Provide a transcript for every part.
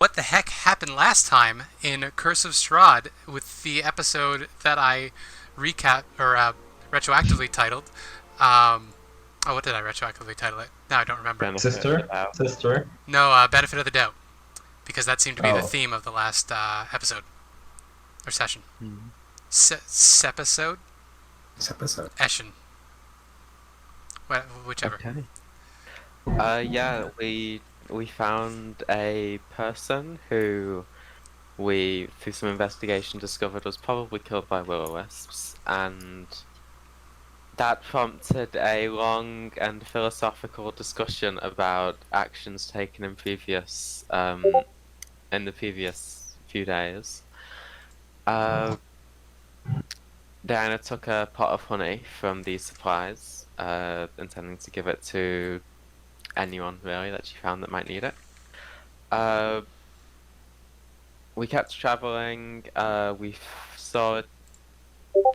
what the heck happened last time in Curse of Strahd with the episode that I retroactively titled. What did I retroactively title it? No, I don't remember. Sister. No, Benefit of the Doubt, because that seemed to be the Oh. theme of the last episode or session. Hmm. Sepisode? This episode. Eshin. Whichever. Okay. Yeah, we found a person who we, through some investigation, discovered was probably killed by will-o-wisps, and that prompted a long and philosophical discussion about actions taken in the previous few days. Diana took a pot of honey from the supplies, intending to give it to anyone really that she found that might need it. We kept traveling. We saw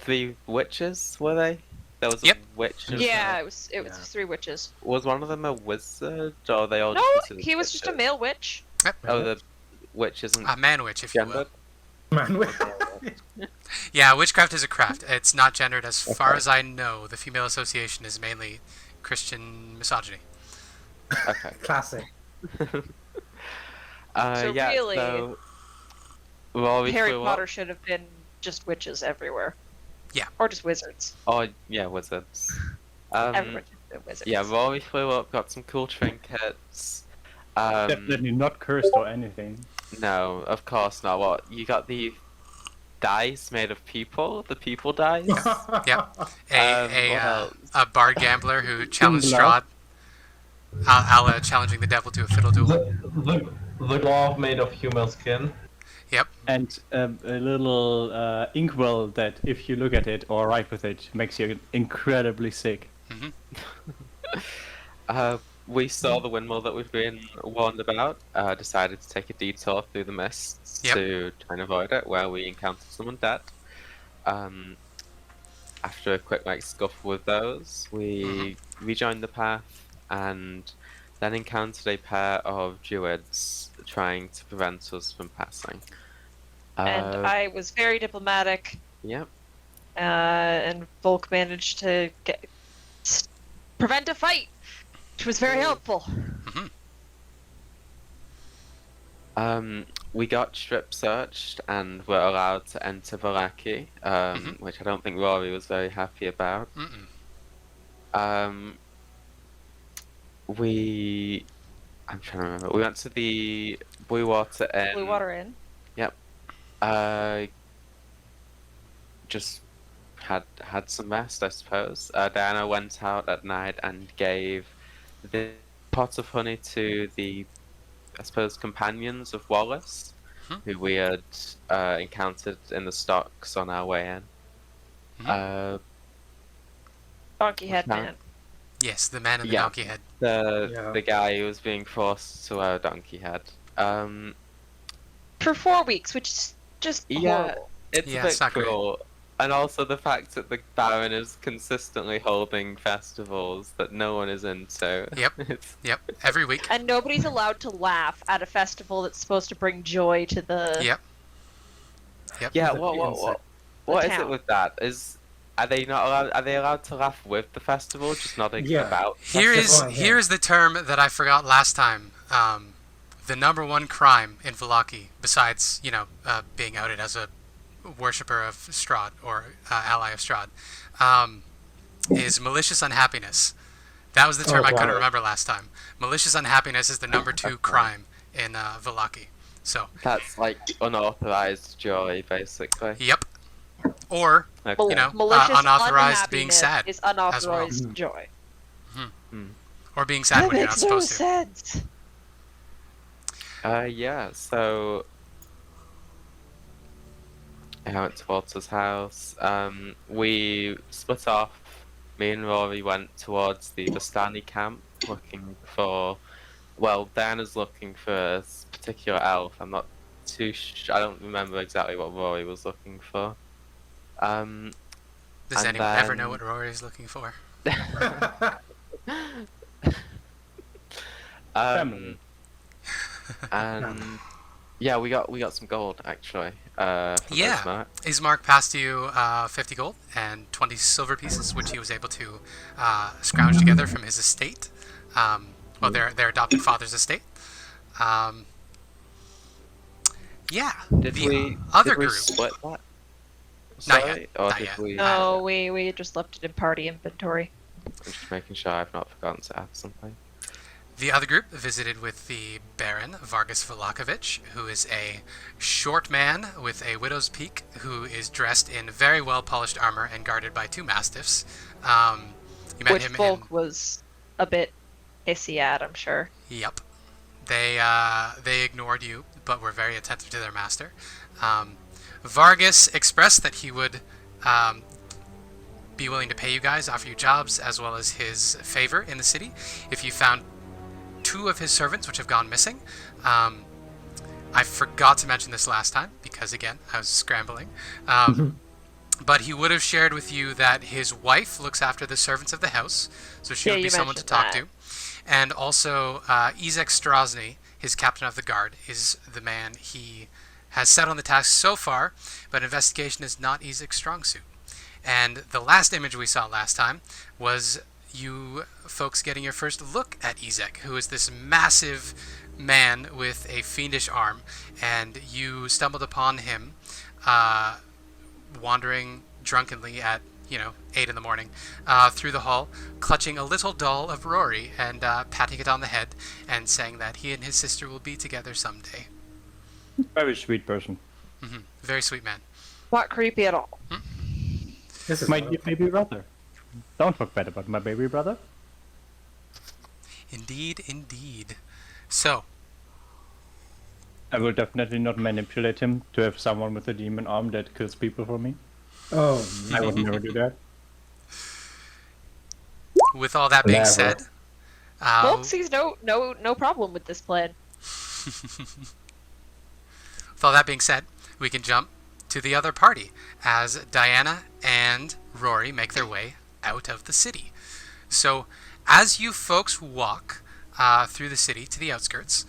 3 witches. Were they? There was Yep. a witch. Yeah, it was 3 witches. Was one of them a wizard, or they all? No, just considered he was just a witches? male witch. Oh, the witch isn't A man witch, if you will. gendered. Man, Yeah, witchcraft is a craft. It's not gendered as far as I know. The female association is mainly Christian misogyny. Okay. classic. So Yeah. really, So Rory Harry flew Potter up. should have been just witches everywhere. Yeah. Or just wizards. Oh yeah, wizards. Everyone should have been wizards. Yeah, Rory flew up, got some cool trinkets. Definitely not cursed or anything. No, of course not. What, you got the dice made of people? The people dice? Yep. What A else? bard gambler who challenged Gambler. Strahd, a la challenging the devil to a fiddle duel. The glove made of human skin. Yep. And a little inkwell that, if you look at it or write with it, makes you incredibly sick. We saw the windmill that we've been warned about, decided to take a detour through the mists Yep. to try and avoid it, where we encountered someone dead. After a quick scuffle with those, we rejoined the path and then encountered a pair of druids trying to prevent us from passing. And I was very diplomatic, Yep. and Volk managed to prevent a fight, which was very helpful. We got strip searched and were allowed to enter Vallaki, which I don't think Rory was very happy about. I'm trying to remember. We went to the Blue Water Inn. Blue Water Inn. Just had some rest, I suppose. Diana went out at night and gave the pot of honey to the, I suppose, companions of Wallace, who we had encountered in the stocks on our way in. Donkey head No. man. Yes, the man in the Yeah. donkey head. The guy who was being forced to wear a donkey head. For 4 weeks, which is just horrible. It's Yeah, a bit it's not great. cruel. And also the fact that the Baron is consistently holding festivals that no one is into. Yep. It's- Yep. Every week. And nobody's allowed to laugh at a festival that's supposed to bring joy to the Yep. Yep. Yeah, The what is it town. with that? Are they allowed to laugh with the festival, just not Yeah. about? Here That's is the point, yeah. here is the term that I forgot last time. The number one crime in Vallaki, besides being outed as a worshipper of Strahd or ally of Strahd, is malicious unhappiness. That was the term I couldn't wow. remember last time. Malicious unhappiness is the number 2 crime in Vallaki. So, That's like unauthorized joy, basically. yep. Or Okay. malicious unauthorized being unhappiness sad is unauthorized well. joy. or being sad That when you're not makes no supposed to. sense. Yeah, so I went to Walter's house. We split off. Me and Rory went towards the Bastani camp, looking for. Well, Diana's looking for a particular elf. I'm not too. I don't remember exactly what Rory was looking for. Does And anyone ever know then- what Rory is looking for? Family. And Yeah, we got some gold actually. From Yeah. those mercs. Ismark passed you 50 gold and 20 silver pieces, which he was able to scrounge together from his estate. Well, their adopted father's estate. Um, yeah. Did the we other did we group. split that? Not Sorry, yet, or not did yet. we? No, we just left it in party inventory. I'm just making sure I've not forgotten to add something. The other group visited with the Baron Vargas Velakovic, who is a short man with a widow's peak, who is dressed in very well polished armor and guarded by 2 mastiffs. You met Which him Volk was a bit hissy at, I'm sure. Yep. They ignored you, but were very attentive to their master. Vargas expressed that he would be willing to pay you guys, offer you jobs, as well as his favor in the city if you found 2 of his servants which have gone missing. I forgot to mention this last time because, again, I was scrambling. But he would have shared with you that his wife looks after the servants of the house, so she Yeah, would be you someone to mentioned talk that. to. And also, Izek Strozny, his captain of the guard, is the man he has set on the task so far, but investigation is not Izek's strong suit. And the last image we saw last time was you folks getting your first look at Izek, who is this massive man with a fiendish arm, and you stumbled upon him wandering drunkenly at 8 in the morning through the hall, clutching a little doll of Rory and patting it on the head and saying that he and his sister will be together someday. Very sweet person. Very sweet man. Not creepy at all. This is My not- dear baby brother. Don't talk bad about my baby brother. Indeed, indeed. So, I will definitely not manipulate him to have someone with a demon arm that kills people for me. Oh, I would never do that. with all that being Never. said, Volk sees no problem with this plan. with all that being said, we can jump to the other party as Diana and Rory make their way out of the city. So, as you folks walk through the city to the outskirts,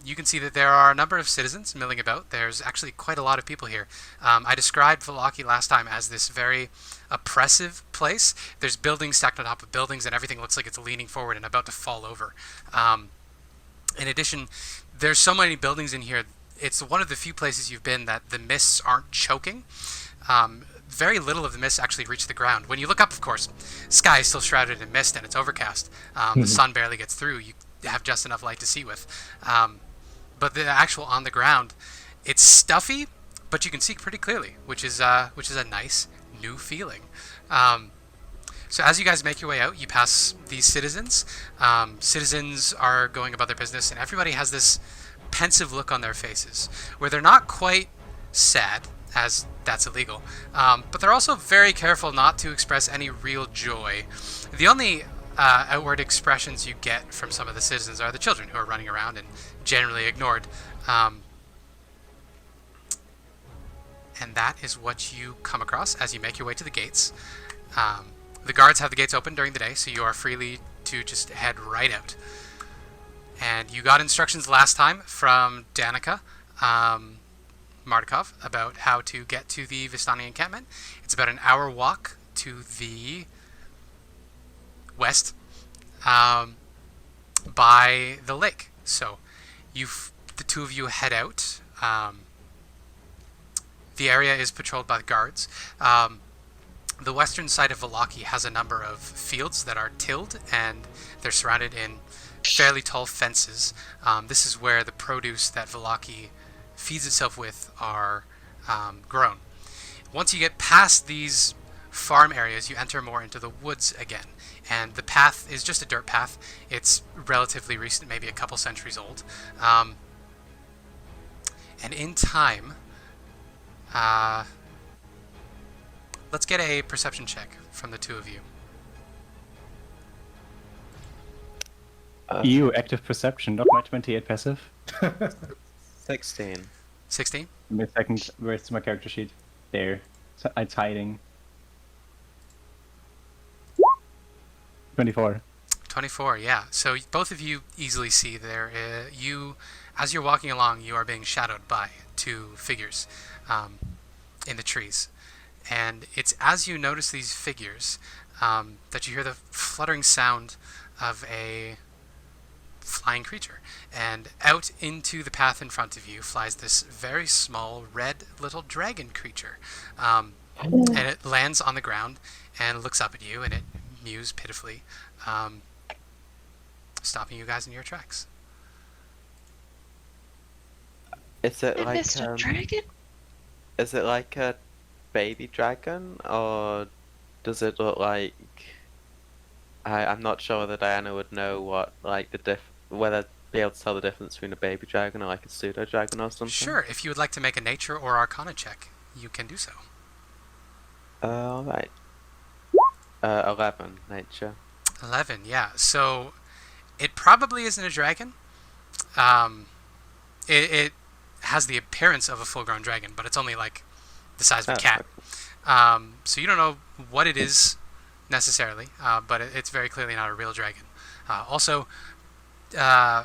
you can see that there are a number of citizens milling about. There's actually quite a lot of people here. I described Vallaki last time as this very oppressive place. There's buildings stacked on top of buildings, and everything looks like it's leaning forward and about to fall over. In addition, there's so many buildings in here. It's one of the few places you've been that the mists aren't choking. Very little of the mist actually reach the ground. When you look up, of course, sky is still shrouded in mist and it's overcast. The sun barely gets through. You have just enough light to see with. But the actual on the ground, it's stuffy, but you can see pretty clearly, which is a nice new feeling. So as you guys make your way out, you pass these citizens. Citizens are going about their business, and everybody has this pensive look on their faces, where they're not quite sad, as that's illegal, but they're also very careful not to express any real joy. The only outward expressions you get from some of the citizens are the children who are running around and generally ignored. And that is what you come across as you make your way to the gates. The guards have the gates open during the day, so you are freely to just head right out. And you got instructions last time from Danica Mardukov about how to get to the Vistani encampment. It's about an hour walk to the west by the lake. So the two of you head out. The area is patrolled by the guards. The western side of Vallaki has a number of fields that are tilled, and they're surrounded in fairly tall fences. This is where the produce that Vallaki feeds itself with are grown. Once you get past these farm areas, you enter more into the woods again, and the path is just a dirt path. It's relatively recent, maybe a couple centuries old. And in time, let's get a perception check from the two of you. EU active perception, not my 28 passive. 16. 16? Give me a second, where's my character sheet? There. So it's hiding. 24. 24, yeah. So both of you easily see there. You as you're walking along, you are being shadowed by two figures in the trees. And it's as you notice these figures that you hear the fluttering sound of a flying creature. And out into the path in front of you flies this very small red little dragon creature. And it lands on the ground and looks up at you, and it mews pitifully, stopping you guys in your tracks. Is it like Mr. Dragon? is it like a baby dragon, or does it look like? I'm not sure that Diana would know what like whether be able to tell the difference between a baby dragon or like a pseudo dragon or something. Sure, if you would like to make a nature or arcana check, you can do so. All right. 11 nature. 11, yeah. So it probably isn't a dragon. It has the appearance of a full-grown dragon, but it's only like the size of a cat. So you don't know what it is necessarily, but it's very clearly not a real dragon. Also,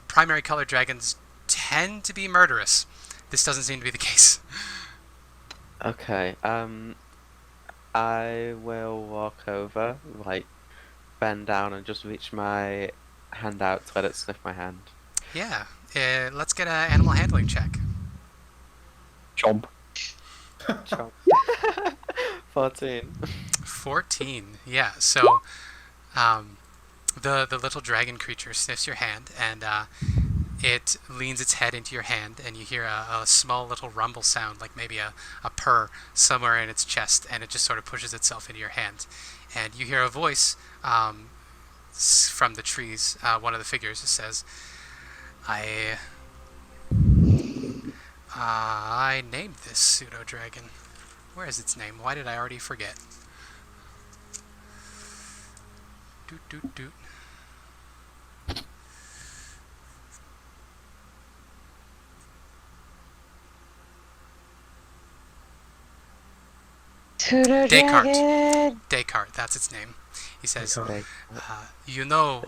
primary colored dragons tend to be murderous. This doesn't seem to be the case. Okay. I will walk over, like, bend down and just reach my hand out to let it sniff my hand. Yeah. Let's get an animal handling check. Chomp. Chomp. 14. 14. Yeah. So, the little dragon creature sniffs your hand, and it leans its head into your hand, and you hear a small little rumble sound, like maybe a purr somewhere in its chest, and it just sort of pushes itself into your hand. And you hear a voice from the trees. One of the figures says, I named this pseudo-dragon. Where is its name? Why did I already forget? Doot doot doot. Descartes, that's its name. He says, you know,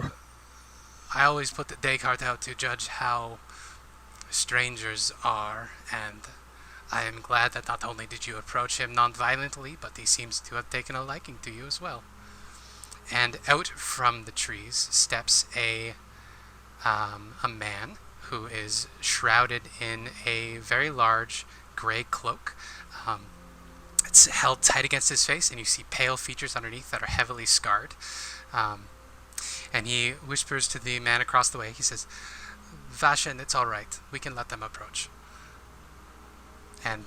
I always put the Descartes out to judge how strangers are, and I am glad that not only did you approach him non-violently, but he seems to have taken a liking to you as well. And out from the trees steps a man who is shrouded in a very large gray cloak. It's held tight against his face, and you see pale features underneath that are heavily scarred. And he whispers to the man across the way. He says, Vashin, it's all right. We can let them approach. And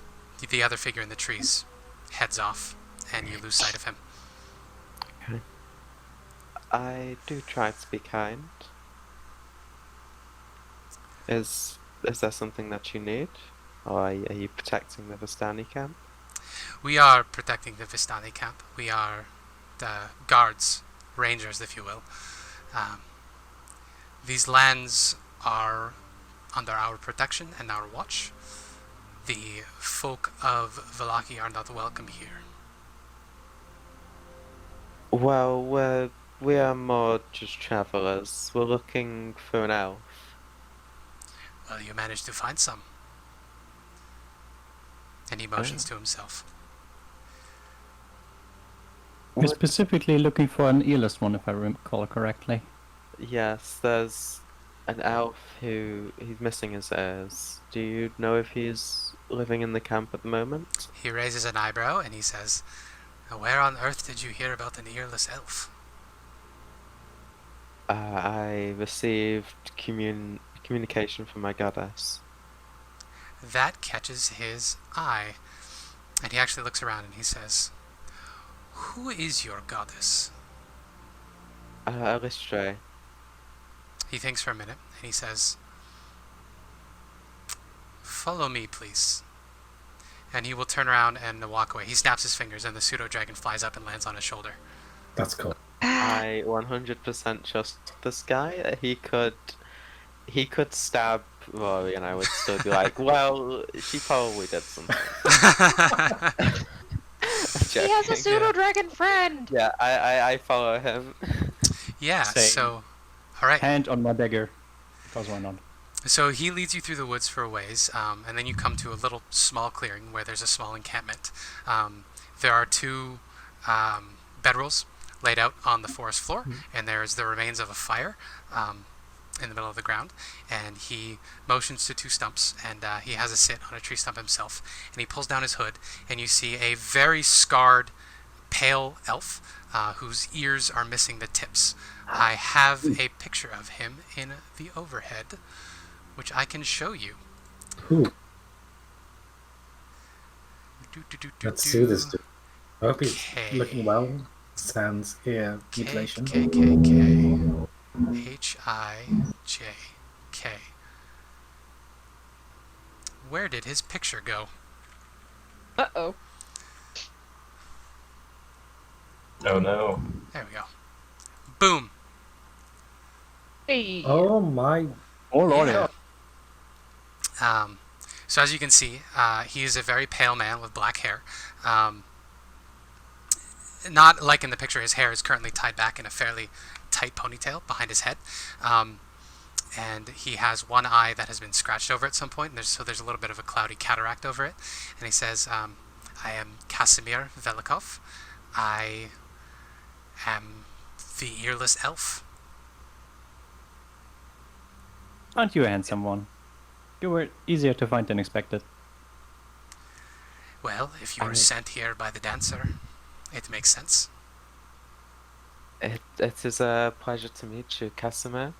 the other figure in the trees heads off, and you lose sight of him. Okay. I do try to be kind. Is there something that you need? Or are you protecting the Vistani camp? We are protecting the Vistani camp. We are the guards, rangers, if you will. These lands are under our protection and our watch. The folk of Vallaki are not welcome here. Well, we are more just travelers. We're looking for an elf. Well, you managed to find some. And he motions to himself. We're specifically looking for an earless one, if I recall correctly. Yes, there's an elf he's missing his ears. Do you know if he's living in the camp at the moment? He raises an eyebrow and he says, where on earth did you hear about an earless elf? I received communication from my goddess. That catches his eye. And he actually looks around and he says, who is your goddess? Alistre. He thinks for a minute and he says, follow me, please. And he will turn around and walk away. He snaps his fingers and the pseudo-dragon flies up and lands on his shoulder. That's cool. I 100% trust this guy. He could stab Rory and I would still be like, well, she probably did something. He has a pseudo-dragon friend! Yeah, I follow him. Yeah, Same. so, alright. Hand on my dagger. Because why not? So he leads you through the woods for a ways, and then you come to a little small clearing where there's a small encampment. There are two bedrolls laid out on the forest floor, and there's the remains of a fire in the middle of the ground. And he motions to two stumps, and he has a sit on a tree stump himself. And he pulls down his hood, and you see a very scarred, pale elf whose ears are missing the tips. I have a picture of him in the overhead, which I can show you. Ooh, let's do this. Dude. I hope he's Okay. looking well. Sans ear mutilation. H-I-J-K. Where did his picture go? Uh-oh. Oh no. There we go. Boom. Hey. Oh my! Oh lordy. Yeah. So as you can see, he is a very pale man with black hair. Not like in the picture, his hair is currently tied back in a fairly tight ponytail behind his head. And he has one eye that has been scratched over at some point, and there's a little bit of a cloudy cataract over it. And he says, I am Casimir Velikov. I am the earless elf. Aren't you a handsome one? You were easier to find than expected. Well, if you were sent here by the dancer, it makes sense. It is a pleasure to meet you, Casimir.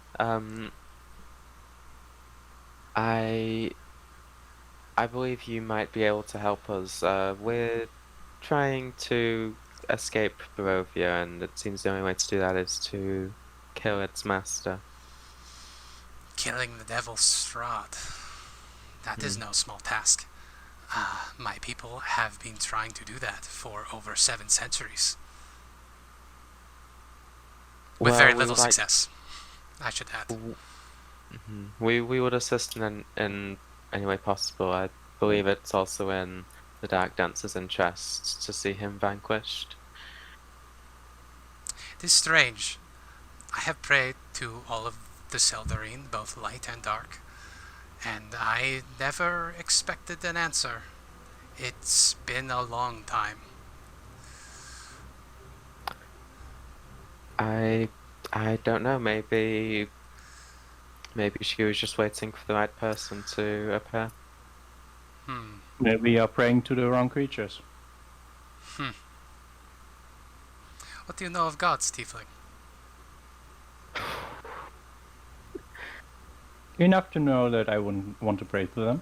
I believe you might be able to help us. We're trying to escape Barovia, and it seems the only way to do that is to kill its master. Killing the devil Strahd. That is no small task. My people have been trying to do that for over 7 centuries. With very little success, I should add. We would assist in any way possible. I believe it's also in the Dark Dancer's interest to see him vanquished. It is strange. I have prayed to all of the Seldarine, both light and dark, and I never expected an answer. It's been a long time. I don't know. Maybe she was just waiting for the right person to appear. Maybe you're praying to the wrong creatures. What do you know of gods, Tiefling? Enough to know that I wouldn't want to pray to them.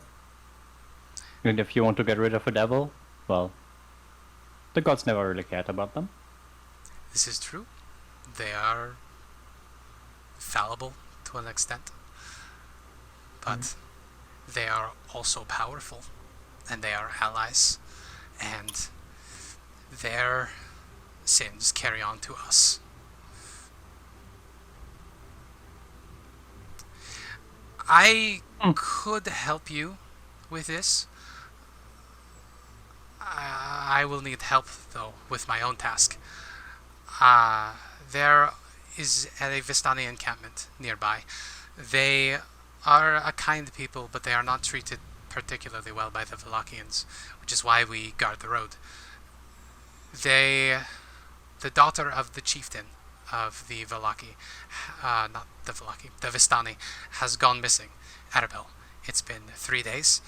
And if you want to get rid of a devil, well, the gods never really cared about them. This is true. They are fallible to an extent. But they are also powerful. And they are allies. And their sins carry on to us. I could help you with this. I will need help, though, with my own task. There is a Vistani encampment nearby. They are a kind people, but they are not treated particularly well by the Valachians, which is why we guard the road. The daughter of the chieftain of the Valachi, not the Valachi, the Vistani, has gone missing. Arabelle. It's been 3 days.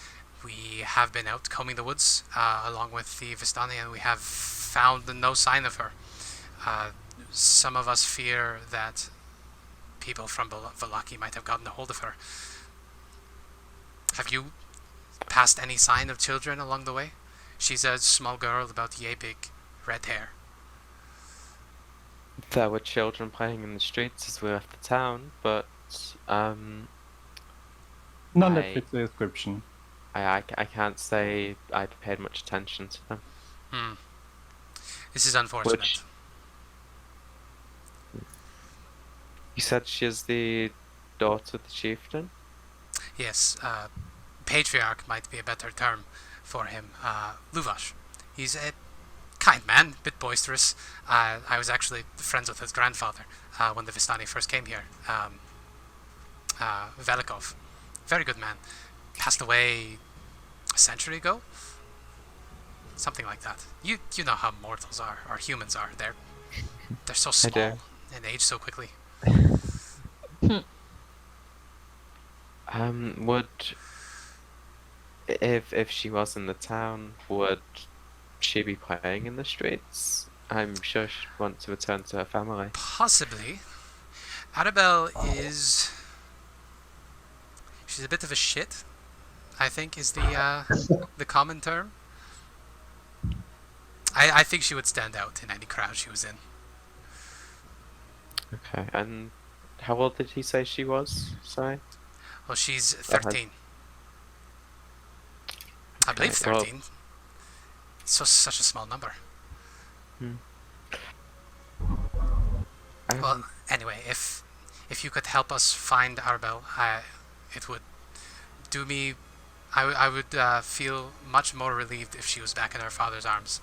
We have been out combing the woods along with the Vistani, and we have found no sign of her. Some of us fear that people from Valachi might have gotten a hold of her. Have you passed any sign of children along the way? She's a small girl, about yay big, red hair. There were children playing in the streets as we left the town, but None that fits the description. I can't say I'd paid much attention to them. This is unfortunate. Which, you said she is the daughter of the chieftain? Yes, patriarch might be a better term for him. Luvash. He's a kind man, a bit boisterous. I was actually friends with his grandfather when the Vistani first came here. Velikov. very good man. Passed away a century ago? Something like that. You know how mortals are, or humans are. They're so I do. small and age so quickly. Would if she was in the town, would she be playing in the streets? I'm sure she'd want to return to her family. Possibly. Arabelle is... She's a bit of a shit, I think is the common term. I think she would stand out in any crowd she was in. Okay, and how old did he say she was? Sorry? Well, she's 13. I believe Okay, well- 13. Such a small number. Well, anyway, if you could help us find Arabelle, it would do me... I would feel much more relieved if she was back in her father's arms.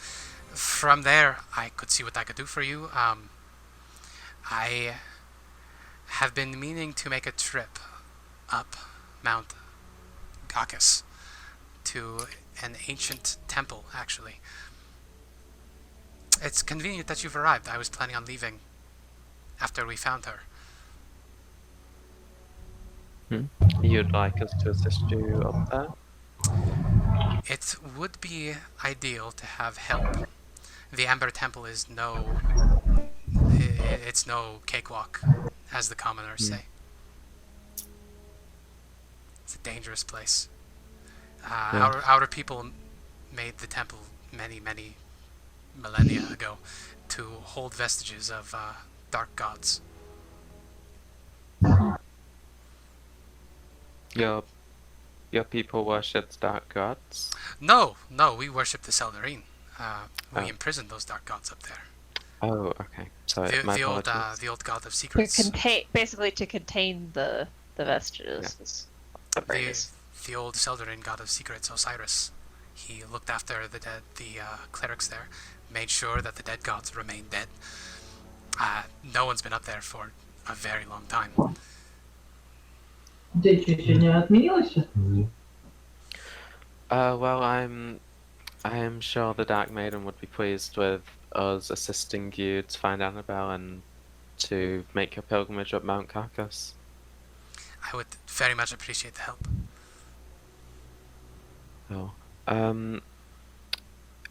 From there, I could see what I could do for you. I have been meaning to make a trip up Mount Gakis to an ancient temple, actually. It's convenient that you've arrived. I was planning on leaving after we found her. You'd like us to assist you up there? It would be ideal to have help. The Amber Temple is it's no cakewalk, as the commoners say. It's a dangerous place. Our people made the temple many millennia ago to hold vestiges of dark gods. Your people worship dark gods? No, we worship the Seldarine. We Oh. imprisoned those dark gods up there. Oh, okay. Sorry, The, my the old apologies. the old god of To secrets. basically to contain the vestiges. Is the phrase. The old Seldarine god of secrets, Osiris. He looked after the dead, the clerics there, made sure that the dead gods remained dead. No one's been up there for a very long time. Well, I am sure the Dark Maiden would be pleased with us assisting you to find Annabelle and to make your pilgrimage up Mount Carcass. I would very much appreciate the help. Oh.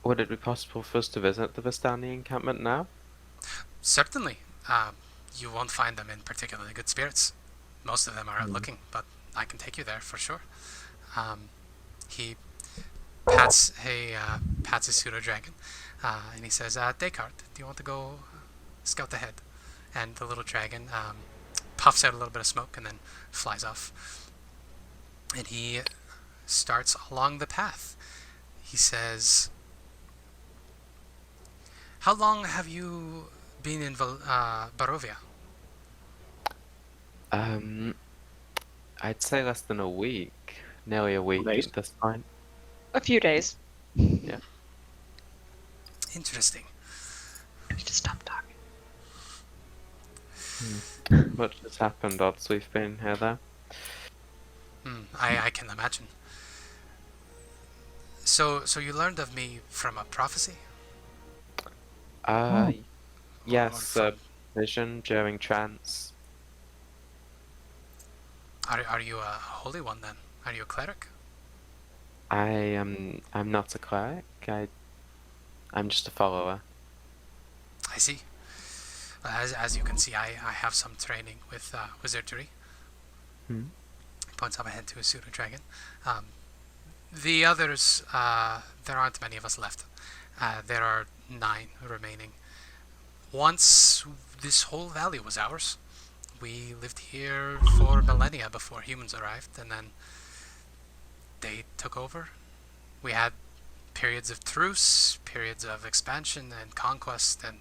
Would it be possible for us to visit the Vistani encampment now? Certainly. You won't find them in particularly good spirits. Most of them are out looking, but I can take you there for sure. He pats his pseudo dragon, and he says, "Descartes, do you want to go scout ahead?" And the little dragon puffs out a little bit of smoke and then flies off. And he starts along the path. He says, "How long have you been in Barovia?" I'd say less than a week. Nearly a week Days? at this point. A few days. Interesting. I need to stop talking. Much has happened odds we've been here there. I can imagine. So you learned of me from a prophecy? Yes, Or a vision during trance. Are you a holy one then? Are you a cleric? I'm not a cleric. I'm just a follower. I see. As you can see, I have some training with wizardry. Hmm. He points up ahead to a pseudo dragon. The others, there aren't many of us left. There are 9 remaining. Once this whole valley was ours. We lived here for millennia before humans arrived, and then they took over. We had periods of truce, periods of expansion and conquest, and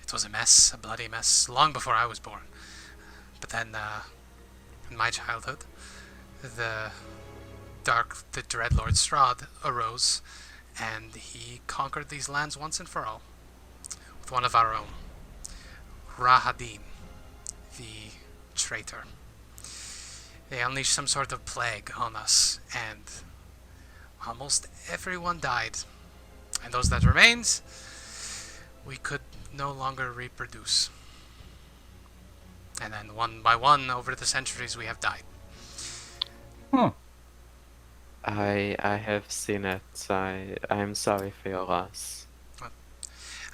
it was a mess, a bloody mess, long before I was born. But then, in my childhood, the Dreadlord Strahd arose, and he conquered these lands once and for all, with one of our own, Rahadin, the traitor. they unleashed some sort of plague on us, and almost everyone died. And those that remained, we could no longer reproduce. And then one by one, over the centuries, we have died. Hmm. I have seen it. I am sorry for your loss.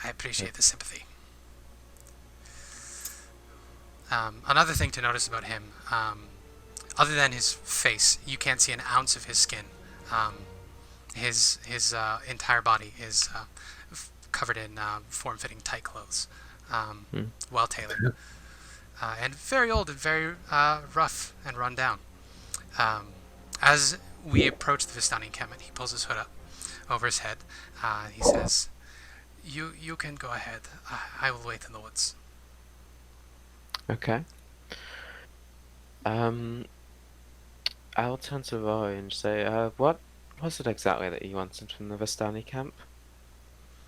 I appreciate the sympathy. Another thing to notice about him, other than his face, you can't see an ounce of his skin. His entire body is covered in form-fitting tight clothes, well tailored, and very old and very rough and run down. As we approach the Vistani encampment, he pulls his hood up over his head. He says, "You can go ahead. I will wait in the woods." Okay. I'll turn to Rory and say, what was it exactly that you wanted from the Vistani camp?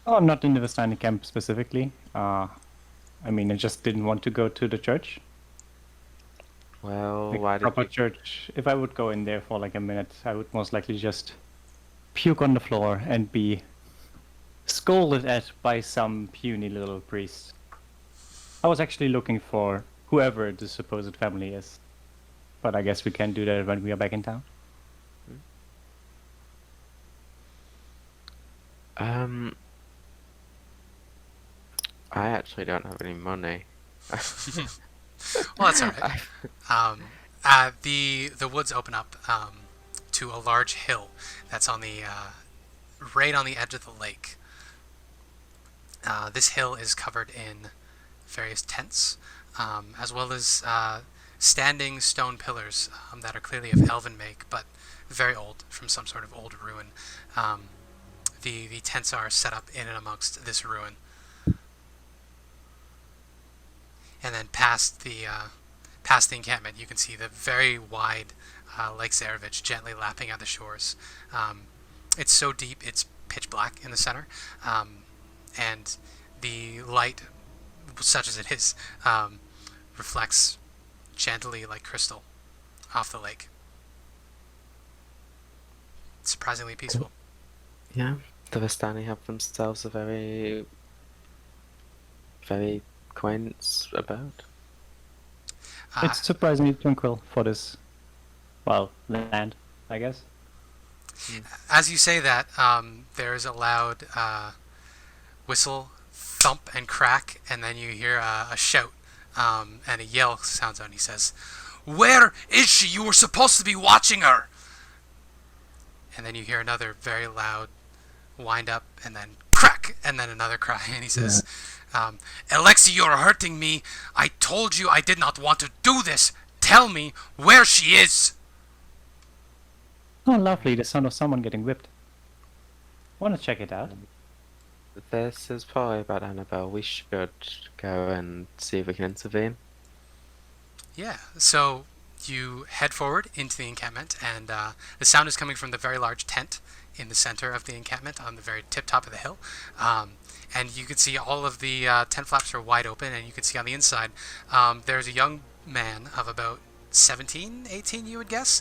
Oh, not in the Vistani camp specifically. I mean, I just didn't want to go to the church. Well, Like why did proper you... church. If I would go in there for like a minute, I would most likely just puke on the floor and be scolded at by some puny little priest. I was actually looking for whoever the supposed family is, but I guess we can do that when we are back in town. I actually don't have any money. Well, that's all right. The woods open up to a large hill that's on the right on the edge of the lake. This hill is covered in various tents, as well as standing stone pillars that are clearly of elven make, but very old, from some sort of old ruin. The tents are set up in and amongst this ruin. And then past the encampment, you can see the very wide Lake Zarevich gently lapping at the shores. It's so deep, it's pitch black in the center, and the light, such as it is, reflects gently like crystal off the lake. It's surprisingly peaceful. Yeah, the Vistani have themselves a very, very quaint abode. It's surprisingly tranquil for this, well, land, I guess. As you say that, there is a loud whistle, thump, and crack, and then you hear a shout, and a yell sounds out, and he says, "Where is she? You were supposed to be watching her!" And then you hear another very loud wind up, and then crack, and then another cry, and he says, "Alexi, you're hurting me. I told you I did not want to do this. Tell me where she is." Oh, lovely, the sound of someone getting whipped. Want to check it out? This is probably about Annabelle. We should go and see if we can intervene. Yeah, so you head forward into the encampment, and the sound is coming from the very large tent in the center of the encampment on the very tip top of the hill. And you can see all of the tent flaps are wide open, and you can see on the inside there's a young man of about 17, 18, you would guess,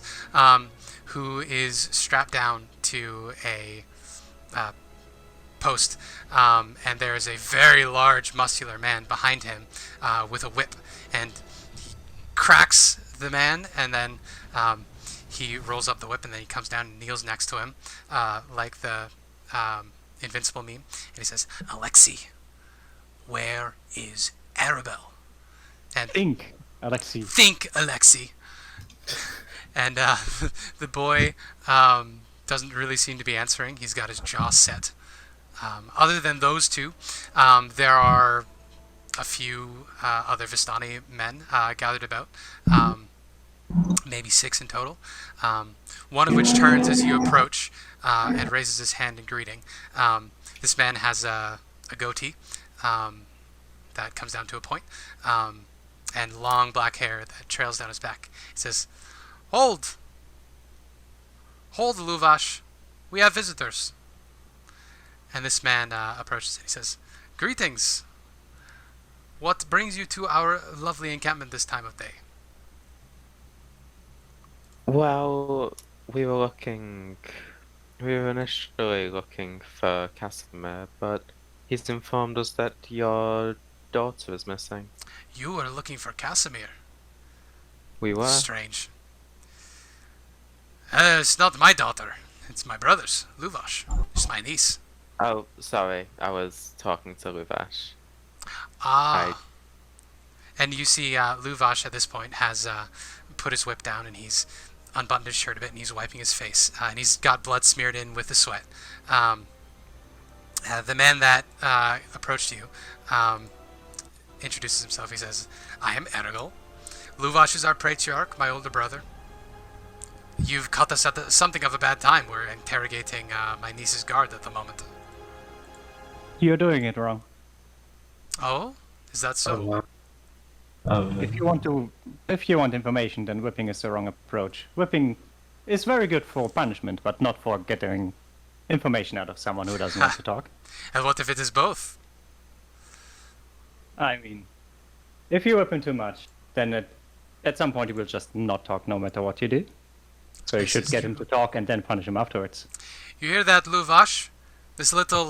who is strapped down to a post, and there is a very large, muscular man behind him with a whip, and he cracks the man, and then he rolls up the whip, and then he comes down and kneels next to him, like the Invincible meme, and he says, "Alexi, where is Arabelle?" And Think, Alexi. think, Alexi. And the boy doesn't really seem to be answering. He's got his jaw set. Other than those two, there are a few other Vistani men gathered about, maybe 6 in total. One of which turns as you approach and raises his hand in greeting. This man has a goatee that comes down to a point, and long black hair that trails down his back. He says, Hold, Luvash. We have visitors." And this man approaches and he says, "Greetings. What brings you to our lovely encampment this time of day?" Well, we were looking. We were initially looking for Casimir, but he's informed us that your daughter is missing. You were looking for Casimir. We were. Strange. It's not my daughter. It's my brother's, Luvash. It's my niece. Oh, sorry. I was talking to Luvash. Ah. And you see Luvash at this point has put his whip down and he's unbuttoned his shirt a bit and he's wiping his face. And he's got blood smeared in with the sweat. The man that approached you introduces himself. He says, I am Ergol. Luvash is our patriarch, my older brother. You've caught us at something of a bad time. We're interrogating my niece's guard at the moment. You're doing it wrong. Oh? Is that so? Oh, wow. If you want information, then whipping is the wrong approach. Whipping is very good for punishment, but not for getting information out of someone who doesn't want to talk. And what if it is both? I mean, if you whip him too much, then at some point he will just not talk no matter what you do. So you should get him to talk and then punish him afterwards. You hear that, Luvash? This little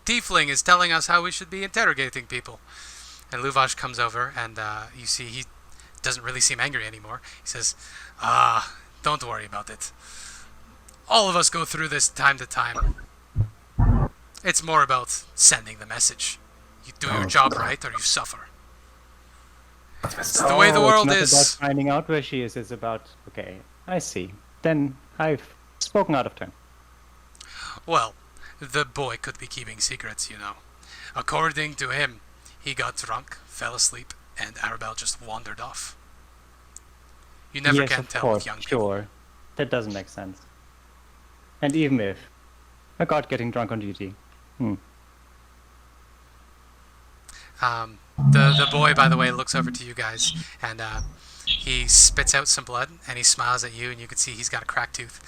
tiefling is telling us how we should be interrogating people. And Luvash comes over, and you see he doesn't really seem angry anymore. He says, don't worry about it. All of us go through this time to time. It's more about sending the message. You do your job right, or you suffer. It's the way the world it's not is. about finding out where she is. It's about, okay, I see. Then I've spoken out of turn. Well, the boy could be keeping secrets, you know. According to him, he got drunk, fell asleep, and Arabelle just wandered off. You never Yes, can of tell course, with young people. sure. That doesn't make sense. And even if a guard getting drunk on duty. The boy, by the way, looks over to you guys, and he spits out some blood, and he smiles at you, and you can see he's got a cracked tooth,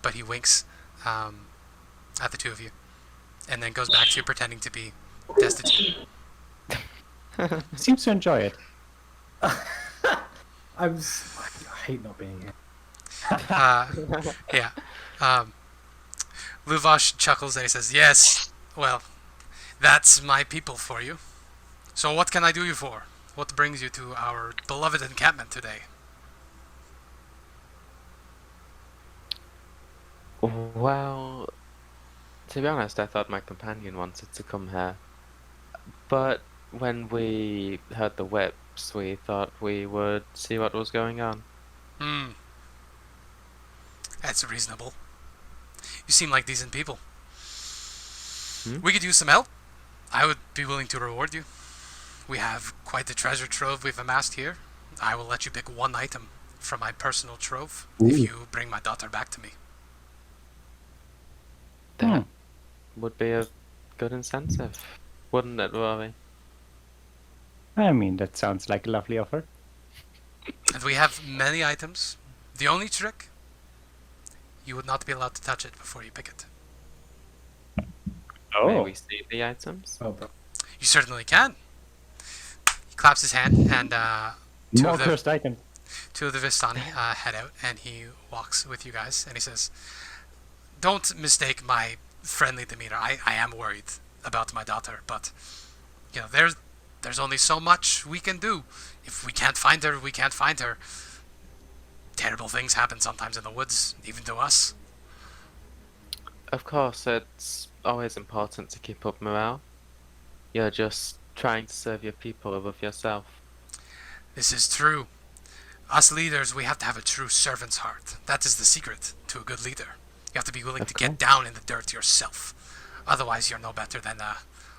but he winks at the two of you, and then goes back to pretending to be destitute. Seems to enjoy it. I hate not being here. Yeah. Luvash chuckles and he says, yes, well, that's my people for you. So what can I do you for? What brings you to our beloved encampment today? Well, to be honest, I thought my companion wanted to come here. But when we heard the whips, we thought we would see what was going on. That's reasonable. You seem like decent people. We could use some help. I would be willing to reward you. We have quite the treasure trove we've amassed here. I will let you pick one item from my personal trove if you bring my daughter back to me. That would be a good incentive, wouldn't it, Rory? I mean, that sounds like a lovely offer. And we have many items. The only trick, you would not be allowed to touch it before you pick it. May we see the items? Oh, bro. You certainly can. He claps his hand, and two More of the cursed items. Vistani head out, and he walks with you guys, and he says, don't mistake my friendly demeanor. I am worried about my daughter, but you know, there's only so much we can do. If we can't find her, we can't find her. Terrible things happen sometimes in the woods, even to us. Of course, it's always important to keep up morale. You're just trying to serve your people above yourself. This is true. Us leaders, we have to have a true servant's heart. That is the secret to a good leader. You have to be willing to get down in the dirt yourself. Otherwise, you're no better than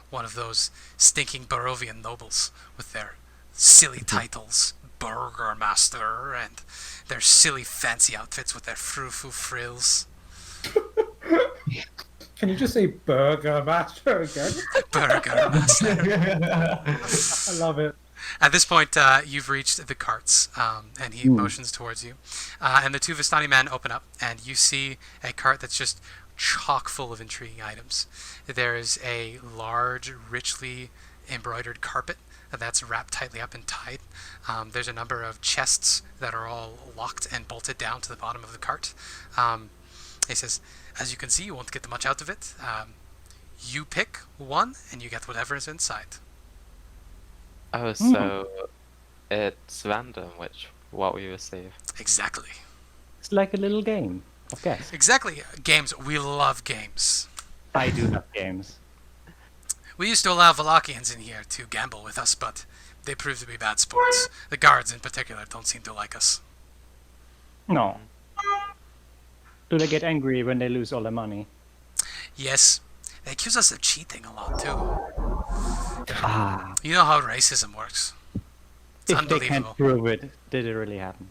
one of those stinking Barovian nobles with their silly titles, Burgermaster, and their silly fancy outfits with their frou-frou frills. Can you just say Burger Master again? Burgermaster. I love it. At this point, you've reached the carts, and he motions towards you. And the two Vistani men open up, and you see a cart that's just chock full of intriguing items. There is a large, richly embroidered carpet that's wrapped tightly up and tied. There's a number of chests that are all locked and bolted down to the bottom of the cart. He says, as you can see, you won't get much out of it. You pick one, and you get whatever is inside. Oh, so it's random what we receive. Exactly. It's like a little game of guess. Exactly. Games. We love games. I do love games. We used to allow Valachians in here to gamble with us, but they proved to be bad sports. The guards, in particular, don't seem to like us. No. Do they get angry when they lose all their money? Yes. They accuse us of cheating a lot, too. Ah. You know how racism works. It's If they unbelievable. can't prove it, did it really happen?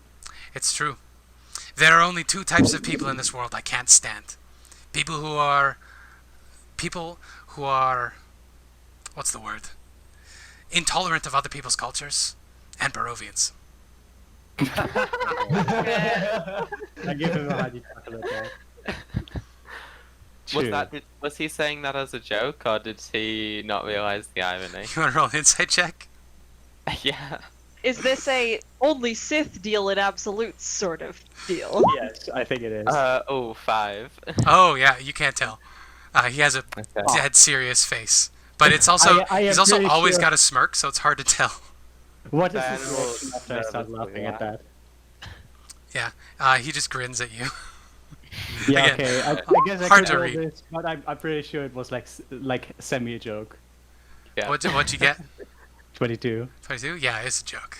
It's true. There are only two types of people in this world I can't stand. People who are... What's the word? Intolerant of other people's cultures. And Barovians. I give him a hearty chuckle at that. True. Was he saying that as a joke, or did he not realize the irony? You want to roll an insight check? Yeah. Is this a only Sith deal in absolutes sort of deal? Yes, I think it is. 5. Oh, yeah, you can't tell. He has a Okay. dead serious face. But it's also... I am he's also pretty always sure- got a smirk, so it's hard to tell. What is Then his we'll reaction after I start nervously laughing at that? Yeah, he just grins at you. Yeah, Again, okay. I guess I hard could to roll read. this, but I'm pretty sure it was like semi a joke. Yeah. What'd you get? 22. 22? Yeah, it's a joke.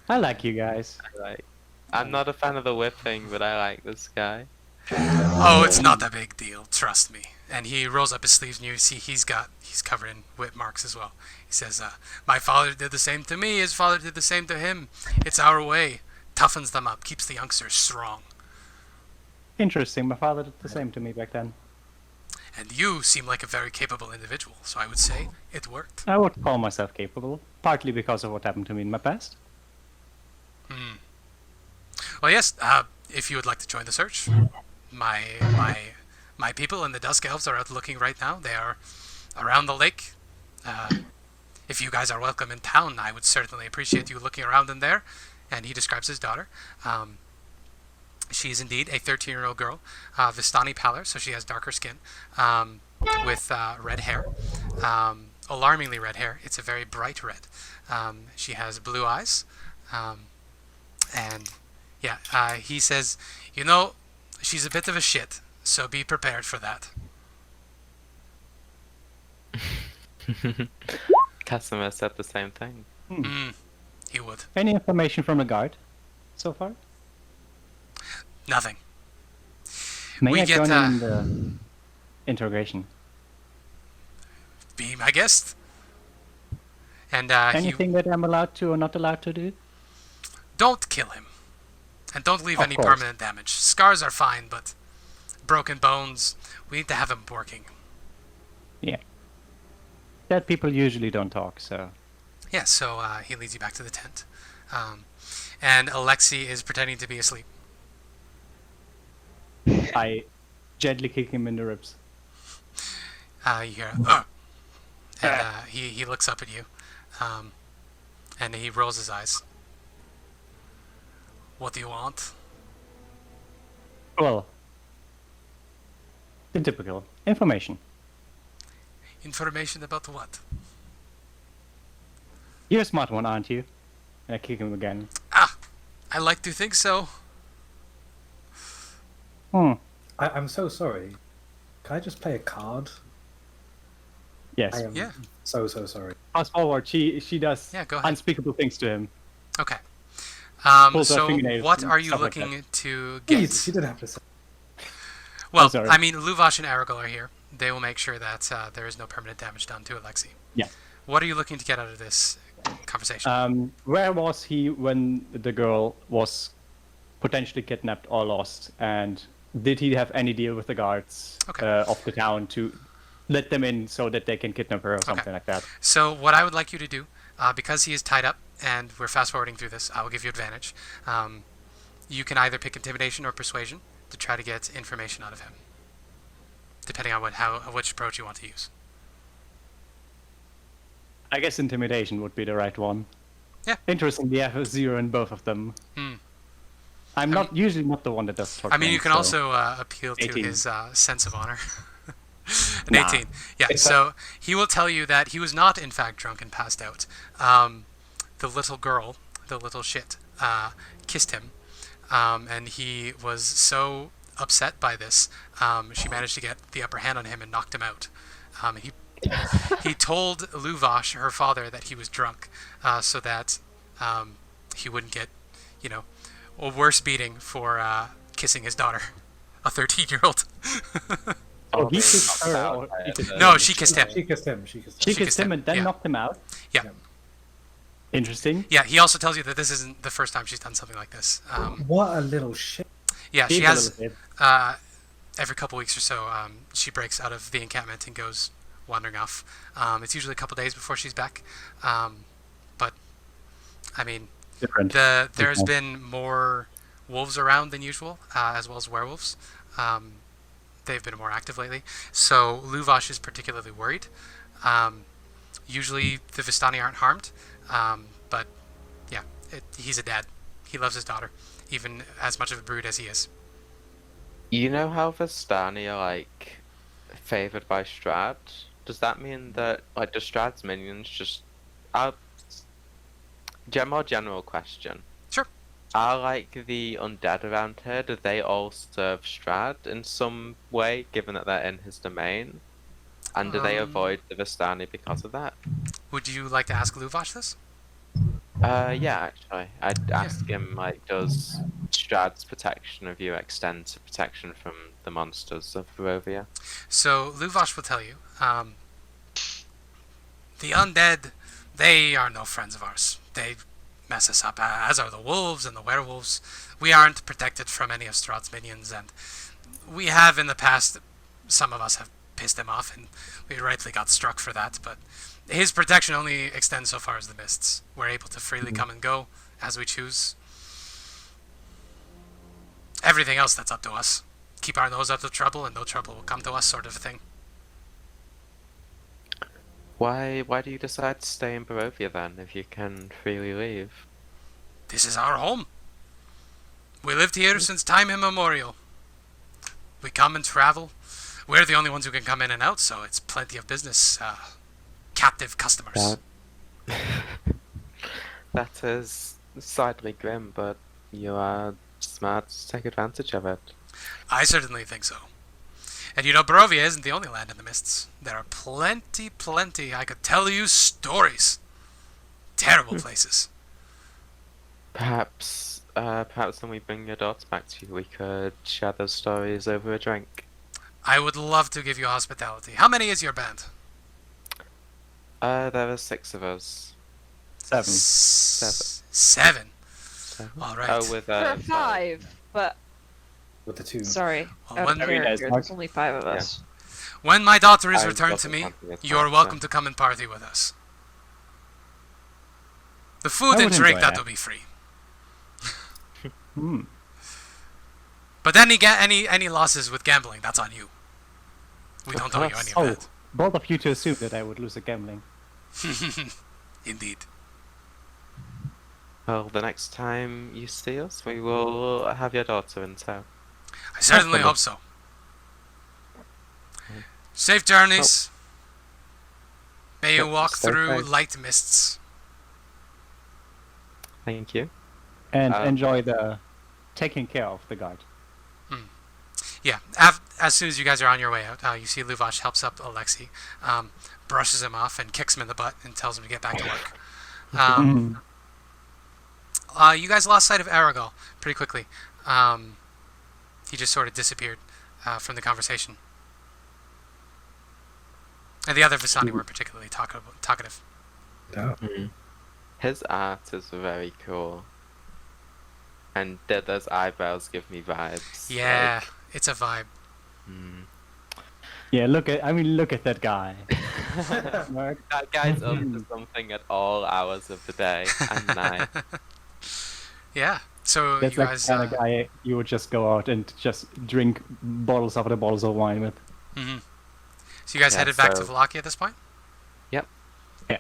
I like you guys. I'm not a fan of the whipping, but I like this guy. Oh, it's not that big deal, trust me. And he rolls up his sleeves and you see he's covered in whip marks as well. He says, my father did the same to me, his father did the same to him. It's our way. Toughens them up, keeps the youngsters strong. Interesting. My father did the same to me back then. And you seem like a very capable individual, so I would say it worked. I would call myself capable, partly because of what happened to me in my past. Well, yes, if you would like to join the search, my people and the Dusk Elves are out looking right now. They are around the lake. If you guys are welcome in town, I would certainly appreciate you looking around in there. And he describes his daughter. She is indeed a 13-year-old girl, Vistani pallor, so she has darker skin, with red hair, alarmingly red hair. It's a very bright red. She has blue eyes, and yeah, he says, you know, she's a bit of a shit, so be prepared for that. Casimir said the same thing. He would. Any information from the guard so far? Nothing. May We I get, join in the interrogation? Be my guest. And Anything that I'm allowed to or not allowed to do? don't kill him. And don't leave Of any course. permanent damage. Scars are fine, but broken bones, we need to have him working. Yeah. Dead people usually don't talk, so... Yeah, so he leads you back to the tent. And Alexei is pretending to be asleep. I gently kick him in the ribs. You hear, "Ugh." And he looks up at you. And he rolls his eyes. What do you want? Well, the typical information. Information about what? You're a smart one, aren't you? And I kick him again. I like to think so. I'm so sorry. Can I just play a card? Yes. I am Yeah. so sorry. Fast forward, she does Yeah, go ahead. unspeakable things to him. Okay. Pulls out So fingernails what and are you stuff like looking to get? Please, you didn't have to say. Well, sorry. I mean, Luvash and Aragol are here. They will make sure that there is no permanent damage done to Alexei. Yeah. What are you looking to get out of this conversation? Where was he when the girl was potentially kidnapped or lost? And did he have any deal with the guards Okay. of the town to let them in so that they can kidnap her or something like that? So what I would like you to do, because he is tied up, and we're fast forwarding through this, I will give you advantage. You can either pick intimidation or persuasion to try to get information out of him, depending on which approach you want to use. I guess intimidation would be the right one. Yeah. Interestingly, I have a 0 in both of them. I'm usually not the one that does talk. I mean, you can also appeal to 18. his sense of honor. An Nah. 18. Yeah, so he will tell you that he was not, in fact, drunk and passed out. The little girl, the little shit, kissed him, and he was so upset by this, she managed to get the upper hand on him and knocked him out. He told Luvash, her father, that he was drunk, so that he wouldn't get, a worse beating for kissing his daughter, a 13-year-old. Oh, he kissed her. Or he kissed No, she kissed him. She kissed him. She kissed him and then yeah. knocked him out. Yeah. Interesting. Yeah, he also tells you that this isn't the first time she's done something like this. What a little shit. Yeah, She's she a has, little bit. every couple weeks or so, she breaks out of the encampment and goes wandering off. It's usually a couple days before she's back. But, I mean, Different. there's been more wolves around than usual, as well as werewolves. They've been more active lately. So Luvash is particularly worried. Usually the Vistani aren't harmed. But, yeah, he's a dad. He loves his daughter, even as much of a brood as he is. You know how Vistani are, favored by Strahd? Does that mean that, the Strahd's minions just... more general question. Sure. Are, the undead around here, do they all serve Strahd in some way, given that they're in his domain? And do they avoid the Vistani because of that? Would you like to ask Luvash this? Yeah, actually. I'd ask him, does Strahd's protection of you extend to protection from the monsters of Barovia? So Luvash will tell you, the undead, they are no friends of ours. They mess us up, as are the wolves and the werewolves. We aren't protected from any of Strahd's minions, and we have in the past, some of us have pissed him off, and we rightly got struck for that, but his protection only extends so far as the mists. We're able to freely come and go as we choose. Everything else, that's up to us. Keep our nose out of trouble, and no trouble will come to us, sort of a thing. Why do you decide to stay in Barovia then, if you can freely leave? This is our home. We lived here since time immemorial. We come and travel. We're the only ones who can come in and out, so it's plenty of business. Captive customers. That is slightly grim, but you are smart to take advantage of it. I certainly think so. And Barovia isn't the only land in the mists. There are plenty. I could tell you stories. Terrible places. Perhaps when we bring your daughter back to you, we could share those stories over a drink. I would love to give you hospitality. How many is your band? There are 6 of us. 7. 7. All right. Oh, with There are 5, but With the 2. sorry, Well, out when- of character, Mark. there's only 5 of us. When my daughter is I returned love to the me, company as you're well, welcome so- to come and party with us. The food I and would drink, enjoy that that. will be free. Hmm. But then any losses with gambling, that's on you. We don't owe you any Oh, of bold of you to assume that I would lose at gambling. that. Indeed. Well, the next time you see us, we will have your daughter in tow. I certainly Hopefully. hope so. Safe journeys. May you Yep, walk stay through safe. light mists. Thank you. And Um, enjoy the taking care of the guard. Yeah, as soon as you guys are on your way out, you see Luvash helps up Alexei, brushes him off and kicks him in the butt and tells him to get back to work. You guys lost sight of Aragol pretty quickly. He just sort of disappeared from the conversation. And the other Vistani weren't particularly talkative. Oh. His art is very cool. And those eyebrows give me vibes. Yeah, it's a vibe. Yeah, look at that guy. Mark. That guy's up to something at all hours of the day and night. Yeah, so That's you like guys... the kind of guy you would just go out and just drink bottles after bottles of wine with. mhm. So you guys Yeah, headed back to so- Volok at this point? Yep. Yeah.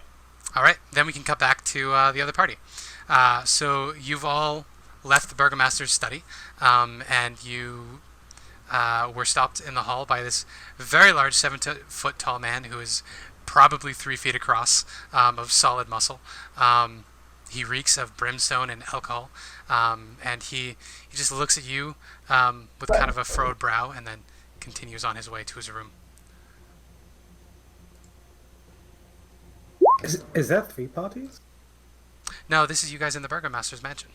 All right, then we can cut back to the other party. So you've all left the Burgomaster's study, and you were stopped in the hall by this very large 7-foot tall man who is probably 3 feet across, of solid muscle. He reeks of brimstone and alcohol, and he just looks at you with kind of a furrowed brow, and then continues on his way to his room. Is there 3 parties? No, this is you guys in the Burgomaster's mansion.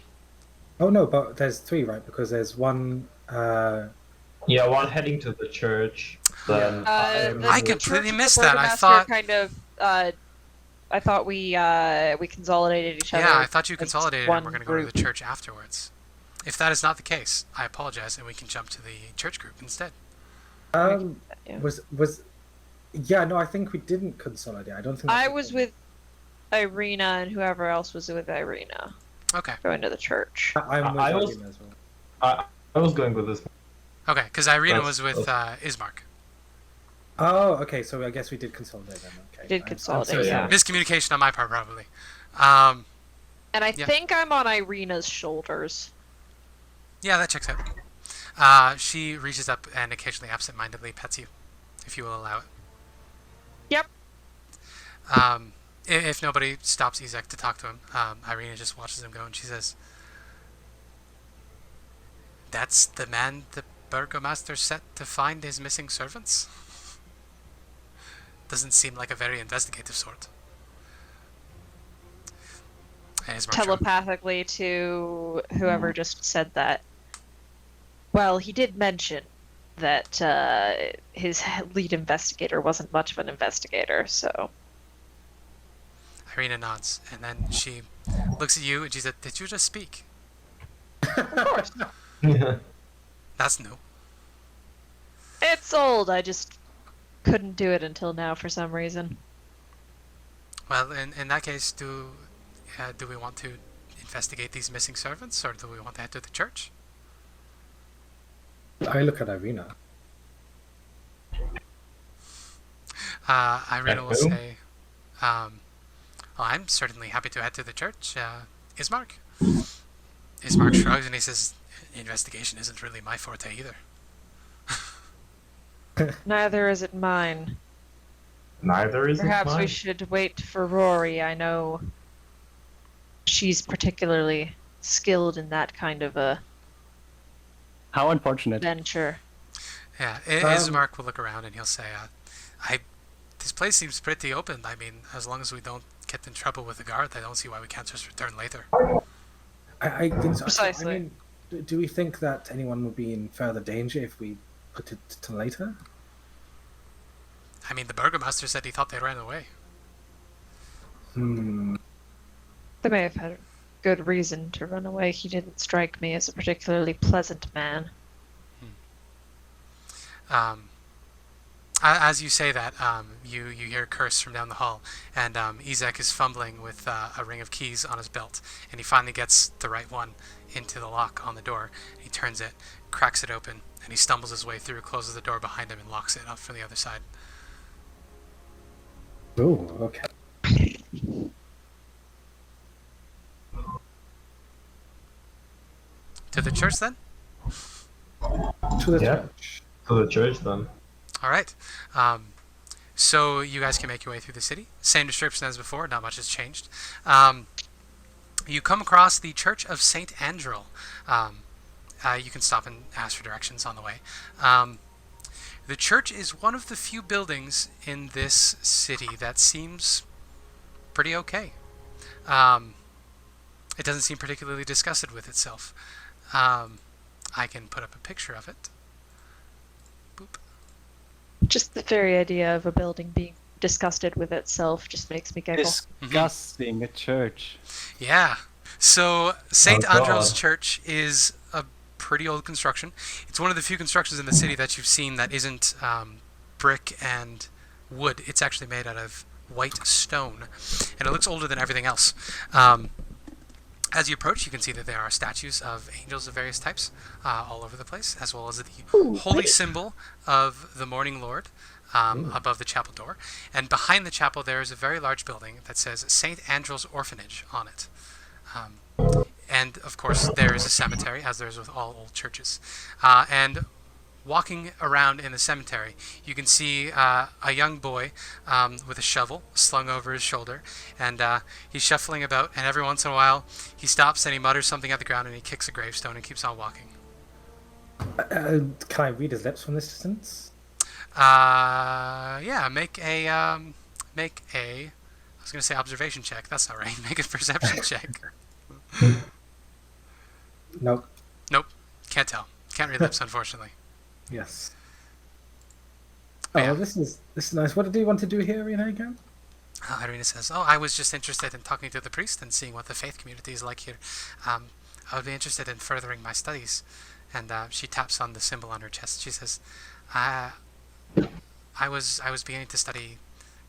Oh no, but there's 3, right? Because there's one. Yeah, one heading to the church. Then I completely missed that. I Burgomaster thought kind of. I thought we consolidated each other. Yeah, I thought you as consolidated one and we're going to go to group. the church afterwards. If that is not the case, I apologize, and we can jump to the church group instead. Yeah. Was. Yeah, no, I think we didn't consolidate. I don't think. I that's was the with Ireena and whoever else was with Ireena Okay. going to the church. thing. I'm with I was- Ireena as well. I was going with this. Okay, because Ireena That's- was with Ismark. Oh, okay. So I guess we did consolidate then. Okay. Did I'm consolidate, sorry. yeah. Miscommunication on my part, probably. And I Yeah. think I'm on Ireena's shoulders. Yeah, that checks out. She reaches up and occasionally absent-mindedly pets you, if you will allow it. Yep. If nobody stops Izek to talk to him, Ireena just watches him go and she says, "That's the man the Burgomaster set to find his missing servants? Doesn't seem like a very investigative sort." And Ismark Telepathically to whoever just said that. Well, he did mention that his lead investigator wasn't much of an investigator, so. Ireena nods, and then she looks at you and she said, "Did you just speak? Of course. That's new." It's old, I just couldn't do it until now for some reason. Well, in that case, do we want to investigate these missing servants, or do we want to head to the church? I look at Ireena. Ireena will Who? say, "Well, I'm certainly happy to head to the church. Ismark?" Ismark shrugs and he says, "Investigation isn't really my forte either." Neither is it mine. Neither is Perhaps mine. we should wait for Rory. I know she's particularly skilled in that kind of a How unfortunate. venture. Yeah, Ismark will look around and he'll say, this place seems pretty open. I mean, as long as we don't get in trouble with the guard, I don't see why we can't just return later." I think so. Precisely. I mean, do we think that anyone would be in further danger if we put it to later? I mean, the Burgomaster said he thought they ran away. They may have had good reason to run away. He didn't strike me as a particularly pleasant man. As you say that, you hear a curse from down the hall, and Izek is fumbling with a ring of keys on his belt, and he finally gets the right one into the lock on the door. He turns it, cracks it open, and he stumbles his way through, closes the door behind him, and locks it up from the other side. Oh, okay. To the church, then? To the Yeah. church. To the church then. All right. So you guys can make your way through the city. Same description as before. Not much has changed. You come across the Church of Saint Andrel. You can stop and ask for directions on the way. The church is one of the few buildings in this city that seems pretty okay. It doesn't seem particularly disgusted with itself. I can put up a picture of it. Boop. Just the very idea of a building being disgusted with itself just makes me giggle. Disgusting, a church. Yeah. So St. Oh, Andrew's God. Church is a pretty old construction. It's one of the few constructions in the city that you've seen that isn't brick and wood. It's actually made out of white stone, and it looks older than everything else. As you approach, you can see that there are statues of angels of various types all over the place, as well as the holy symbol of the Morning Lord, above the chapel door. And behind the chapel, there is a very large building that says St. Andrew's Orphanage on it. And, of course, there is a cemetery, as there is with all old churches. And walking around in the cemetery, you can see a young boy with a shovel slung over his shoulder, and he's shuffling about, and every once in a while he stops and he mutters something at the ground and he kicks a gravestone and keeps on walking. Can I read his lips from this distance? Yeah, make a I was going to say observation check. That's not right. Make a perception check. Nope. Nope. Can't tell. Can't read lips, unfortunately. Yes. Yeah. Oh, this is nice. What did you want to do here, Ireena, again? Ireena says, I was just interested in talking to the priest and seeing what the faith community is like here. I would be interested in furthering my studies. And she taps on the symbol on her chest. She says, I was beginning to study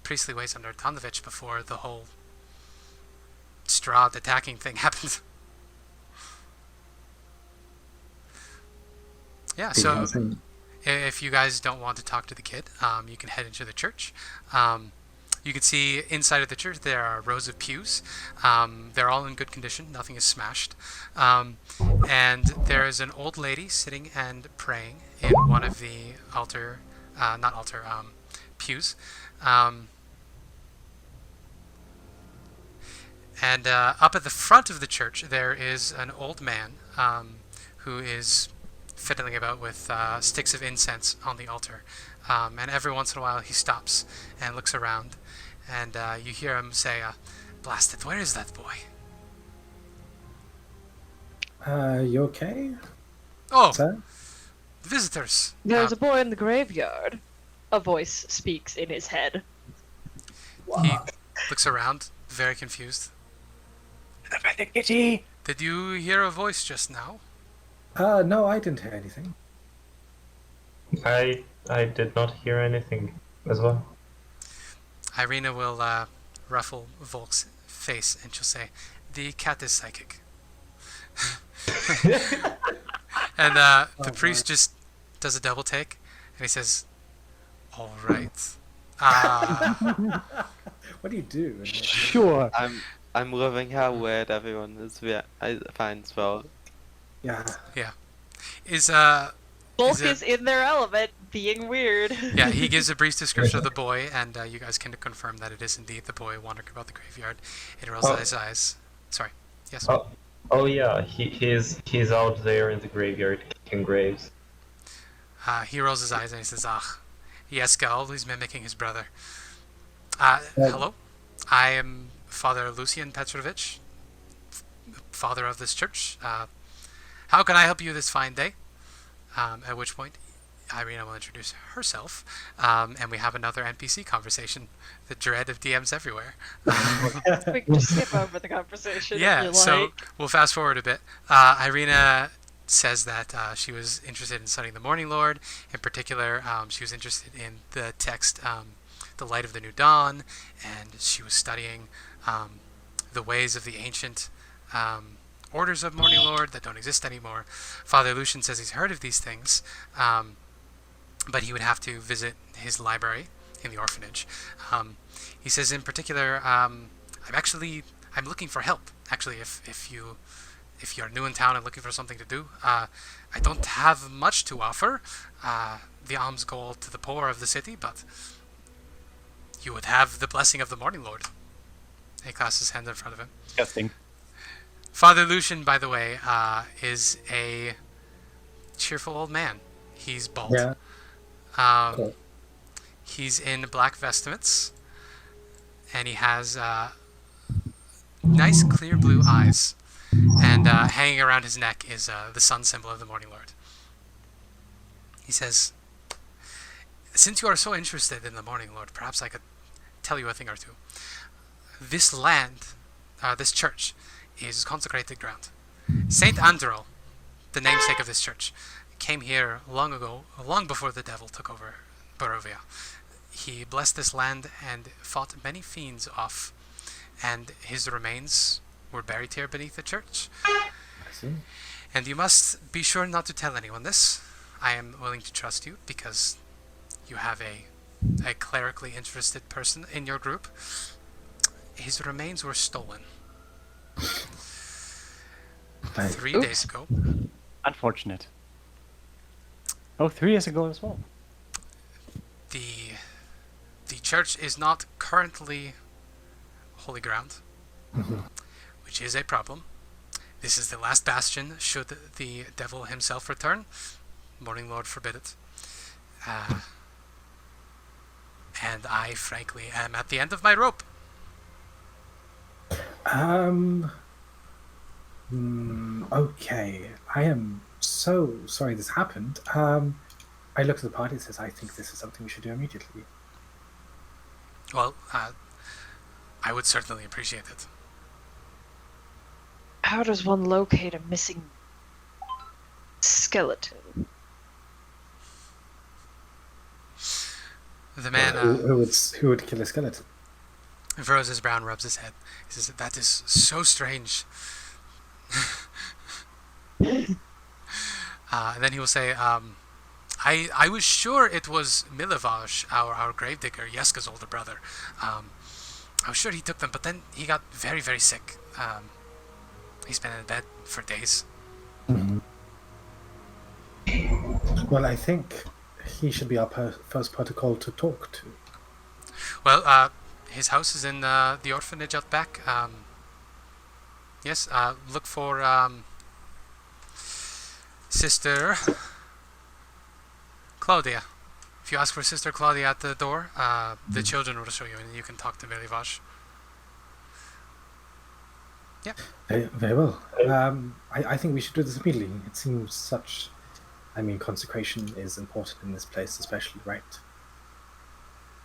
priestly ways under Tonovich before the whole Strahd attacking thing happened. Yeah, so if you guys don't want to talk to the kid, you can head into the church. You can see inside of the church there are rows of pews. They're all in good condition. Nothing is smashed. And there is an old lady sitting and praying in one of the pews. And up at the front of the church there is an old man who is fiddling about with sticks of incense on the altar. And every once in a while he stops and looks around. And you hear him say, "Blast it, where is that boy?" You okay? "Oh, Sir? visitors." There's a boy in the graveyard. A voice speaks in his head. He looks around, very confused. Kitty! "Did you hear a voice just now?" No, I didn't hear anything. I did not hear anything as well. Ireena will ruffle Volk's face and she'll say, "The cat is psychic." And the priest just does a double take and he says, "All right." What do you do? Sure. I'm loving how weird everyone is. I find Volk. Yeah. Is Volk it- is in their element, being weird. Yeah, he gives a brief description of the boy, and you guys can confirm that it is indeed the boy wandering about the graveyard. He rolls his eyes. Sorry. Yes. Oh yeah, he's out there in the graveyard kicking graves. He rolls his eyes and he says, yes, always mimicking his brother. Hello, I am Father Lucian Petrovich, father of this church. How can I help you this fine day?" At which point, Ireena will introduce herself, and we have another NPC conversation. The dread of DMs everywhere. We can just skip over the conversation. Yeah, if you so like. we'll fast forward a bit. Ireena says that she was interested in studying the Morning Lord. In particular, she was interested in the text, The Light of the New Dawn, and she was studying the ways of the ancient orders of Morning Lord that don't exist anymore. Father Lucian says he's heard of these things, but he would have to visit his library in the orphanage. He says in particular, I'm looking for help. Actually, if you're new in town and looking for something to do, I don't have much to offer. The alms go to the poor of the city, but you would have the blessing of the Morning Lord. He clasps his hand in front of him. Disgusting. Father Lucian, by the way, is a cheerful old man. He's bald. Yeah. Cool. He's in black vestments, and he has nice clear blue eyes. And hanging around his neck is the sun symbol of the Morning Lord. He says, "Since you are so interested in the Morning Lord, perhaps I could tell you a thing or two. This land, this church, is consecrated ground. Saint Andro, the namesake of this church, came here long ago, long before the devil took over Barovia. He blessed this land and fought many fiends off, and his remains were buried here beneath the church. I see. And you must be sure not to tell anyone this. I am willing to trust you because you have a a clerically interested person in your group. His remains were stolen Right. 3 Oops. days ago. Unfortunate. Oh, 3 years ago as well. The church is not currently holy ground, which is a problem. This is the last bastion should the devil himself return. Morning Lord forbid it. And I, frankly, am at the end of my rope. Okay. I am so sorry this happened. I look at the party and says, I think this is something we should do immediately. Well, I would certainly appreciate it. How does one locate a missing skeleton? The man Who would kill a skeleton? furrows his brow and rubs his head. He says, that is so strange. And then he will say, I was sure it was Milivaj, our gravedigger, Yeska's older brother. I was sure he took them, but then he got very, very sick. He's been in bed for days. Well, I think he should be our first protocol to talk to. Well, his house is in the orphanage out back. Yes, look for Sister Claudia. If you ask for Sister Claudia at the door, the children will show you, and you can talk to Milivaj. Yeah. Very well. I think we should do this immediately. It seems such... I mean, consecration is important in this place, especially, right?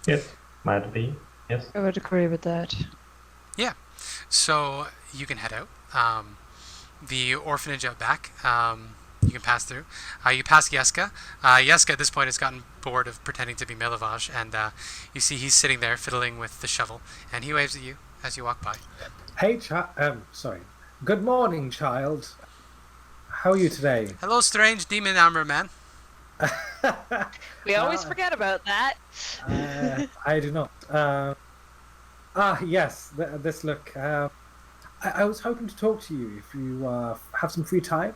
Yes, might be. Yes. I would agree with that. Yeah. So you can head out. The orphanage out back, you can pass through. You pass Yeska. Yeska at this point has gotten bored of pretending to be Milivaj, and you see he's sitting there fiddling with the shovel, and he waves at you as you walk by. Hey, sorry. Good morning, child. How are you today? Hello, strange demon armor man. We always forget about that. I do not. Yes, this look. I was hoping to talk to you if you have some free time.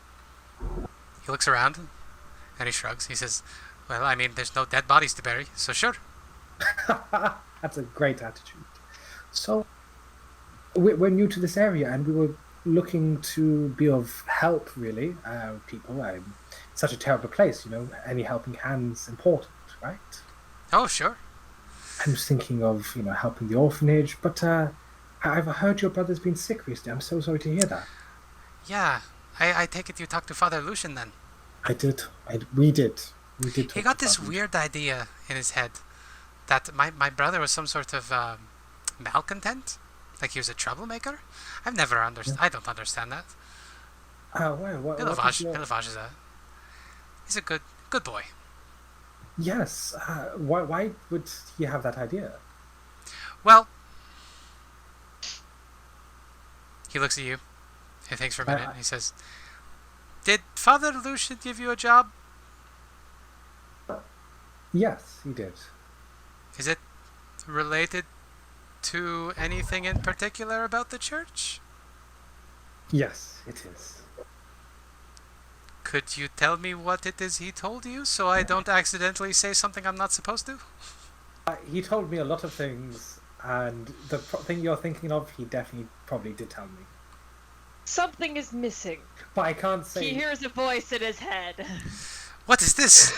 He looks around, and he shrugs. He says, well, I mean, there's no dead bodies to bury, so sure. That's a great attitude. So, we're new to this area, and we were looking to be of help, really. People, such a terrible place, you know. Any helping hand's important, right? Oh, sure. I'm just thinking of, you know, helping the orphanage, but I've heard your brother's been sick recently. I'm so sorry to hear that. Yeah, I take it you talked to Father Lucian then. We did. He got this weird idea in his head that my brother was some sort of malcontent, like he was a troublemaker. I've never understood. I don't understand that. Milivaj is he's a good boy. Yes. Why would he have that idea? Well, he looks at you. He thinks for a minute. And he says, "Did Father Lucian give you a job? Yes, he did. Is it related to anything in particular about the church? Yes, it is. Could you tell me what it is he told you, so I don't accidentally say something I'm not supposed to?" He told me a lot of things, and the thing you're thinking of, he definitely probably did tell me. Something is missing. But I can't say... He hears a voice in his head. What is this?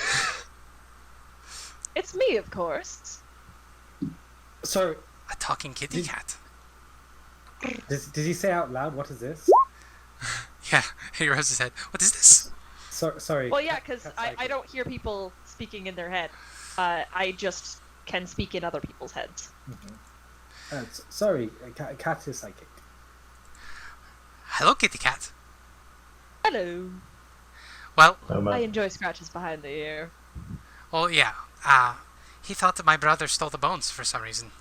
It's me, of course. So, A talking kitty cat. did he say out loud, what is this? Yeah, he rubs his head. What is this? Sorry. Well, yeah, because I don't hear people speaking in their head. I just can speak in other people's heads. Sorry, cat is psychic. Hello, kitty cat. Hello. Well, I enjoy scratches behind the ear. well, yeah. He thought that my brother stole the bones for some reason.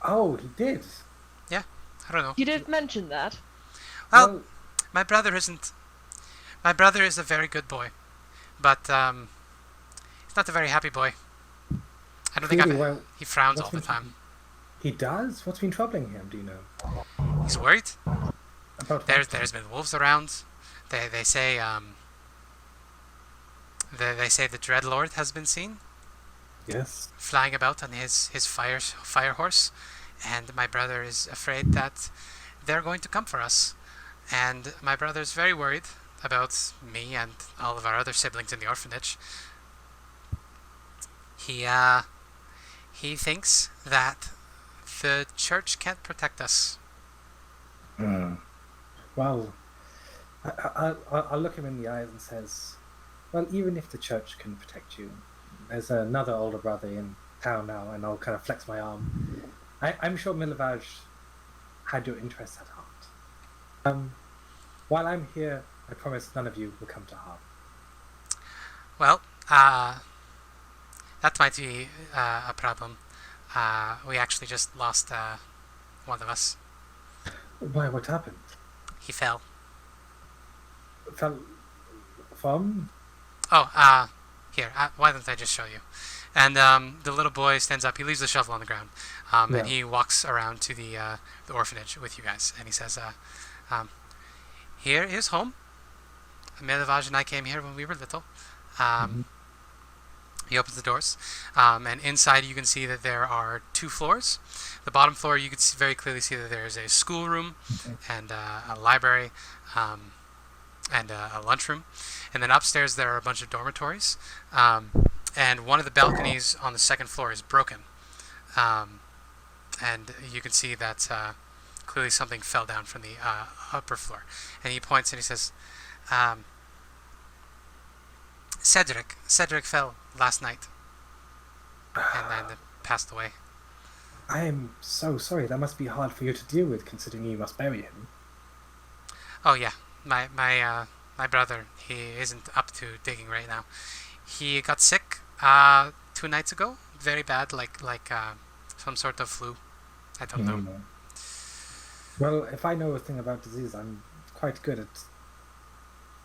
Oh, he did? Yeah, I don't know. You did mention that. Well, my brother isn't. My brother is a very good boy, but he's not a very happy boy. I don't think Really, well, he frowns what's all the been time. He does? What's been troubling him, do you know? He's worried. About There's been wolves around. They say they say the Dread Lord has been seen Yes. flying about on his fire horse, and my brother is afraid that they're going to come for us. And my brother's very worried about me and all of our other siblings in the orphanage. He thinks that the church can't protect us. Well, I'll look him in the eyes and says, well, even if the church can protect you, there's another older brother in town now, and I'll kind of flex my arm. I'm sure Milovaj had your interests at heart. While I'm here, I promise none of you will come to harm. Well, that might be a problem. We actually just lost one of us. Why, what happened? He fell. Fell from? Oh, here. Why don't I just show you? And the little boy stands up. He leaves the shovel on the ground, Yeah. and he walks around to the orphanage with you guys. And he says, "Here is home. Milovaj and I came here when we were little." He opens the doors, and inside you can see that there are 2 floors. The bottom floor, you can very clearly see that there is a schoolroom and a library and a lunchroom. And then upstairs there are a bunch of dormitories. And one of the balconies on the second floor is broken. And you can see that clearly something fell down from the upper floor. And he points and he says, Cedric fell last night and then passed away. I am so sorry. That must be hard for you to deal with, considering you must bury him. Oh yeah, my brother, he isn't up to digging right now. He got sick 2 nights ago, very bad, like some sort of flu. I don't know. Well, if I know a thing about disease, I'm quite good at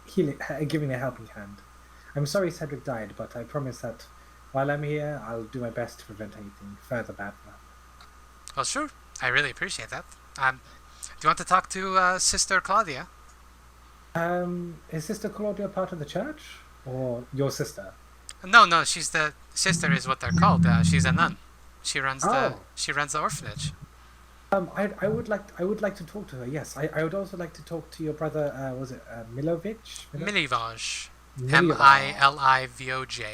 healing, giving a helping hand. I'm sorry Cedric died, but I promise that while I'm here, I'll do my best to prevent anything further bad from happening. Well, sure. I really appreciate that. Do you want to talk to Sister Claudia? Is Sister Claudia part of the church? Or your sister? No, she's the sister is what they're called. She's a nun. She runs the orphanage. I would like to talk to her. Yes, I would also like to talk to your brother. Was it Milovaj? Milivaj. Milivaj. Milivoj.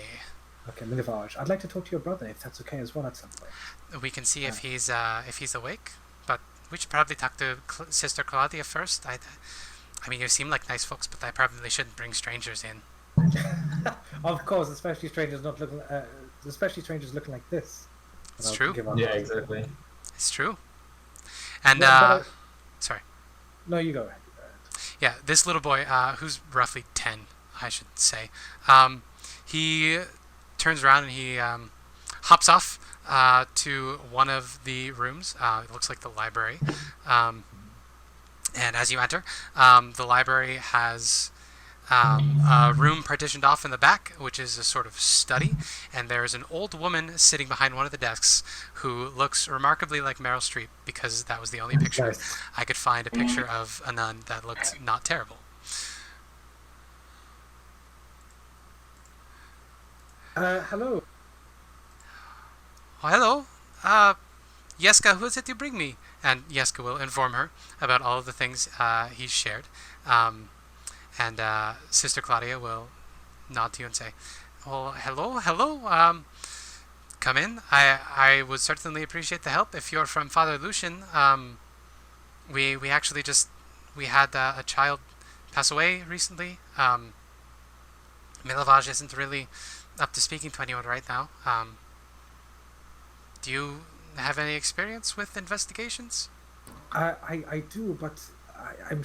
Okay, Milivaj. I'd like to talk to your brother if that's okay as well at some point. We can see if he's awake, but we should probably talk to Sister Claudia first. I mean, you seem like nice folks, but I probably shouldn't bring strangers in. Of course, especially strangers looking like this. It's true. Yeah, exactly. It's true. And sorry. No, you go ahead. Yeah, this little boy, who's roughly 10, I should say, he turns around and he hops off to one of the rooms. It looks like the library. And as you enter, the library has a room partitioned off in the back, which is a sort of study, and there's an old woman sitting behind one of the desks who looks remarkably like Meryl Streep, because that was the only picture Nice. I could find a picture of a nun that looked not terrible. Hello. Oh, hello. Yeska, who is it you bring me? And Yeska will inform her about all of the things he's shared. And Sister Claudia will nod to you and say, "Well, hello. Come in. I would certainly appreciate the help. If you're from Father Lucian, we actually we had a child pass away recently. Milovaj isn't really up to speaking to anyone right now. Do you have any experience with investigations?" I do, but I'm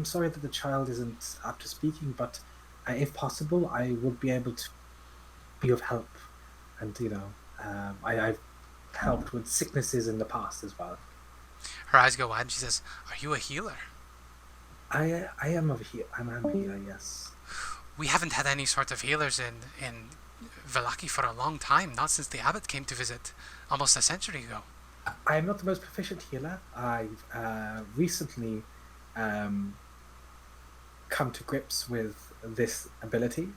sorry that the child isn't up to speaking, but if possible, I would be able to be of help. And, I've helped with sicknesses in the past as well. Her eyes go wide and she says, "Are you a healer?" I am a healer, yes. We haven't had any sort of healers in Vallaki for a long time, not since the abbot came to visit, almost a century ago. I am not the most proficient healer. I've recently come to grips with this ability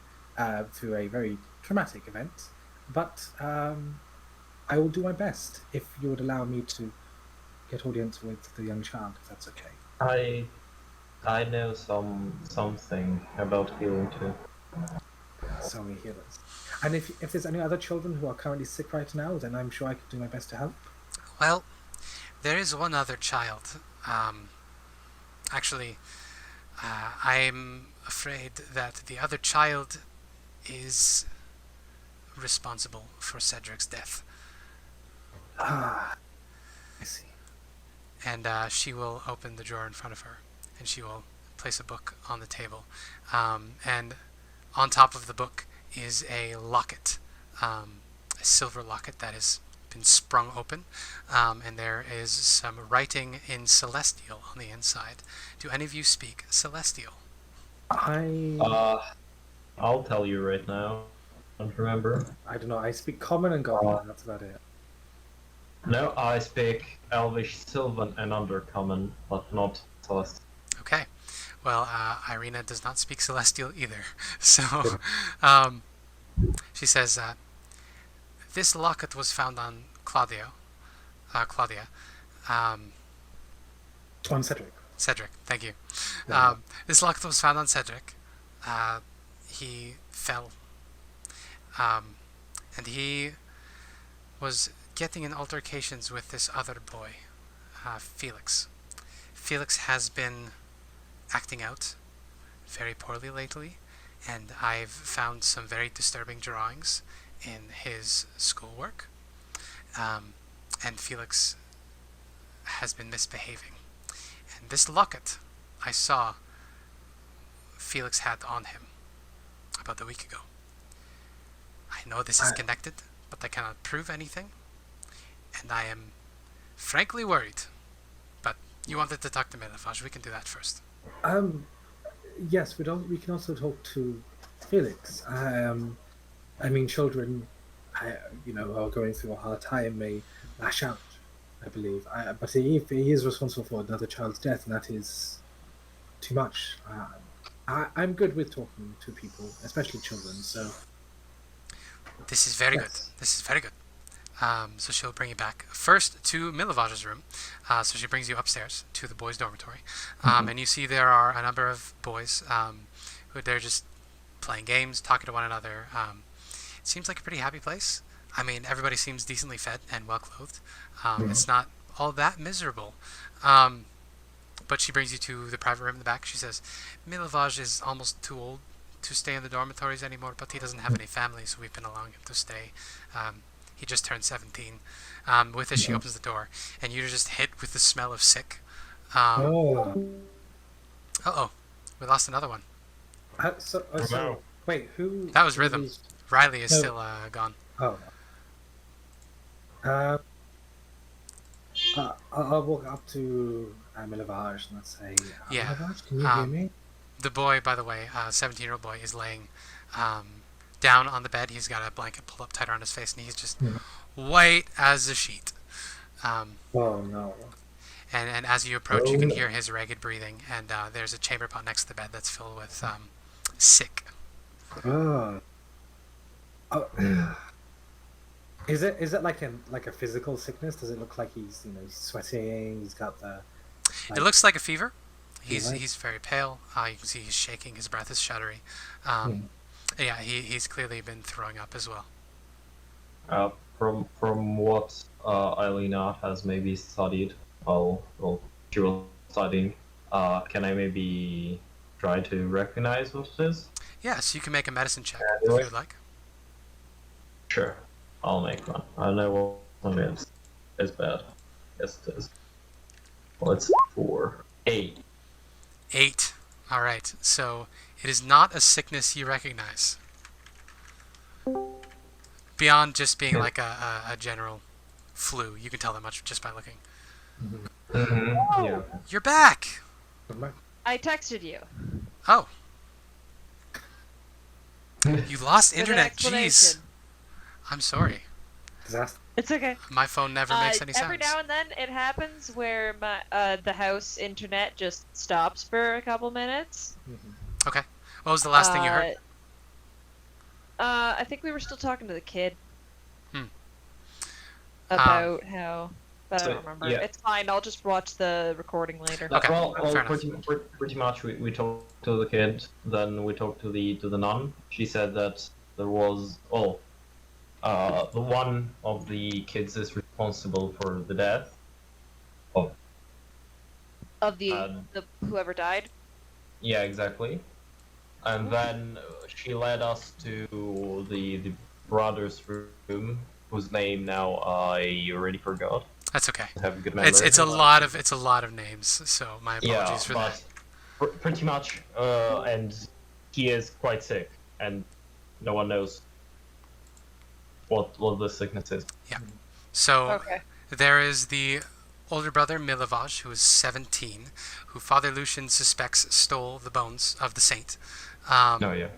through a very traumatic event, but I will do my best if you would allow me to get audience with the young child, if that's okay. I know something about healing too. So many healers. And if there's any other children who are currently sick right now, then I'm sure I could do my best to help. Well, there is one other child. Actually, I'm afraid that the other child is responsible for Cedric's death. Ah, I see. And she will open the drawer in front of her, and she will place a book on the table. And on top of the book is a locket, a silver locket that has been sprung open, and there is some writing in Celestial on the inside. Do any of you speak Celestial? I'll tell you right now. Don't remember. I don't know. I speak Common and Goblin. That's about it. No, I speak Elvish, Sylvan, and Undercommon, but not Celestial. Okay. Well, Ireena does not speak Celestial either. So, she says, this locket was found on Claudia. On Cedric. Cedric, thank you. Yeah. This locket was found on Cedric. He fell. And he was getting in altercations with this other boy, Felix. Felix has been acting out very poorly lately, and I've found some very disturbing drawings in his schoolwork. And Felix has been misbehaving. And this locket I saw Felix had on him about a week ago. I know this is connected, but I cannot prove anything, and I am frankly worried. But you wanted to talk to Melafage, we can do that first. Yes, we can also talk to Felix. I mean, children, who are going through a hard time may lash out, I believe. But if he is responsible for another child's death, and that is too much. I'm good with talking to people, especially children. So This is very good. This is very good. So she'll bring you back first to Milavage's room. So she brings you upstairs to the boys' dormitory, and you see there are a number of boys who they're just playing games, talking to one another. It seems like a pretty happy place. I mean, everybody seems decently fed and well clothed. It's not all that miserable. But she brings you to the private room in the back. She says, Milavage is almost too old to stay in the dormitories anymore, but he doesn't have any family, so we've been allowing him to stay. He just turned 17. With this, she opens the door, and you're just hit with the smell of sick. Uh-oh. We lost another one. No. Wait, who? That was Rhythm. Riley is No. still gone. Oh. I'll walk up to Milavage and I'll say, Yeah, Milavage, can you hear me? The boy, by the way, 17-year-old boy, is laying down on the bed. He's got a blanket pulled up tight around his face, and he's just white as a sheet. Oh, no. And as you approach, you can hear his ragged breathing, and there's a chamber pot next to the bed that's filled with sick. Oh. Is it like a physical sickness? Does it look like he's he's sweating? He's got the. It looks like a fever. He's Right. he's very pale. You can see he's shaking. His breath is shuddery. Yeah, he's clearly been throwing up as well. From what Ileena has maybe studied, she was studying, can I maybe try to recognize what it is? Yeah, so you can make a medicine check Yeah, if do you it. would like. Sure, I'll make one. I know what one is. It's bad. Yes, it is. Well, it's 4. 8. 8. All right. So it is not a sickness you recognize. Beyond just being like a general flu, you can tell that much just by looking. Mm-hmm. Yeah. You're back. I texted you. Oh, You lost With an internet. Jeez. explanation. I'm sorry. Disaster. It's okay. My phone never makes any sounds. Every now and then it happens where the house internet just stops for a couple minutes. Okay. What was the last thing you heard? I think we were still talking to the kid. Hmm. About how... But I So, don't remember. yeah. It's fine, I'll just watch the recording later. Okay, Well, fair enough. pretty much we talked to the kid, then we talked to the nun. She said that there was the one of the kids is responsible for the death of Of the whoever died? yeah, exactly. And then she led us to the brother's room, whose name now I already forgot. That's okay. I have a good memory. It's a lot of names, so my apologies for that. But pretty much, and he is quite sick, and no one knows what the sickness is. So Okay. there is the older brother Milivaj, who is 17, who Father Lucian suspects stole the bones of the saint. No, yeah.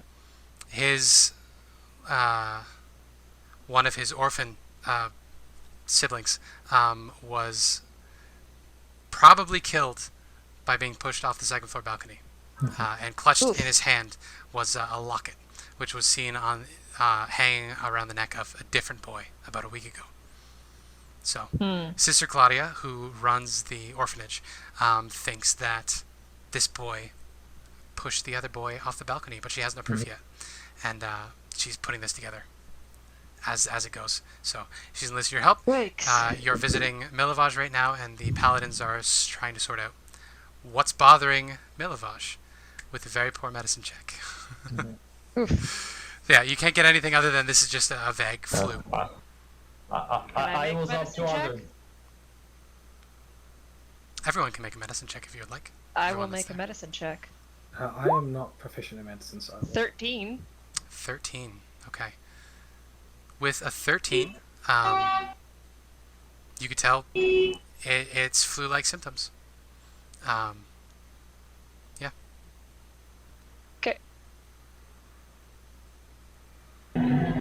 His one of his orphan siblings was probably killed by being pushed off the second floor balcony, and clutched in his hand was a locket, which was seen on hanging around the neck of a different boy about a week ago. So, Sister Claudia, who runs the orphanage, thinks that this boy pushed the other boy off the balcony, but she has no proof yet, and she's putting this together as it goes. So she's enlisted your help. You're visiting Milivaj right now, and the paladins are trying to sort out what's bothering Milivaj with a very poor medicine check. Yeah, you can't get anything other than this is just a vague flu. I was up 200. Everyone can make a medicine check if you would like. I will Everyone that's make a there. medicine check. I am not proficient in medicine, so I will. 13. 13. Okay. With a 13, you could tell it's flu-like symptoms. Yeah. Okay. Yeah.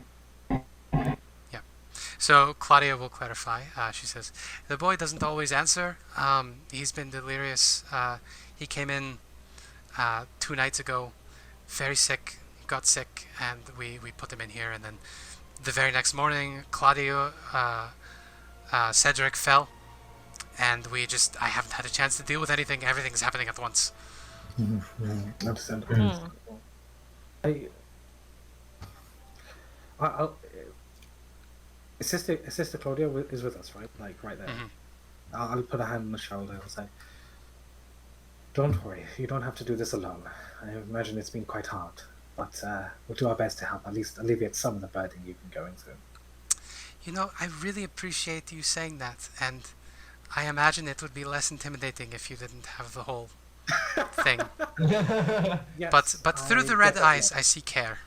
So Claudia will clarify. She says, the boy doesn't always answer. He's been delirious. He came in 2 nights ago, very sick, got sick, and we put him in here, and then the very next morning, Claudio, Cedric fell, and I haven't had a chance to deal with anything. Everything's happening at once. Understandable. I'll Sister Claudia is with us, right? Like right there. I'll put a hand on the shoulder and say, "Don't worry, you don't have to do this alone. I imagine it's been quite hard, but we'll do our best to help at least alleviate some of the burden you've been going through." You know, I really appreciate you saying that, and I imagine it would be less intimidating if you didn't have the whole thing. Yes, But through the red eyes, I see care.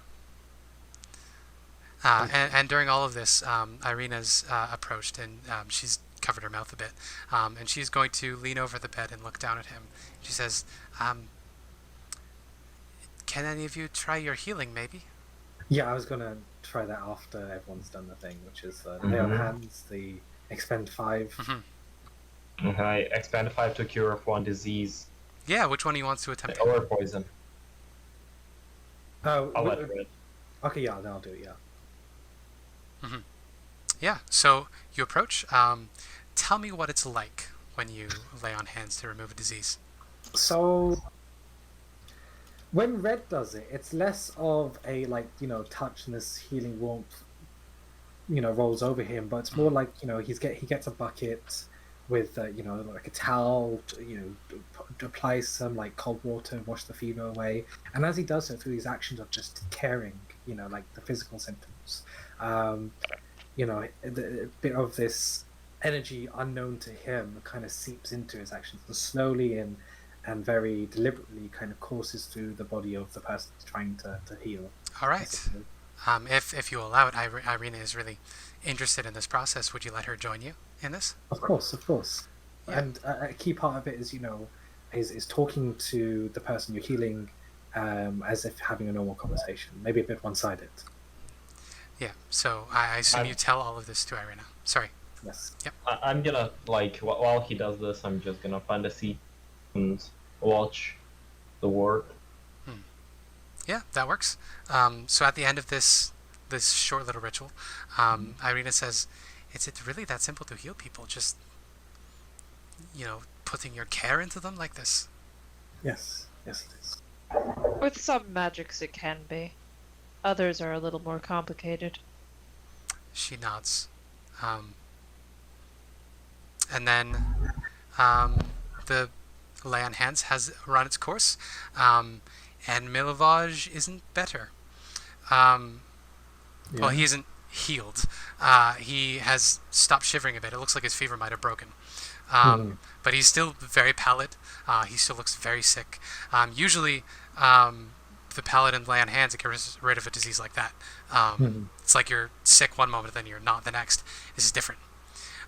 And during all of this, Ireena's approached, and she's covered her mouth a bit, and she's going to lean over the bed and look down at him. She says, can any of you try your healing, maybe? Yeah, I was gonna try that after everyone's done the thing, which is lay on hands, the expend 5. Okay, expand 5 to cure of 1 disease Yeah, which one he wants to attempt? or poison. Oh, I'll let it. okay, yeah, then I'll do it. Yeah. Yeah, so you approach. Tell me what it's like when you lay on hands to remove a disease. So when Red does it, it's less of a touch and this healing warmth, rolls over him, but it's more like he gets a bucket with like a towel, apply some like cold water, wash the fever away, and as he does so through these actions of just caring, like the physical symptoms, a bit of this energy unknown to him kind of seeps into his actions, and slowly and very deliberately kind of courses through the body of the person he's trying to heal. All right. If you allow it, Ireena is really interested in this process. Would you let her join you in this? Of course. Yeah. And a key part of it is, is talking to the person you're healing as if having a normal conversation, maybe a bit one-sided. Yeah. So I assume you tell all of this to Ireena. Sorry. Yes. I'm gonna, like, while he does this, I'm just gonna find a seat and watch the work. Yeah, that works. So at the end of this short little ritual, Ireena says, "Is it really that simple to heal people? Just, putting your care into them like this?" Yes. Yes, it is. With some magics, it can be. Others are a little more complicated. She nods. And then the Lay on Hands has run its course, and Milovaj isn't better. Well, he isn't healed. He has stopped shivering a bit. It looks like his fever might have broken. But he's still very pallid. He still looks very sick. Usually, the Paladin Lay on Hands, it gets rid of a disease like that. It's like you're sick one moment, then you're not the next. This is different.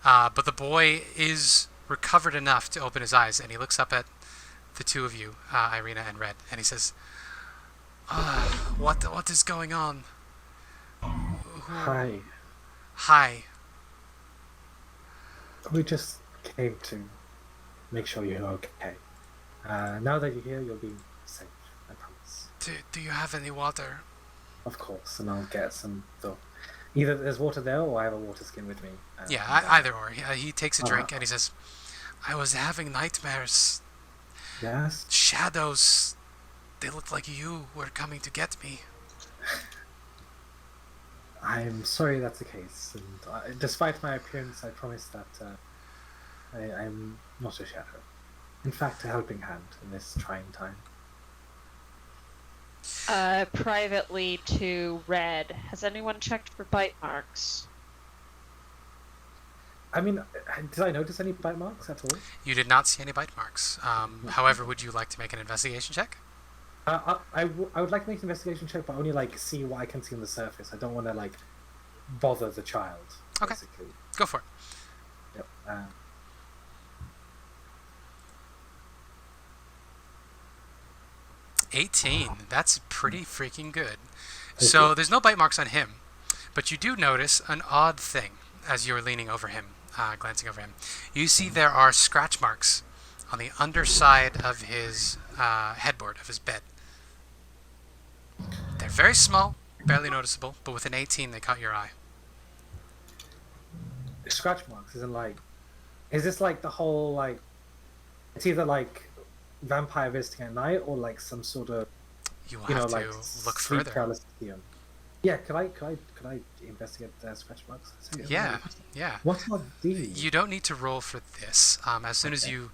But the boy is recovered enough to open his eyes, and he looks up at the two of you, Ireena and Red, and he says, "What is going on?" Hi. Hi. We just came to make sure you're okay. Now that you're here, you'll be safe, I promise. Do you have any water? Of course, and I'll get some, though. Either there's water there, or I have a water skin with me. Either or. He takes a drink, and he says, "I was having nightmares. Yes? Shadows. They looked like you were coming to get me." I'm sorry that's the case, and despite my appearance, I promise that I'm not a shadow. In fact, a helping hand in this trying time. Privately to Red, has anyone checked for bite marks? I mean, did I notice any bite marks at all? You did not see any bite marks. However, would you like to make an investigation check? I would like to make an investigation check, but only see what I can see on the surface. I don't want to bother the child. Okay. Basically. Go for it. Yep. 18. That's pretty freaking good. So there's no bite marks on him, but you do notice an odd thing as you're leaning over him, glancing over him. You see there are scratch marks on the underside of his headboard, of his bed. They're very small, barely noticeable, but with an 18 they caught your eye. Scratch marks isn't is this the whole it's either vampire visiting at night or some sort of You will have to look sleep further. paralysis. Yeah, could I investigate the scratch marks? Yeah. What are these? You don't need to roll for this. As soon as you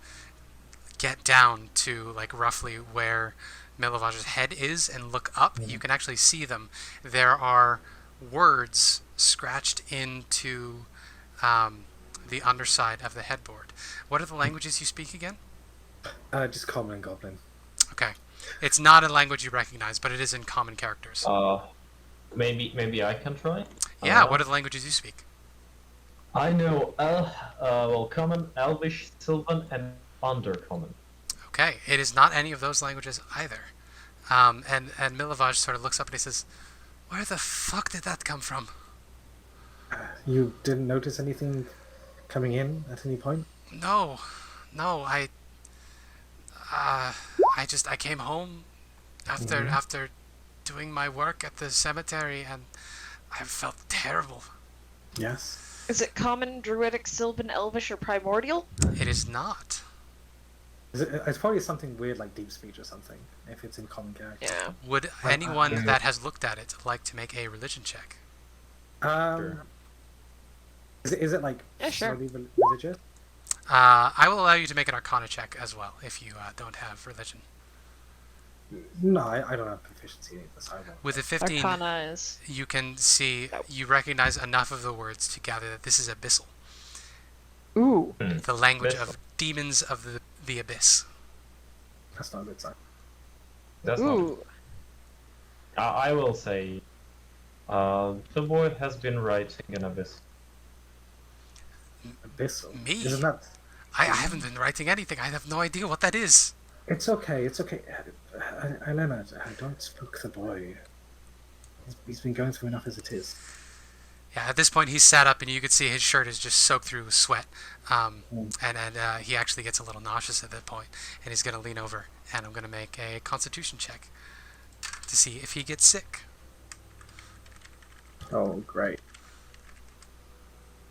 get down to roughly where Milovaj's head is and look up, you can actually see them. There are words scratched into the underside of the headboard. What are the languages you speak again? Just common and goblin. Okay. It's not a language you recognize, but it is in common characters. Maybe I can try? Yeah, what are the languages you speak? I know Common, Elvish, Sylvan, and Undercommon. Okay, it is not any of those languages either. And Milovaj sort of looks up and he says, "Where the fuck did that come from?" You didn't notice anything coming in at any point? No, I came home after doing my work at the cemetery, and I felt terrible. Yes. Is it common, druidic, sylvan, elvish, or primordial? It is not. It's probably something weird like deep speech or something, if it's in common character. Yeah. Would anyone that has looked at it like to make a religion check? Sure. Is it Yeah, sure. solely religious? I will allow you to make an Arcana check as well if you don't have religion. No, I don't have proficiency in this either. With a 15, Arcana is... you can see, you recognize enough of the words to gather that this is Abyssal, Ooh. the language Abyssal. of demons of the abyss. That's not a good sign. That's Ooh. not. I will say, the boy has been writing an abyss. Abyssal. Me? Isn't that... I haven't been writing anything. I have no idea what that is. It's okay. It's okay. Ilena, don't spook the boy. He's been going through enough as it is. Yeah, at this point he's sat up and you could see his shirt is just soaked through with sweat. Mm. And he actually gets a little nauseous at that point, and he's going to lean over, and I'm going to make a constitution check to see if he gets sick. Oh, great.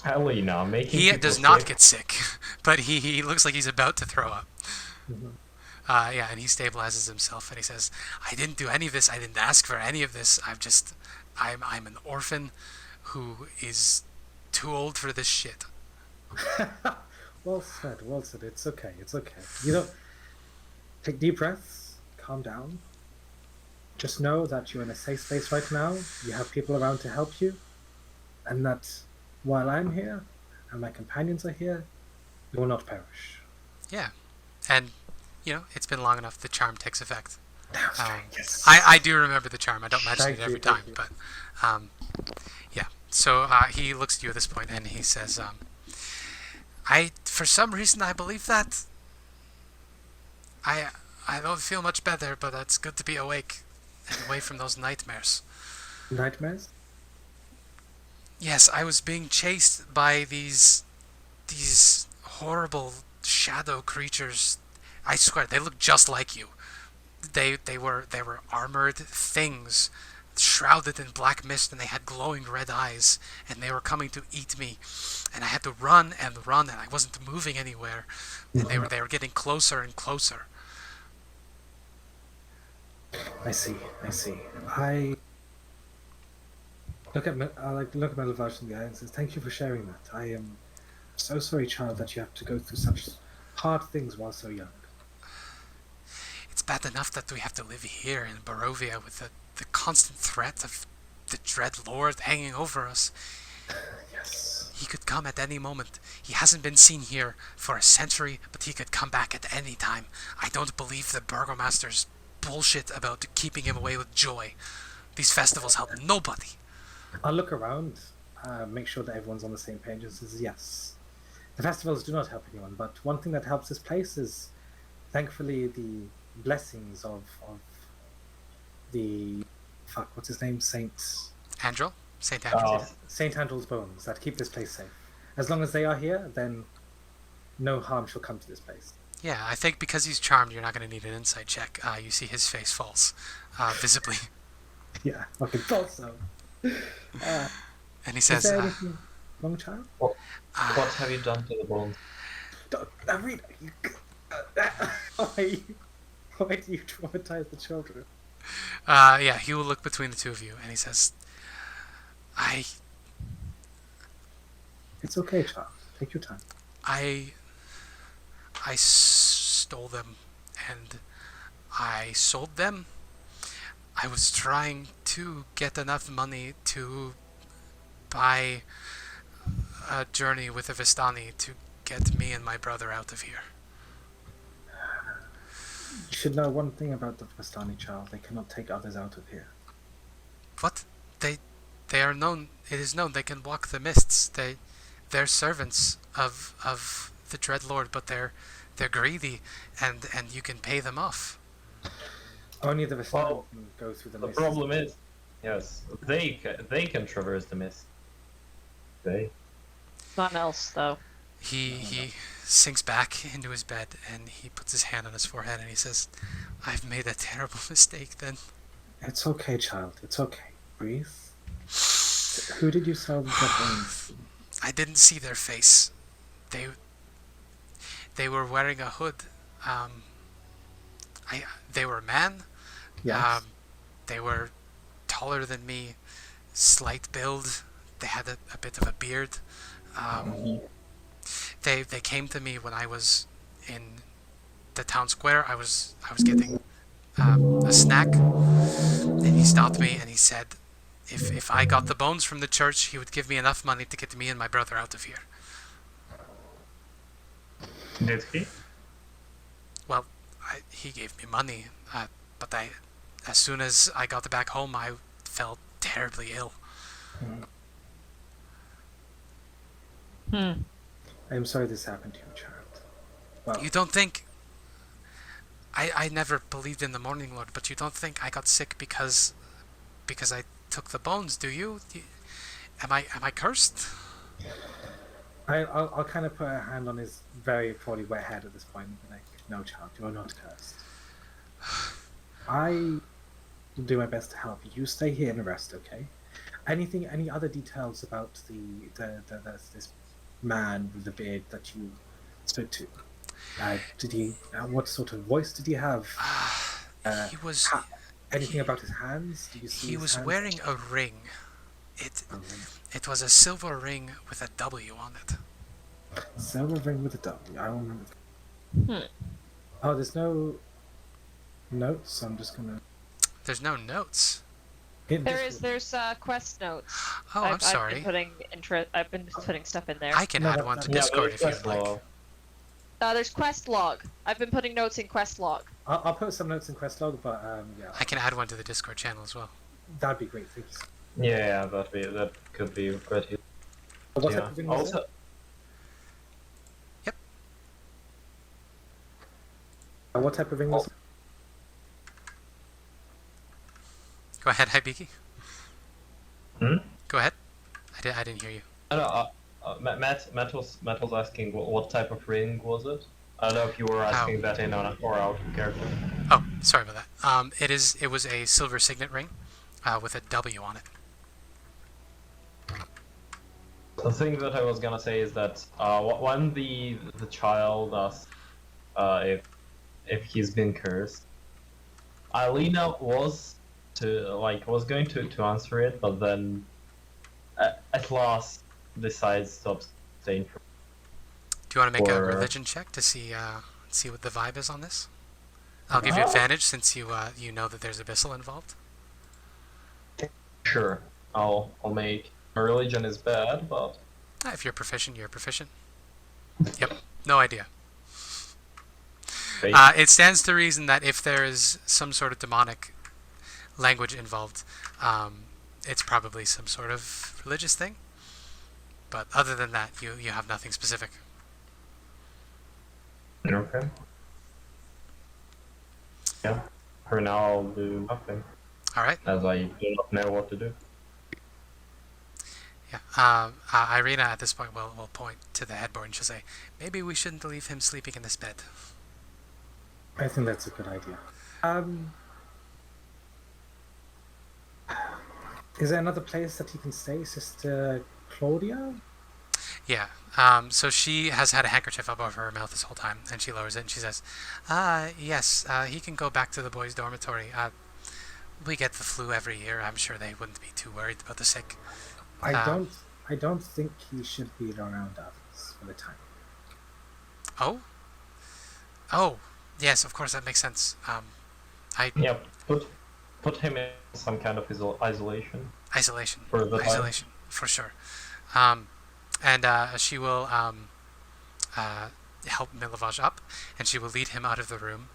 Ireena, making He people does not sick. get sick, but he looks like he's about to throw up. Mhm. Yeah, and he stabilizes himself and he says, "I didn't do any of this. I didn't ask for any of this. I'm an orphan who is too old for this shit." Well said, well said. It's okay, it's okay. You know, take deep breaths, calm down. Just know that you're in a safe space right now. You have people around to help you, and that while I'm here and my companions are here, you will not perish. Yeah, and it's been long enough. The charm takes effect. That's right, yes. I do remember the charm. I don't mention Thank it every you, thank time, you. but yeah. So he looks at you at this point and he says, for some reason I believe that. I don't feel much better, but it's good to be awake and away from those nightmares. Nightmares? Yes, I was being chased by these horrible shadow creatures. I swear, they look just like you. They were armored things, shrouded in black mist, and they had glowing red eyes, and they were coming to eat me. And I had to run and run, and I wasn't moving anywhere. And they were getting closer and closer. I see, I see. I look at Metalvage in the eye and says, "Thank you for sharing that. I am so sorry, child, that you have to go through such hard things while so young." It's bad enough that we have to live here in Barovia with the constant threat of the Dread Lord hanging over us. Yes. He could come at any moment. He hasn't been seen here for a century, but he could come back at any time. I don't believe the Burgomaster's bullshit about keeping him away with joy. These festivals help nobody. I'll look around, make sure that everyone's on the same page, and says, "Yes, the festivals do not help anyone, but one thing that helps this place is, thankfully, the blessings of the what's his name, Saint Andrel? St. Andrel? Saint Andrew's bones that keep this place safe. As long as they are here, then no harm shall come to this place." Yeah, I think because he's charmed, you're not going to need an insight check. You see his face falls, visibly. Yeah, I can thought so. And he Is says, there anything wrong, child? What have you done to the bones? Ireena, why do you traumatize the children? yeah, he will look between the two of you, and he says, It's okay, child. Take your time. I stole them, and I sold them. I was trying to get enough money to buy a journey with a Vistani to get me and my brother out of here. You should know one thing about the Vistani, child. They cannot take others out of here. What? They are known. It is known they can walk the mists. They're servants of the Dread Lord, but they're greedy, and you can pay them off. Only the Vistani can go through the The mist. problem is, yes, they can traverse the mist. They. None else, though. He sinks back into his bed and he puts his hand on his forehead and he says, "I've made a terrible mistake then." It's okay, child. It's okay. Breathe. Who did you sell the bones? I didn't see their face. They were wearing a hood. They were a man. Yes. They were taller than me, slight build. They had a bit of a beard. They came to me when I was in the town square. I was getting a snack, and he stopped me and he said, if I got the bones from the church, he would give me enough money to get me and my brother out of here. Did he? Well, he gave me money, but as soon as I got back home, I felt terribly ill. I am sorry this happened to you, child. Well, You don't think... I never believed in the Morning Lord, but you don't think I got sick because I took the bones, do you? Am I cursed? I'll kind of put a hand on his very probably wet head at this point and be like, no, child, you are not cursed. I will do my best to help. You stay here and rest, okay? Any other details about this man with the beard that you spoke to? Did he? What sort of voice did he have? He was Anything about his hands? Did you see he his was hands? wearing a ring. It A ring. it was a silver ring with a W on it. Silver ring with a W. I don't remember. Hmm. Oh, there's no notes. I'm just gonna. There's no notes. There's quest notes. Oh, I'm sorry. I've been putting stuff in there. I can add one to Discord if you'd like. There's quest log. I've been putting notes in quest log. I'll put some notes in quest log, but yeah. I can add one to the Discord channel as well. That'd be great. Thank you. Yeah, that could be great. What Yeah. type of ring was Also, it? Yep. What type of ring was it? Go ahead, Hibiki. Hmm? Go ahead. I didn't hear you. I don't know. Matt was asking what type of ring was it. I don't know if you were asking that in on or out of character. Oh, sorry about that. It was a silver signet ring, with a W on it. The thing that I was gonna say is that when the child asked if he's been cursed, Ireena was going to answer it, but then at last decides to abstain from. Do you want to make a Or- religion check to see what the vibe is on this? I'll give you advantage since you know that there's abyssal involved. Sure, I'll make. My religion is bad, but If you're proficient, you're proficient. Yep, no idea. faith. It stands to reason that if there is some sort of demonic language involved, it's probably some sort of religious thing. But other than that, you have nothing specific. Okay. Yeah. For now, I'll do nothing, All right. as I do not know what to do. Yeah. Ireena at this point will point to the headboard and she'll say, "Maybe we shouldn't leave him sleeping in this bed." I think that's a good idea. Is there another place that he can stay, Sister Claudia? Yeah. So she has had a handkerchief above her mouth this whole time, and she lowers it and she says, yes, he can go back to the boys' dormitory. We get the flu every year. I'm sure they wouldn't be too worried about the sick. I don't think he should be around us for the time. Oh, yes, of course, that makes sense. Yeah, put him in some kind of isolation. Isolation. For the time. Isolation, for sure. And she will help Milovaj up, and she will lead him out of the room.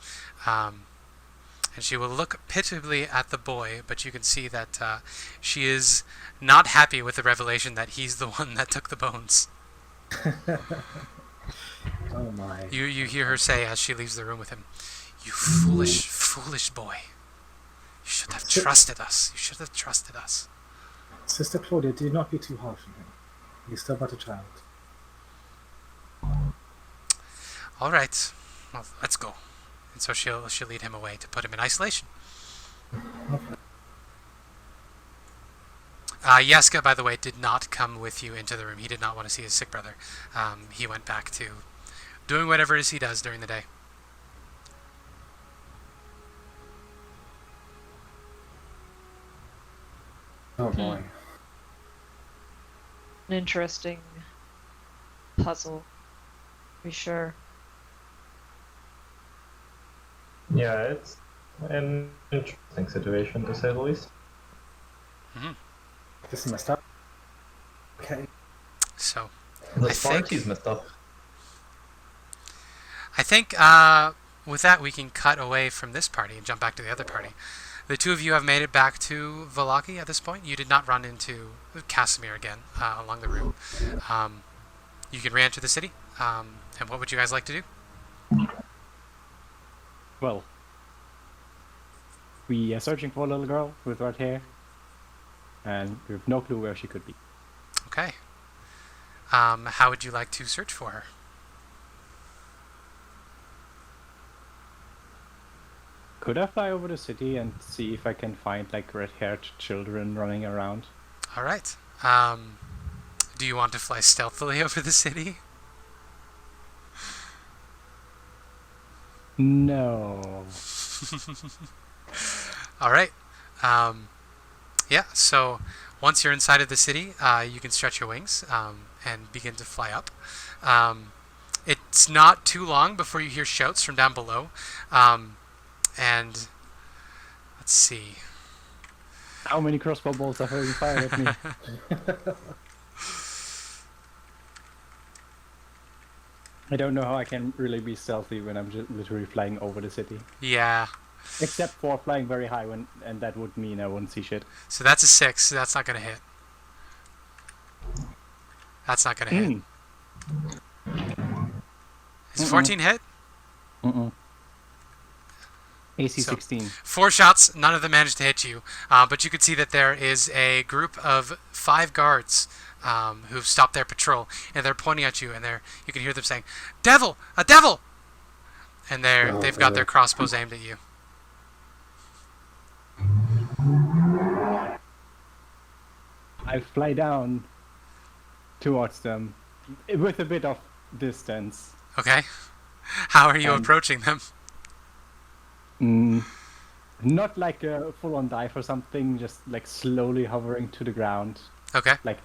And she will look pitiably at the boy, but you can see that she is not happy with the revelation that he's the one that took the bones. Oh my. You hear her say as she leaves the room with him, "You foolish, foolish boy. You should have trusted us. You should have trusted us." Sister Claudia, do not be too harsh on him. He's still but a child. All right, well, let's go. And so she'll lead him away to put him in isolation. Yaska, by the way, did not come with you into the room. He did not want to see his sick brother. He went back to doing whatever it is he does during the day. Oh boy. An interesting puzzle, to be sure. Yeah, it's an interesting situation to say the least. This is messed up. Okay. So, The I think- party's messed up. I think with that we can cut away from this party and jump back to the other party. The two of you have made it back to Volaki at this point. You did not run into Casimir again along the route. You can re-enter the city. And what would you guys like to do? well, we are searching for a little girl with red hair, and we have no clue where she could be. Okay. How would you like to search for her? Could I fly over the city and see if I can find like red-haired children running around? All right. Do you want to fly stealthily over the city? No. All right. Yeah, so once you're inside of the city, you can stretch your wings and begin to fly up. It's not too long before you hear shouts from down below. And let's see. How many crossbow bolts are being fired at me? I don't know how I can really be stealthy when I'm just literally flying over the city. Yeah. Except for flying very high, and that would mean I wouldn't see shit. So that's a 6. So that's not going to hit. That's not going to hit. Is 14 hit? AC So- 16. 4 shots, none of them managed to hit you. But you could see that there is a group of 5 guards who've stopped their patrol, and they're pointing at you, and you can hear them saying, "Devil! A devil!" And they've got their crossbows aimed at you. I fly down towards them with a bit of distance. Okay. How are you And- approaching them? Not like a full-on dive or something, just like slowly hovering to the ground, Okay. like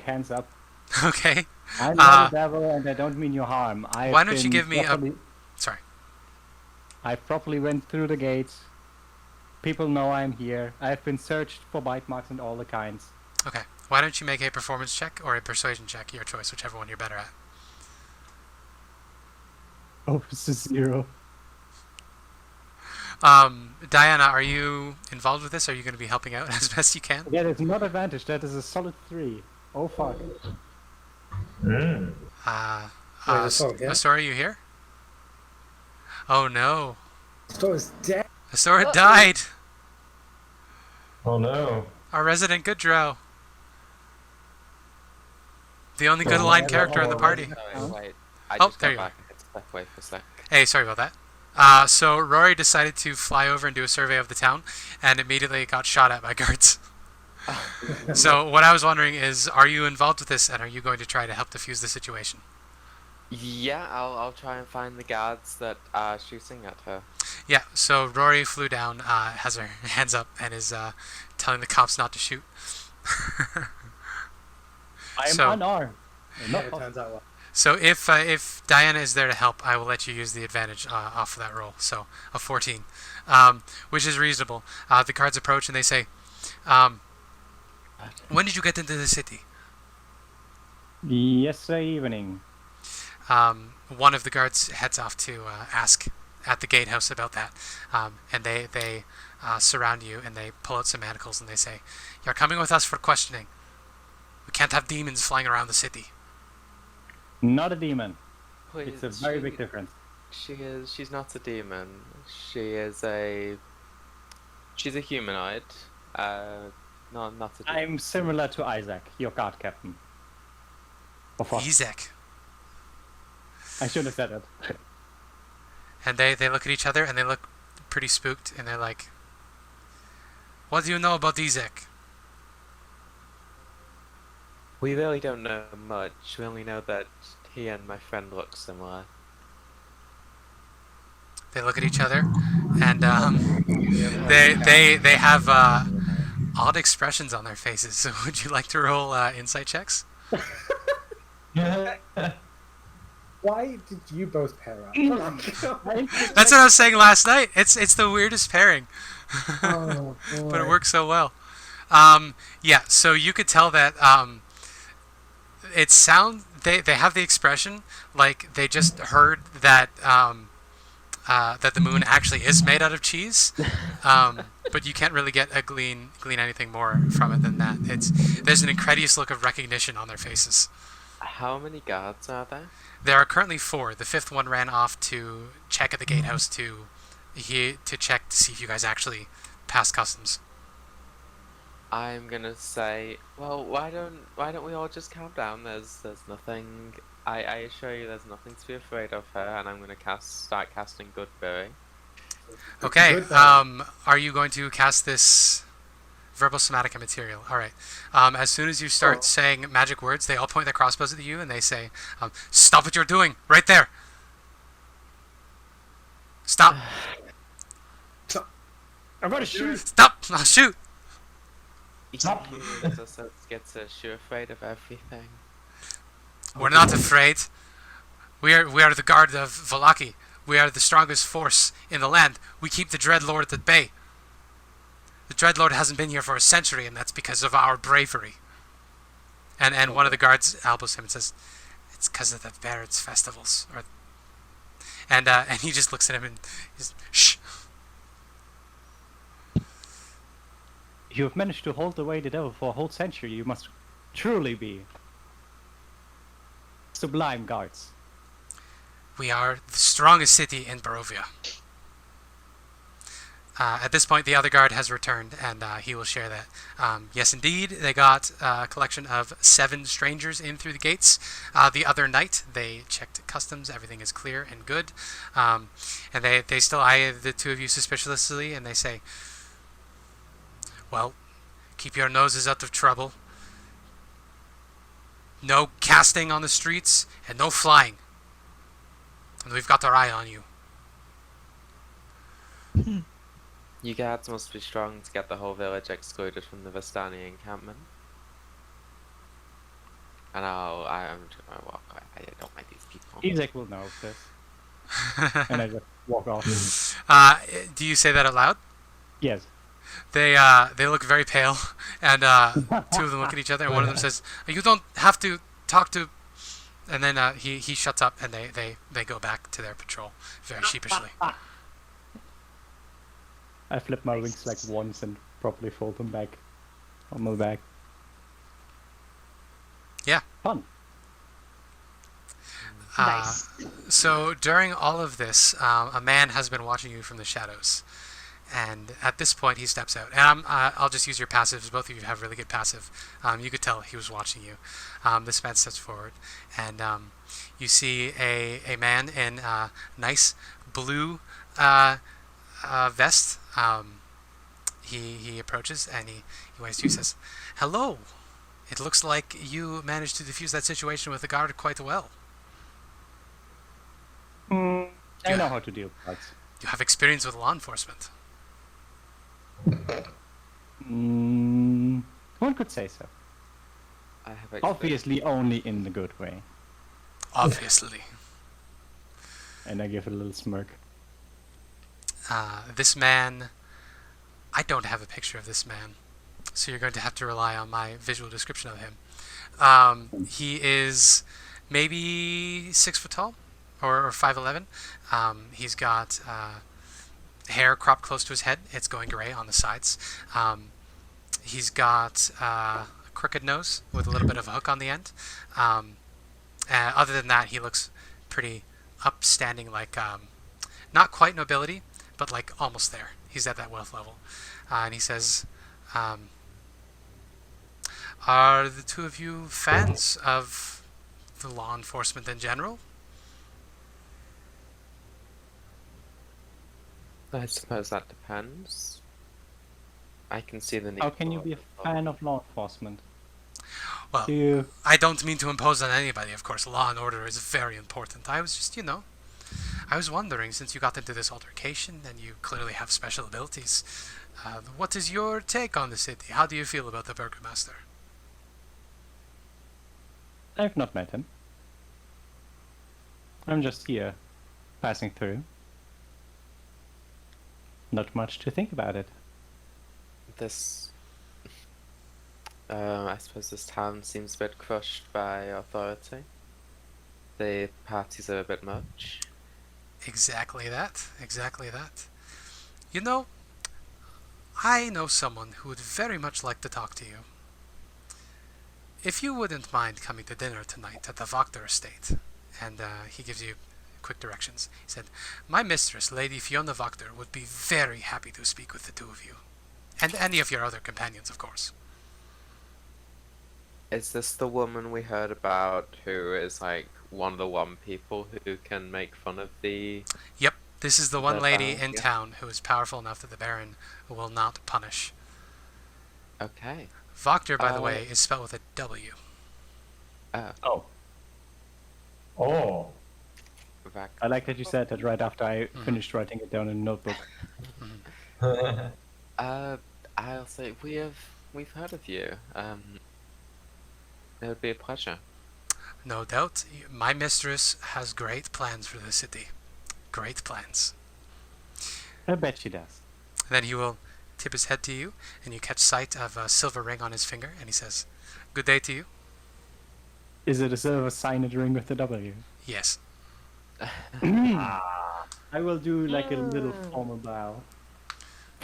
hands up. Okay. I'm not a devil, and I don't mean your harm. Why don't you give me a... Sorry. I properly went through the gates. People know I'm here. I've been searched for bite marks and all the kinds. Okay. Why don't you make a performance check or a persuasion check, your choice, whichever one you're better at. Oh, this is 0. Diana, are you involved with this? Are you going to be helping out as best you can? Yeah, there's not advantage. That is a solid 3. Oh fuck. Mm. Wait, sorry, yeah? Astora, are you here? Oh no. Store's dead. Astora died! Oh no. Our resident good drow. The only good Oh, line yeah, character in the oh, party. Sorry, wait. I Oh, just there got you back and had to step away for a sec. Hey, sorry about that. So Rory decided to fly over and do a survey of the town, and immediately got shot at by guards. So what I was wondering is, are you involved with this, and are you going to try to help defuse the situation? Yeah, I'll try and find the guards that are shooting at her. Yeah, so Rory flew down, has her hands up, and is telling the cops not to shoot. I am So- unarmed. Yeah, it turns out well. So if Diana is there to help, I will let you use the advantage off of that roll. So a 14, which is reasonable. The guards approach and they say, "When did you get into the city?" Yesterday evening. One of the guards heads off to ask at the gatehouse about that, and they surround you and they pull out some manacles and they say, "You're coming with us for questioning. We can't have demons flying around the city." Not a demon. Wait, It's a very big difference. She's not a demon. She's a humanoid. Not a demon. I'm similar to Isaac, your guard captain. Oh fuck. Ezek. I should have said it. And they look at each other and they look pretty spooked and they're like, "What do you know about Ezek?" We really don't know much. We only know that he and my friend look similar. They look at each other, and they have odd expressions on their faces. So would you like to roll insight checks? Why did you both pair up? That's what I was saying last night. It's the weirdest pairing, Oh, but it boy. works so well. Yeah, so you could tell that they have the expression like they just heard that that the moon actually is made out of cheese, but you can't really glean anything more from it than that. There's an incredulous look of recognition on their faces. How many guards are there? There are currently 4. The 5th one ran off to check at the gatehouse to to check to see if you guys actually pass customs. I'm gonna say, well, why don't we all just calm down? There's nothing. I assure you, there's nothing to be afraid of here, and I'm gonna start casting Good Berry. Okay. Good then. Are you going to cast this verbal somatica material? All right. As soon as you start saying magic words, they all point their crossbows at you and they say, "Stop what you're doing right there! Stop! I'm gonna shoot. Stop! I'll shoot!" Stop. Just gets you're afraid of everything. We're not afraid. We are the guard of Vallaki. We are the strongest force in the land. We keep the Dreadlord at bay. The Dreadlord hasn't been here for a century, and that's because of our bravery. And one of the guards elbows him and says, "It's because of the Barrett's festivals." And he just looks at him and he's, "Shh." You have managed to hold away the devil for a whole century. You must truly be sublime guards. We are the strongest city in Barovia. At this point, the other guard has returned, and he will share that. Yes, indeed, they got a collection of 7 strangers in through the gates. The other night, they checked customs. Everything is clear and good. And they still eye the two of you suspiciously, and they say, "Well, keep your noses out of trouble. No casting on the streets, and no flying. And we've got our eye on you." You guards must be strong to get the whole village excluded from the Vistani encampment. And I'm just gonna walk away. I don't like these people. Ezek will know this. And I just walk off. Do you say that out loud? Yes. They look very pale, and two of them look at each other, and one of them says, "You don't have to talk to," and then he shuts up, and they go back to their patrol very sheepishly. I flip my wings like once and probably fold them back on my back. Yeah. Fun. Nice. So during all of this, a man has been watching you from the shadows, and at this point he steps out. And I'll just use your passives. Both of you have really good passive. You could tell he was watching you. This man steps forward, and you see a man in a nice blue vest. He approaches and he waves to you, says, "Hello. It looks like you managed to defuse that situation with the guard quite well. I know how to deal with that. You have experience with law enforcement." One could say so. I have experience. Obviously only in the good way. Obviously. And I give a little smirk. This man, I don't have a picture of this man, so you're going to have to rely on my visual description of him. He is maybe 6 foot tall, or 5'11". He's got hair cropped close to his head. It's going gray on the sides. He's got a crooked nose with a little bit of a hook on the end. Other than that, he looks pretty upstanding, like not quite nobility, but like almost there. He's at that wealth level. And he says, "Are the two of you fans of the law enforcement in general?" I suppose that depends. I can see the need. How can you for be a it. fan of law enforcement? Well, Do you... I don't mean to impose on anybody, of course. Law and order is very important. I was just, I was wondering, since you got into this altercation and you clearly have special abilities, what is your take on the city? How do you feel about the burgomaster? I've not met him. I'm just here, passing through. Not much to think about it. I suppose this town seems a bit crushed by authority. The parties are a bit much. Exactly that. Exactly that. I know someone who would very much like to talk to you. If you wouldn't mind coming to dinner tonight at the Wachter estate, and he gives you quick directions. He said, "My mistress, Lady Fiona Wachter, would be very happy to speak with the two of you. And any of your other companions, of course." Is this the woman we heard about who is like one of the one people who can make fun of the... Yep, this is the one The lady Baron, in yeah. town who is powerful enough that the Baron will not punish. Okay. Wachter, by the way, is spelled with a W. Oh, Oh. I like that you said that right after I finished writing it down in a notebook. I'll say we've heard of you. It would be a pleasure. No doubt, my mistress has great plans for the city. Great plans. I bet she does. Then he will tip his head to you, and you catch sight of a silver ring on his finger, and he says, "Good day to you." Is it a silver signet ring with the W? Yes. I will do like a little formal bow.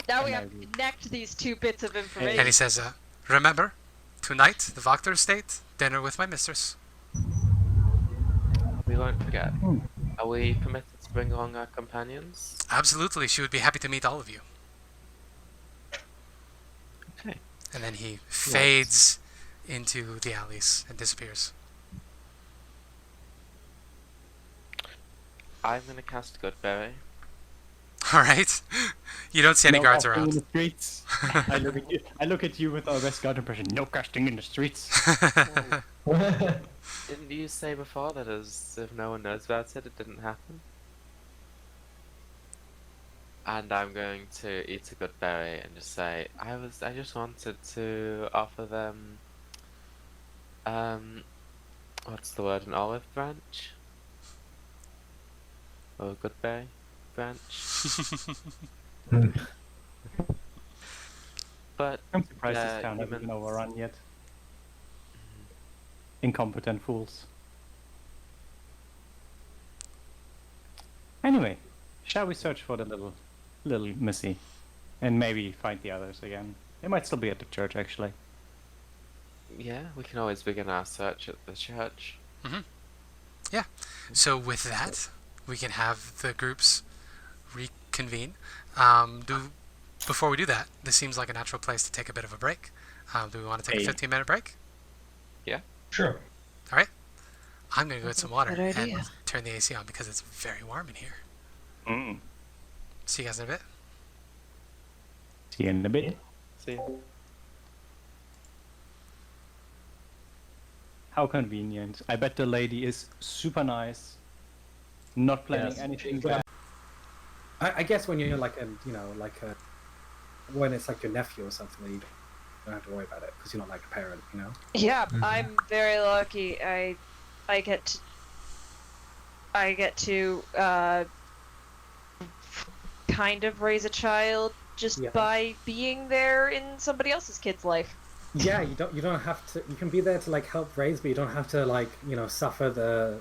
Now we And I have to will- connect these two bits of information. And he says, "Remember, tonight, the Wachter estate, dinner with my mistress." We won't forget. Are we permitted to bring along our companions? Absolutely, she would be happy to meet all of you. Okay. And then he fades into the alleys and disappears. I'm gonna cast Goodberry. All right. You don't see any No guards casting in around. the streets. I look at you with our best guard impression. No casting in the streets. Didn't you say before that as if no one knows about it, it didn't happen? And I'm going to eat a good berry and just say, I just wanted to offer them, what's the word, an olive branch? Or a good berry branch? But I'm surprised this Yeah, town hasn't been humans- overrun yet. Incompetent fools. Anyway, shall we search for the little missy? And maybe find the others again. They might still be at the church, actually. yeah, we can always begin our search at the church. So with that, we can have the groups reconvene. Before we do that, this seems like a natural place to take a bit of a break. Do we want to take a Hey. 15-minute break? Sure. All right. I'm going to go get some water Good and idea. turn the AC on because it's very warm in here. Mm. See you guys in a bit. See you in a bit. See? How convenient. I bet the lady is super nice. Not planning Yes. anything bad. I guess when you're like when it's like your nephew or something, then you don't have to worry about it because you're not like a parent, you know. Yeah, I'm very lucky. I get to kind of raise a child just Yeah. by being there in somebody else's kid's life. Yeah, you don't have to. You can be there to like help raise, but you don't have to like suffer the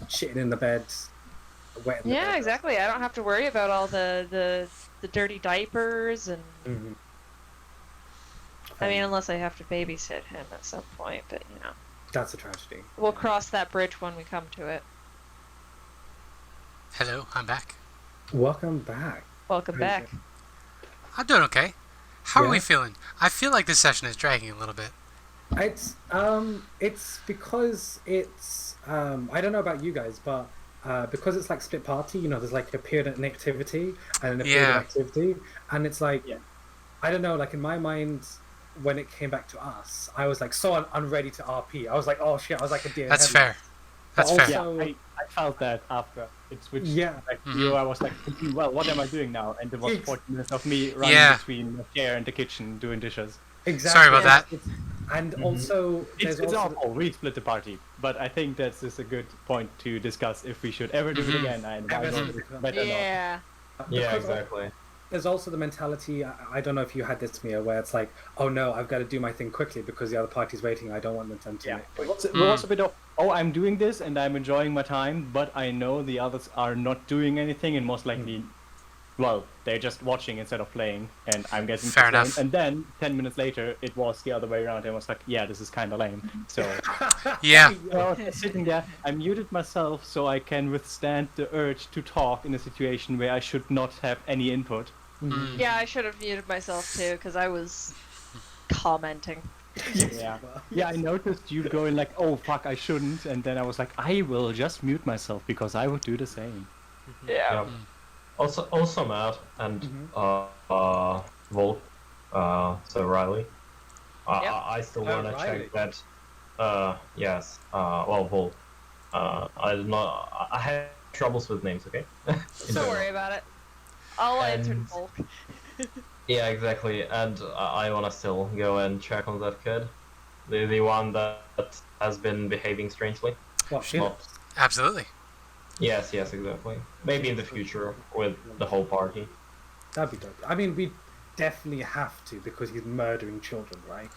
shitting in the bed, wet in the Yeah, bed. exactly. I don't have to worry about all the dirty diapers and Mm-hmm. I mean, unless I have to babysit him at some point, but That's a tragedy. we'll cross that bridge when we come to it. Hello, I'm back. Welcome back. Welcome Very back. good. I'm doing okay. How are we Yeah. feeling? I feel like this session is dragging a little bit. It's because it's I don't know about you guys, but because it's like split party, there's like a period of inactivity and a period of Yeah. activity, and it's like Yeah. I don't know, like in my mind when it came back to us, I was like so unready to RP. I was like, oh shit, I was like a deer. That's headlights. fair. That's But fair. Yeah, also- I felt that after it switched Yeah. back to Mhm. you. I was like, thinking, well, what am I doing now? And there was It's- 40 minutes of me running Yeah. between the chair and the kitchen doing dishes. Exactly. Sorry about that. And also, It's, there's it's also awful. We split the party, but I think that's just a good point to discuss if we should ever do it Mhm. again. And why Ever not? do it again. Better not. Yeah. Yeah, because exactly. There's also the mentality. I don't know if you had this, Mia, where it's like, oh no, I've got to do my thing quickly because the other party's waiting. I don't want them to. Yeah, wait. we're also a bit of, oh, I'm doing this and I'm enjoying my time, but I know the others are not doing anything and most likely well, they're just watching instead of playing, and I'm guessing Fair it's lame. enough. And then 10 minutes later, it was the other way around, and I was like, yeah, this is kind of lame. So Yeah. I was sitting there, I muted myself so I can withstand the urge to talk in a situation where I should not have any input. Yeah, I should have muted myself too, because I was commenting. Yeah, yeah. I noticed you going like, "Oh fuck, I shouldn't," and then I was like, "I will just mute myself because I would do the same." Yeah. Also Matt and Volk, so Riley. Yep. I still want to Riley. check that. Yes. Well, Volk. I did not. I had troubles with names. Okay. In Don't general. worry about it. I'll answer And- Volk. Yeah, exactly. And I wanna still go and check on that kid, the one that has been behaving strangely. What, she Not- Absolutely. Yes, exactly. Maybe in the future with the whole party. That'd be dope. I mean, we definitely have to because he's murdering children, right?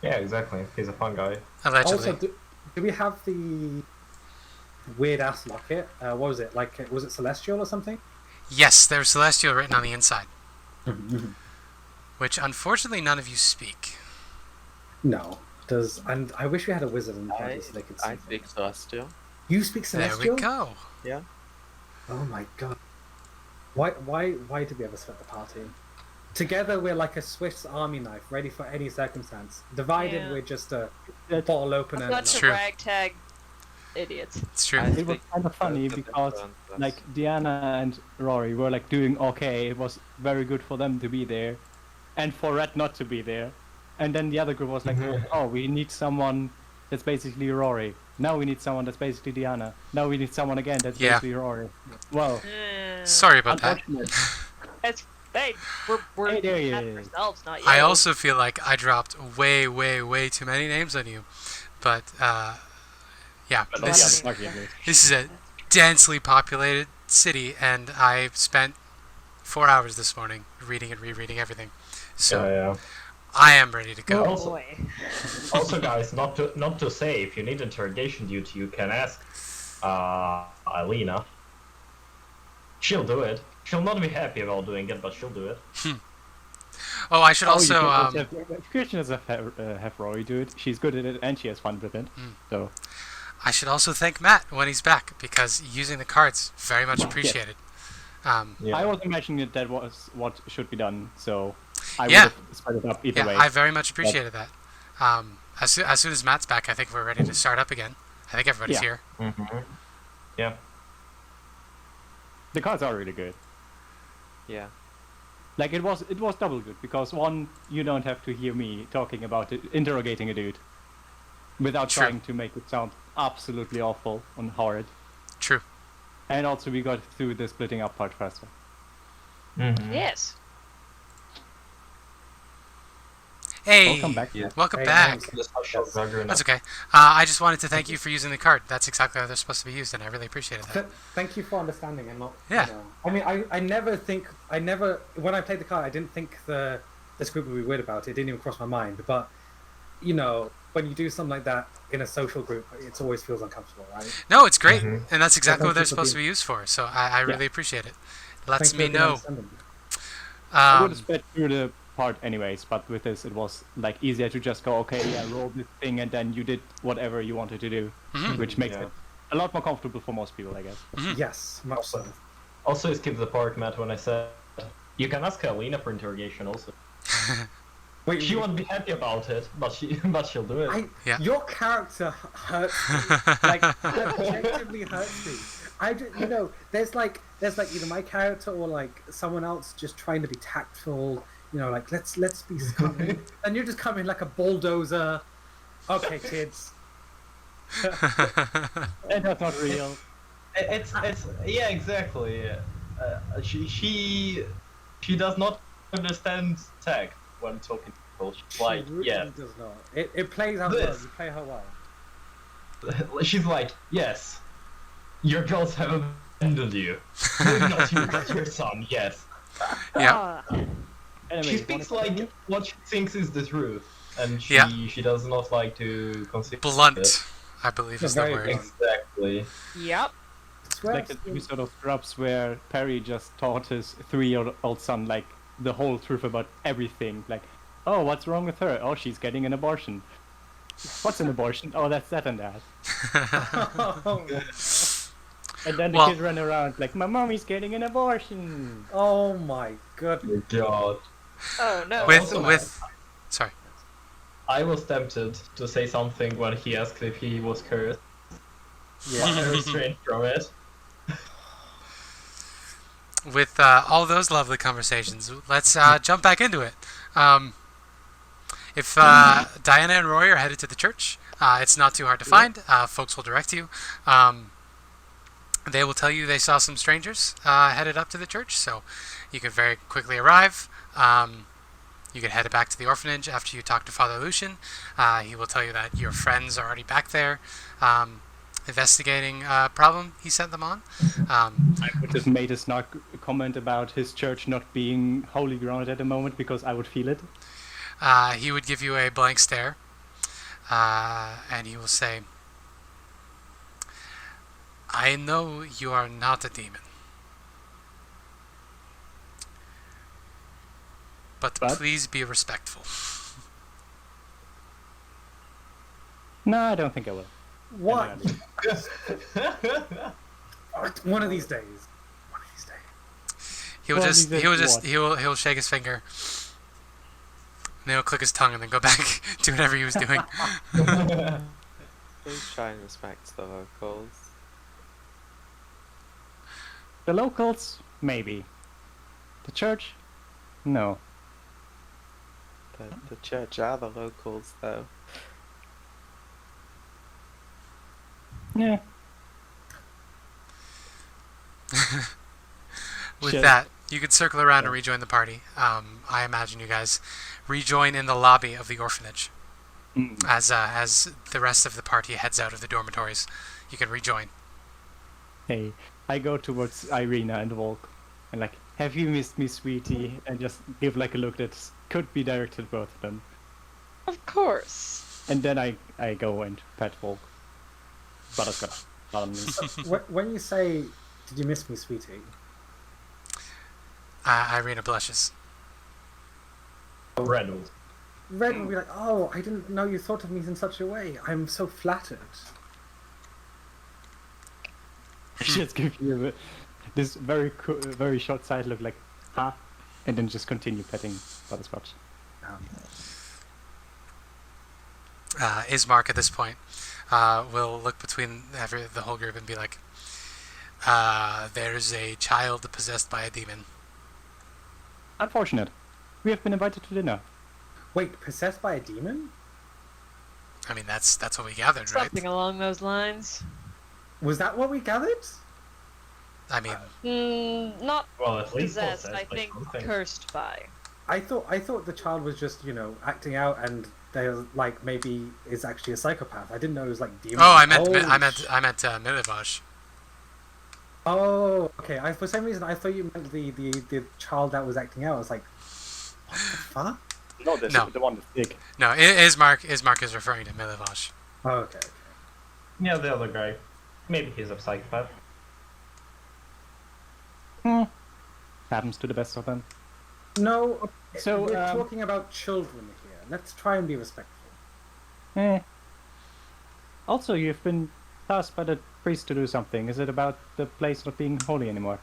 Yeah, exactly. He's a fun guy. Allegedly. Also, do we have the weird ass locket? What was it? Like, was it celestial or something? Yes, there's Celestial written on the inside, which unfortunately none of you speak. No. And I wish we had a wizard in the party so they could see. I speak Celestial. You speak There celestial? we go. Yeah. Oh my god. Why did we ever split the party? Together we're like a Swiss army knife, ready for any circumstance. Divided Yeah. we're just a That- bottle opener. A bunch of True. ragtag idiots. It's true. It was kind of funny because, like, Diana and Rory were like doing okay. It was very good for them to be there, and for Red not to be there. And then the other group was like, "Oh, we need someone that's basically Rory. Now we need someone that's basically Diana. Now we need someone again that's Yeah. basically Rory." Well, Sorry about that. unfortunate. It's hey, we're Hey, there he at is. ourselves, not you. I also feel like I dropped way, way, way too many names on you. But, yeah, But this is a densely populated city, and I spent 4 hours this morning reading and rereading everything. So Yeah. I am ready to go. Oh Also- boy. Also, guys, not to say, if you need interrogation duty, you can ask Ireena. She'll do it. She'll not be happy about doing it, but she'll do it. Oh, I should Oh, also, Christian does have Rory do it. She's good at it, and she has fun with it. So I should also thank Matt when he's back, because using the cards, very much appreciated. Yeah. I was imagining that was what should be done. So I Yeah. would have spread it up either Yeah, way. I very much appreciated that. As soon as Matt's back, I think we're ready to start up again. I think everybody's Yeah. here. Yeah. The cards are really good. Yeah. Like it was double good because one, you don't have to hear me talking about it, interrogating a dude, without True. trying to make it sound absolutely awful and horrid. True. And also we got through the splitting up part faster. Yes. Hey, Welcome back. welcome Hey, back. thanks. That's okay. I just wanted to thank you for using the card. That's exactly how they're supposed to be used, and I really appreciated that. Thank you for understanding and not. Yeah. You know, I mean, I never when I played the card, I didn't think this group would be weird about it. It didn't even cross my mind. But you know, when you do something like that in a social group, it always feels uncomfortable, right? No, it's great, and that's exactly thank what they're you for supposed to being- be used for. So I really appreciate it. Lets Thank you me for being know. understanding. I would have sped through the part anyways, but with this it was like easier to just go, okay, yeah, roll this thing, and then you did whatever you wanted to do, which makes it a lot more comfortable for most people, I guess. Yes, much so. Also, skip the part, Matt, when I said you can ask Ireena for interrogation. Also, Wait, she won't be happy about it, but she'll do it. Yeah. Your character hurts me. Like, objectively hurts me. You know, there's like either my character or like someone else just trying to be tactful. You know, like let's be scummy, and you're just coming like a bulldozer. Okay, kids. And that's not real. It's yeah, exactly. She does not understand tact when talking to people. She's like, She really yeah. does not. It plays out well. This. You play her well. She's like, yes, your girls have abandoned you. Maybe not you, but your son, yes. Yeah. Anyway, She speaks like what she thinks is the truth, and she does not like to consider Blunt, it. I believe Yeah, is the very word. blunt. Exactly. Yep. like the two sort of drops where Perry just taught his 3-year-old son like the whole truth about everything. Like, oh, what's wrong with her? Oh, she's getting an abortion. What's an abortion? Oh, that's that and that. And then the Well- kid ran around like, my mommy's getting an abortion. Oh my goodness. God. Oh no. with sorry. I was tempted to say something when he asked if he was cursed. Yeah. I restrained from it. With all those lovely conversations, let's jump back into it. If Diana and Rory are headed to the church, it's not too hard to find. Folks will direct you. They will tell you they saw some strangers headed up to the church, so you can very quickly arrive. You can head back to the orphanage after you talk to Father Lucian. He will tell you that your friends are already back there investigating a problem he sent them on. I would have made a snark comment about his church not being holy ground at the moment because I would feel it. He would give you a blank stare, and he will say, I know you are not a demon. But please be respectful. No, I don't think I will. What? Anyway. One of these days. One of these days. He'll shake his finger. And he'll click his tongue and then go back to whatever he was doing. Please try and respect the locals. The locals, maybe. The church, no. The church are the locals, though. Yeah. With Shit. that, you could circle around and rejoin the party. I imagine you guys rejoin in the lobby of the orphanage. Mm. As the rest of the party heads out of the dormitories. You can rejoin. Hey, I go towards Ireena and Volk, and like, have you missed me, sweetie? And just give like a look that could be directed at both of them. Of course. And then I go and pet Volk. Butterscotch. Pardon me. When you say, "Did you miss me, sweetie?" Ireena blushes. Redmond. Red will be like, "Oh, I didn't know you thought of me in such a way. I'm so flattered." I just give you this very short side look like, huh? And then just continue petting Butterscotch. Ismark at this point will look between the whole group and be like, there's a child possessed by a demon. Unfortunate. We have been invited to dinner. Wait, possessed by a demon? I mean, that's what we gathered, right? Something along those lines. Was that what we gathered? I mean, Not Well, at least possessed, possessed I by think something. cursed by. I thought the child was just, acting out, and they're like maybe is actually a psychopath. I didn't know it was like demon. oh, I meant Milivosh. Oh, okay. For some reason I thought you meant the child that was acting out. I was like, what the fuck? No, No. the one that's big. No, Ismark is referring to Milivosh. Oh, okay. Yeah, the other guy. Maybe he's a psychopath. Happens to the best of them. No, So, we're talking about children here. Let's try and be respectful. Also, you've been tasked by the priest to do something. Is it about the place not being holy anymore?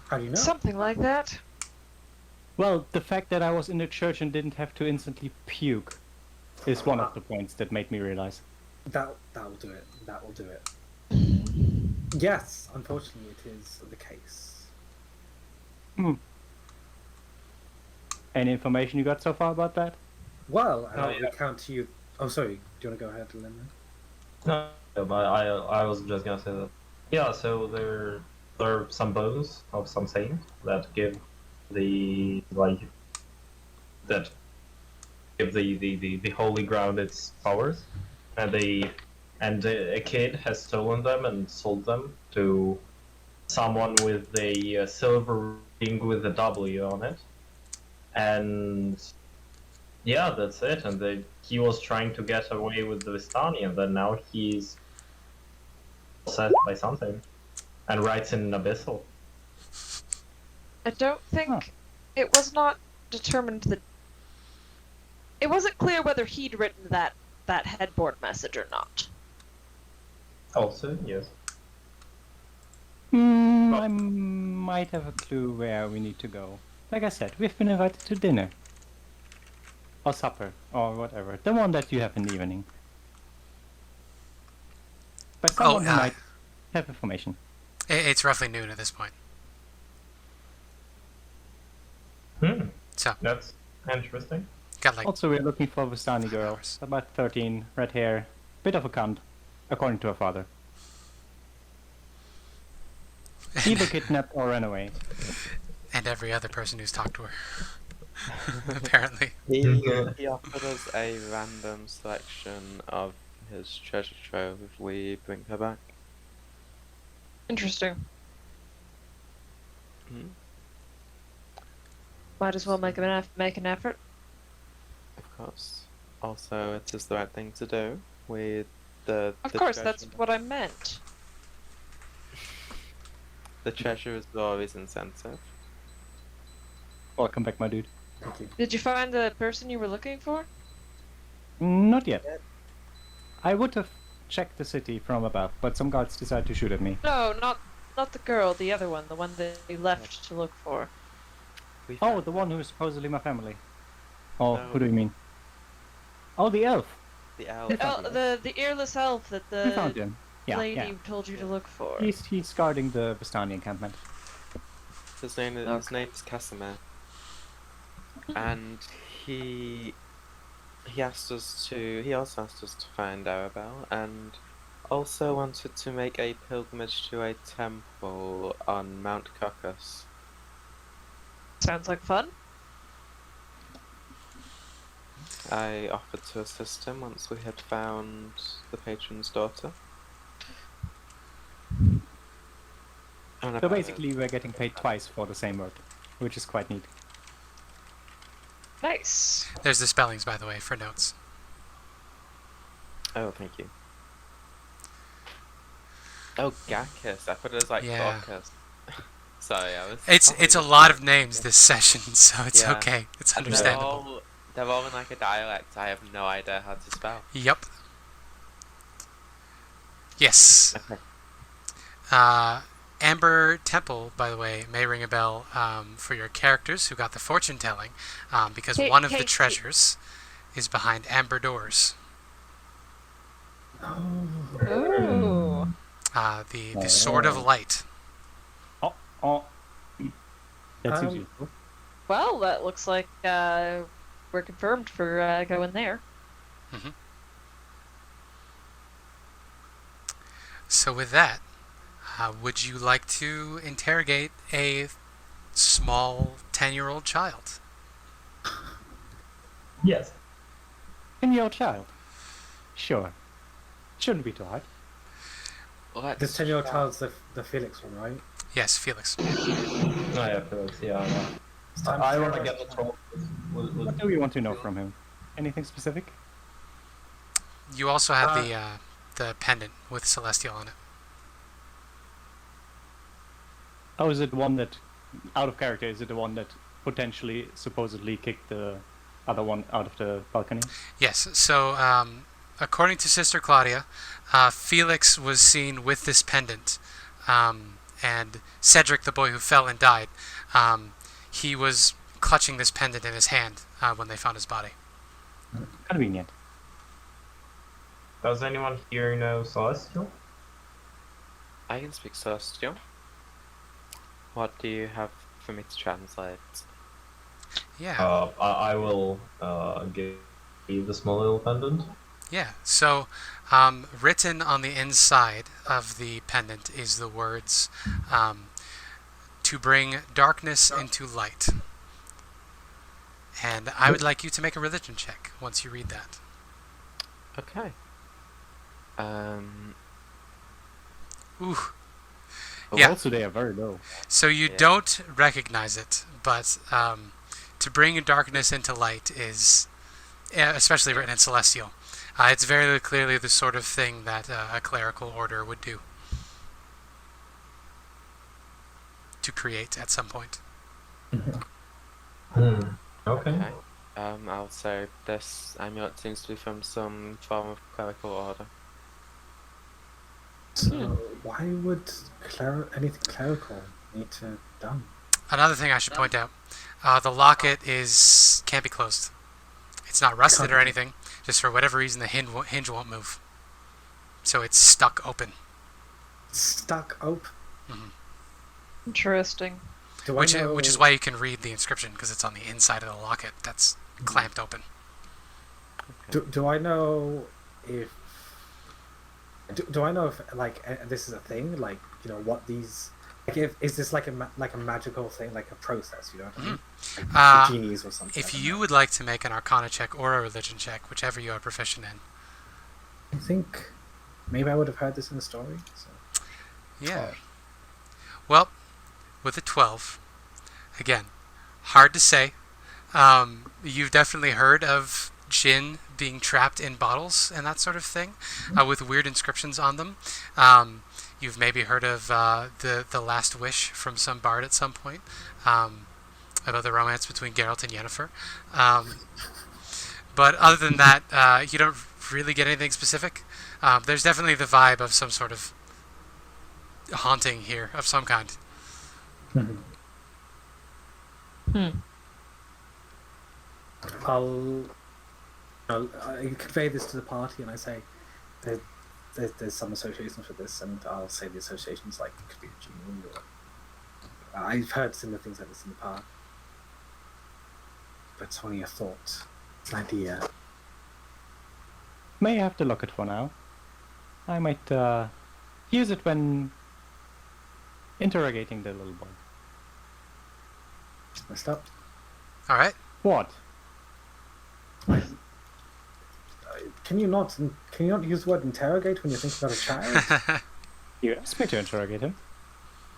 How do you know? Something like that. Well, the fact that I was in the church and didn't have to instantly puke is one of the points that made me realize. That will do it. That will do it. Yes, unfortunately, it is the case. Any information you got so far about that? Well, Oh, I'll yeah. recount to you. Oh, sorry. Do you want to go ahead, Ilena? No, but I was just gonna say that. Yeah, so there are some bones of some saint that give the holy ground its powers, and a kid has stolen them and sold them to someone with a silver ring with a W on it, and yeah, that's it. And he was trying to get away with the Vistani, and then now he's possessed by something, and writes in abyssal. I don't think it was not determined that it wasn't clear whether he'd written that headboard message or not. Also, yes. I might have a clue where we need to go. Like I said, we've been invited to dinner. Or supper, or whatever. The one that you have in the evening. By someone who might have information. It's roughly noon at this point. So That's interesting. got like Also, we're looking for a Vistani girl. hours. About 13, red hair, bit of a cunt, according to her father. Either kidnapped or ran away. and every other person who's talked to her. Apparently. He offered us a random selection of his treasure trove if we bring her back. Interesting. Hmm? Might as well make an effort. Of course. Also, it is the right thing to do with the. Of the course, treasure. that's what I meant. The treasure is Rory's incentive. Welcome back, my dude. Thank you. Did you find the person you were looking for? Not yet. I would have checked the city from above, but some guards decided to shoot at me. No, not the girl, the other one, the one that you left to look for. We Oh, found the one who is supposedly my family. Oh, No. who do you mean? Oh, the elf. the elf. The earless elf that We found the him. Yeah, lady yeah. told you to look for. He's guarding the Vistani encampment. His name's Casimir. And he also asked us to find Arabelle, and also wanted to make a pilgrimage to a temple on Mount Caucasus. Sounds like fun. I offered to assist him once we had found the patron's daughter. And So basically, we're getting paid twice for the same work, which is quite neat. Nice. There's the spellings, by the way, for notes. Oh, thank you. Oh, Gakis. I thought it was like Yeah. Caucasus. Sorry, I was. It's a lot of names this session, so it's Yeah. okay. It's And understandable. They're all in like a dialect. I have no idea how to spell. Yep. Yes. Okay. Amber Temple, by the way, may ring a bell for your characters who got the fortune telling, because one of the treasures is behind amber doors. Ooh. The Sword of Light. Oh. That seems Um, useful. Well, that looks like we're confirmed for going there. So with that, would you like to interrogate a small 10-year-old child? Yes. 10-year-old child. Sure. Shouldn't be too hard. Let's This 10-year-old try- child's the Felix one, right? Yes, Felix. Oh yeah, Felix. Yeah. It's time I to want to terrorize get the the troll. What do we want to know from him? Anything specific? You also have the pendant with Celestial on it. Oh, is it one that, out of character, is it the one that potentially, supposedly kicked the other one out of the balcony? Yes, so according to Sister Claudia, Felix was seen with this pendant, and Cedric, the boy who fell and died, he was clutching this pendant in his hand when they found his body. Convenient. Does anyone here know Celestial? I can speak Celestial. What do you have for me to translate? Yeah. I will give you the small little pendant. Yeah, so written on the inside of the pendant is the words, to bring darkness into light. And I would like you to make a religion check once you read that. Okay. Ooh. But Yeah. also, they are very low. So you Yeah. don't recognize it, but to bring darkness into light is, especially written in Celestial, it's very clearly the sort of thing that a clerical order would do. to create at some point. Hmm. Okay. Okay. I'll say this amulet seems to be from some form of clerical order. So why would anything clerical need to be done? Another thing I should point out, the locket can't be closed. It's not rusted or anything. Just for whatever reason, the hinge won't move. So it's stuck open. Stuck open. Interesting. Which is why you can read the inscription, because it's on the inside of the locket that's clamped open. Do I know if do I know if like this is a thing, like, you know, what these, like, is this like a magical thing, like a process, you know what I mean? Like genies or something. If you would like to make an Arcana check or a Religion check, whichever you are proficient in. I think maybe I would have heard this in the story. So. Yeah. Well, with a 12, again, hard to say. You've definitely heard of gin being trapped in bottles and that sort of thing, with weird inscriptions on them. You've maybe heard of the Last Wish from some bard at some point, about the romance between Geralt and Yennefer. But other than that, you don't really get anything specific. There's definitely the vibe of some sort of haunting here of some kind. I convey this to the party and I say there's some associations for this, and I'll say the associations, like, it could be a genie, or I've heard similar things like this in the past, but it's only a thought. It's an idea. May have to look it for now. I might use it when interrogating the little boy. Messed up. All right. What? Can you not use the word interrogate when you think about a child? You asked me to interrogate him.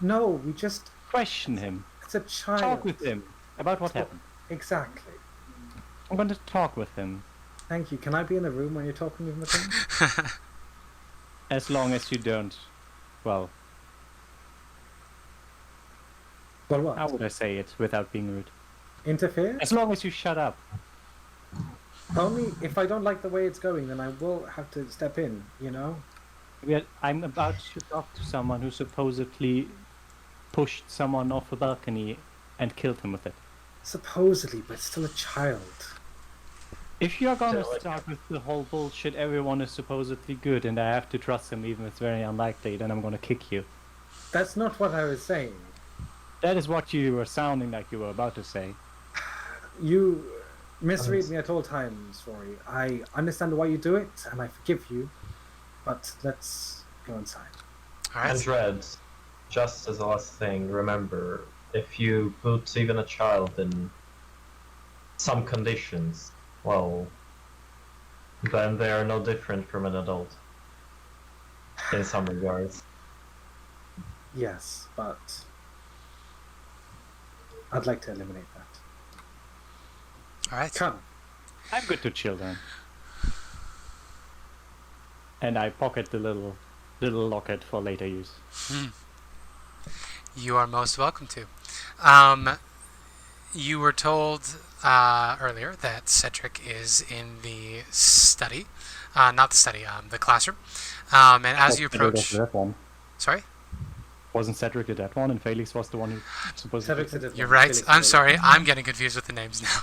No, we just Question him. it's a child. Talk with him about what Talk- happened. Exactly. I'm going to talk with him. Thank you. Can I be in the room when you're talking with him? As long as you don't, well, Well, what? how would I say it without being rude? Interfere? As long as you shut up. Only if I don't like the way it's going, then I will have to step in, you know? I'm about to talk to someone who supposedly pushed someone off a balcony and killed him with it. Supposedly, but still a child. If you're gonna start with the whole bullshit, everyone is supposedly good and I have to trust him even if it's very unlikely, then I'm gonna kick you. That's not what I was saying. That is what you were sounding like you were about to say. You misread me at all times, Rory. I understand why you do it, and I forgive you, but let's go inside. All right. And Red, just as a last thing, remember, if you put even a child in some conditions, well, then they are no different from an adult. In some regards. Yes, but I'd like to eliminate that. All right. Come. I'm good to children. And I pocket the little locket for later use. You are most welcome to. You were told earlier that Cedric is in the study, not the study, the classroom. And as you approach, That one. sorry, Wasn't Cedric the dead one and Felix was the one who supposed Cedric's to... a different you're one. right. Felix I'm is sorry. I'm getting confused with the names now.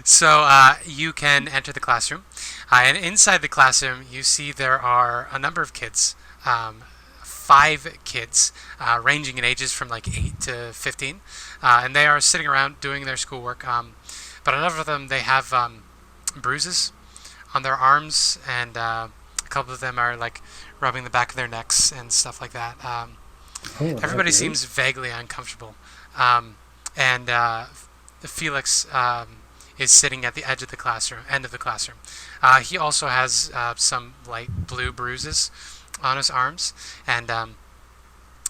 So you can enter the classroom, and inside the classroom you see there are a number of kids, 5 kids, ranging in ages from like 8 to 15, and they are sitting around doing their schoolwork. But a number of them, they have bruises on their arms, and a couple of them are like rubbing the back of their necks and stuff like that. Everybody seems vaguely uncomfortable, and Felix is sitting at the edge of the classroom, end of the classroom. He also has some light blue bruises on his arms, and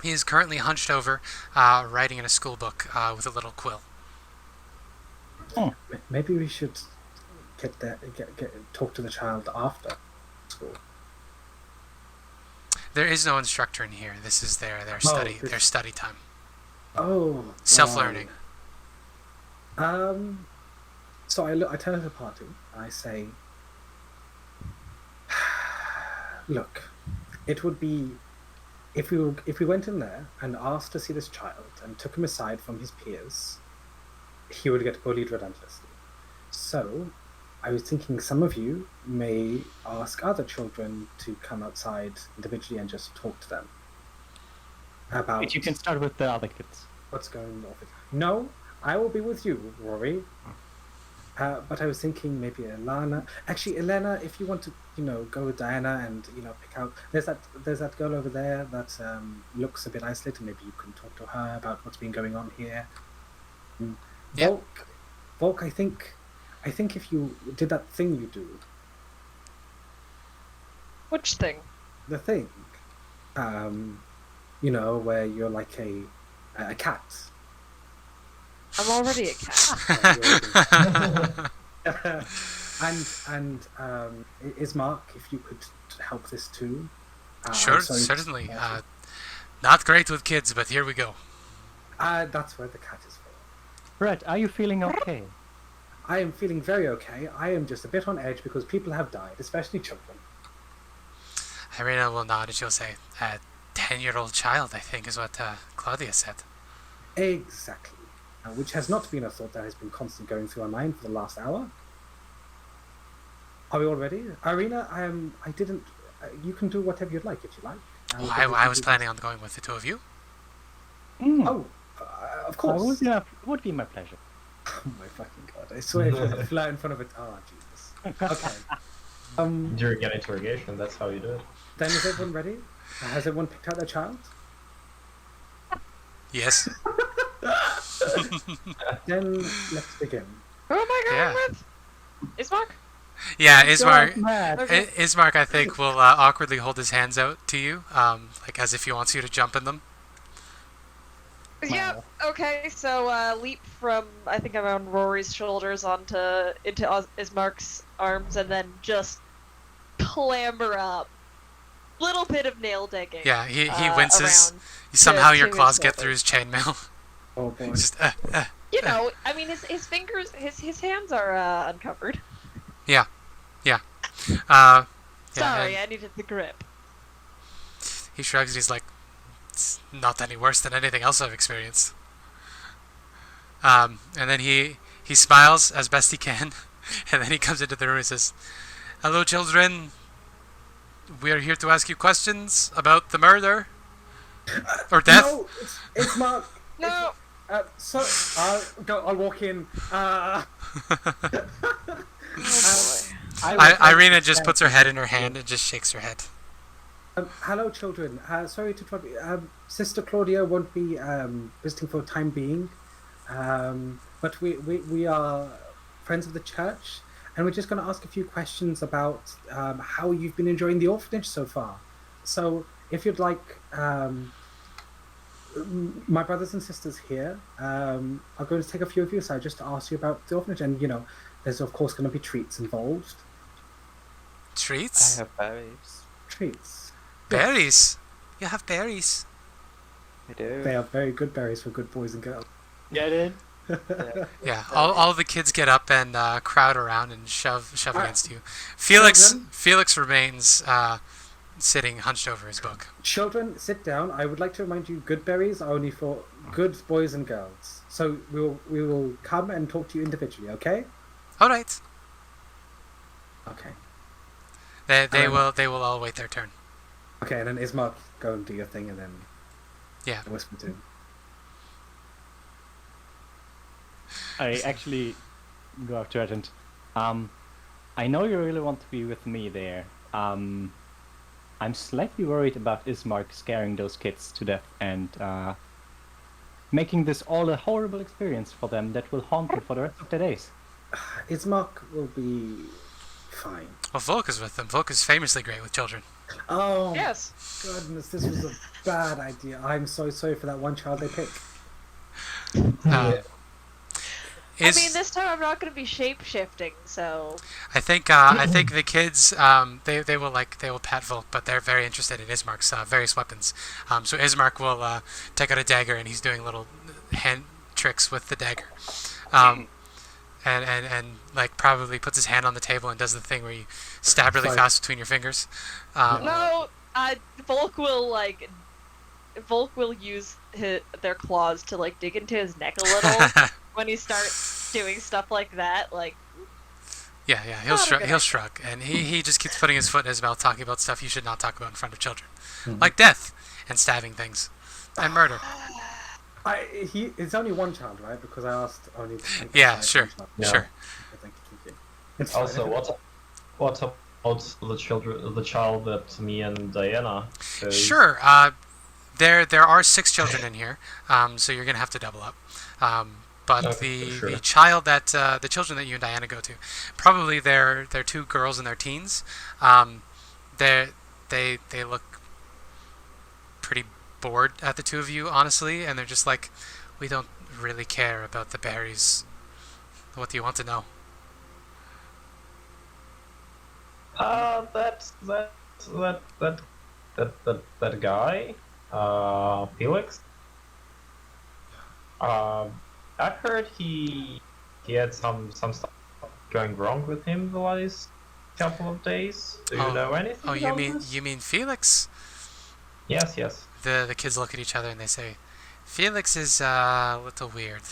he is currently hunched over, writing in a school book with a little quill. Maybe we should talk to the child after school. There is no instructor in here. This is their study this- their study time. Oh. Self-learning. Right. So I turn to the party. I say, look, it would be if we went in there and asked to see this child and took him aside from his peers, he would get bullied relentlessly. So, I was thinking some of you may ask other children to come outside individually and just talk to them about If you can start with the other kids. what's going on. No, I will be with you, Rory. But I was thinking maybe Ilena. Actually, Ilena, if you want to, go with Diana and pick out. There's that girl over there that looks a bit isolated. Maybe you can talk to her about what's been going on here. Yep. Volk, I think if you did that thing you do, Which thing? the thing, where you're like a cat. I'm already a cat. And Ismark, if you could help this too. Sure, I'm sorry. certainly. Not great with kids, but here we go. That's where the cat is for. Brett, are you feeling okay? I am feeling very okay. I am just a bit on edge because people have died, especially children. Ireena will nod and she'll say, 10-year-old child, I think, is what Claudia said. Exactly. Which has not been a thought that has been constantly going through our mind for the last hour. Are we all ready? Ireena, I didn't... you can do whatever you'd like, if you like. I was planning on going with the two of you. Oh, of course. It would be my pleasure. Oh my fucking god! I swear, if you flat in front of it. Oh Jesus. Okay. During an interrogation, that's how you do it. Then is everyone ready? Has everyone picked out their child? Yes. Then let's begin. Who am I going Yeah. with? Ismark? Yeah, Ismark. Okay. Ismark, I think, will awkwardly hold his hands out to you, like as if he wants you to jump in them. Yeah. Okay. So leap from I think I'm on Rory's shoulders into Ismark's arms, and then just clamber up. Little bit of nail digging. Yeah, he winces. around Somehow to your his claws get through shoulders. his chainmail. Oh boy. Just You know, I mean, his fingers, his hands are uncovered. Sorry, and I needed the grip. he shrugs and he's like, it's not any worse than anything else I've experienced. And then he smiles as best he can, and then he comes into the room and says, "Hello, children. We are here to ask you questions about the murder or death." No, it's Mark. No. So I'll walk in. Ireena just puts her head in her hand and just shakes her head. Hello, children. Sorry to trouble you. Sister Claudia won't be visiting for the time being, but we are friends of the church, and we're just going to ask a few questions about how you've been enjoying the orphanage so far. So, if you'd like, my brothers and sisters here are going to take a few of you aside just to ask you about the orphanage, and there's of course going to be treats involved. Treats? I have berries. Treats. Berries? You have berries? I do. They are very good berries for good boys and girls. Get it? Yeah, all the kids get up and crowd around and shove against you. Felix remains sitting hunched over his book. Children, sit down. I would like to remind you, good berries are only for good boys and girls. So we will come and talk to you individually, okay? All right. Okay. They will all wait their turn. Okay, and then Ismark, go and do your thing, and then Yeah. whisper to him. I actually go up to it and, I know you really want to be with me there. I'm slightly worried about Ismark scaring those kids to death and making this all a horrible experience for them that will haunt them for the rest of their days. Ismark will be fine. Well, Volk is with them. Volk is famously great with children. Oh, Yes. goodness, this was a bad idea. I'm so sorry for that one child they picked. I mean, this time I'm not going to be shape shifting, so. I think the kids they will pat Volk, but they're very interested in Ismark's various weapons. So Ismark will take out a dagger and he's doing little hand tricks with the dagger. And like probably puts his hand on the table and does the thing where you stab really Sorry. fast between your fingers. No, Volk will use their claws to like dig into his neck a little when he starts doing stuff like that. Like, Yeah, he'll Not a shrug. good He'll idea. shrug, and he just keeps putting his foot in his mouth, talking about stuff you should not talk about in front of children, Mhm. like death and stabbing things and murder. It's only one child, right? Because I asked only. Yeah, sure, Yeah. sure. Okay, thank you. It's fine. Also, what about the child that me and Diana? chose? Sure. There are 6 children in here, so you're gonna have to double up. But Okay, sure. the child that the children that you and Diana go to, probably they're 2 girls in their teens. They look pretty bored at the 2 of you, honestly, and they're just like, we don't really care about the berries. What do you want to know? That guy, Felix. I heard he had some stuff going wrong with him the last couple of days. Do you know anything? Oh, about this? you mean Felix? Yes. The kids look at each other and they say, Felix is a little weird.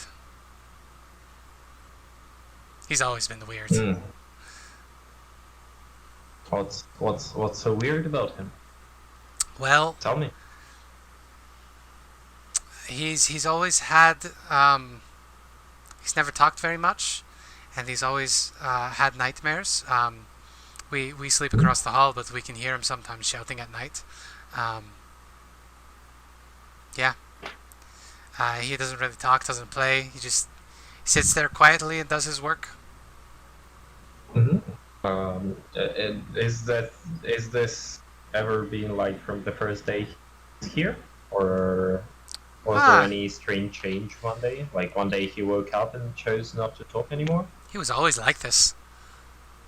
He's always been weird. Hmm. What's so weird about him? Well, Tell me. he's always had he's never talked very much, and he's always had nightmares. We sleep across the hall, but we can hear him sometimes shouting at night. Yeah. He doesn't really talk, doesn't play. He just sits there quietly and does his work. Mm-hmm. Is this ever been like from the first day he's here, or was there any strange change one day? Like one day he woke up and chose not to talk anymore? He was always like this.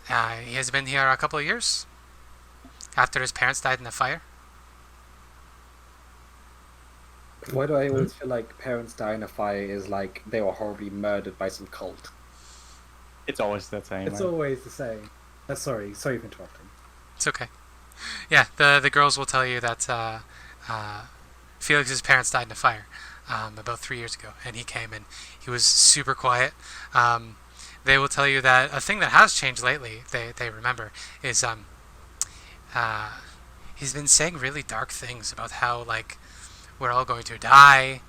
He has been here a couple of years after his parents died in a fire. Why do I always feel like parents die in a fire is like they were horribly murdered by some cult? It's always that same. It's right? always the same. Sorry for interrupting. It's okay. Yeah, the girls will tell you that Felix's parents died in a fire about 3 years ago, and he came and he was super quiet. They will tell you that a thing that has changed lately, they remember, is he's been saying really dark things about how like we're all going to die,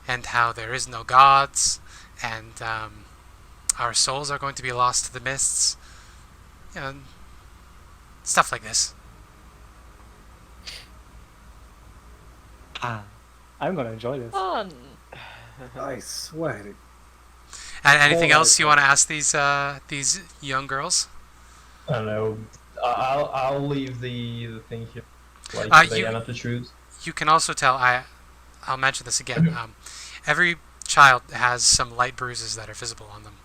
and how there is no gods, and our souls are going to be lost to the mists. You know, stuff like this. I'm gonna enjoy this. fun. I swear. And anything Oh, else you want to ask these young girls? I don't know. I'll leave the thing here, like You- Diana to choose. You can also tell. I'll mention this again. Every child has some light bruises that are visible on them.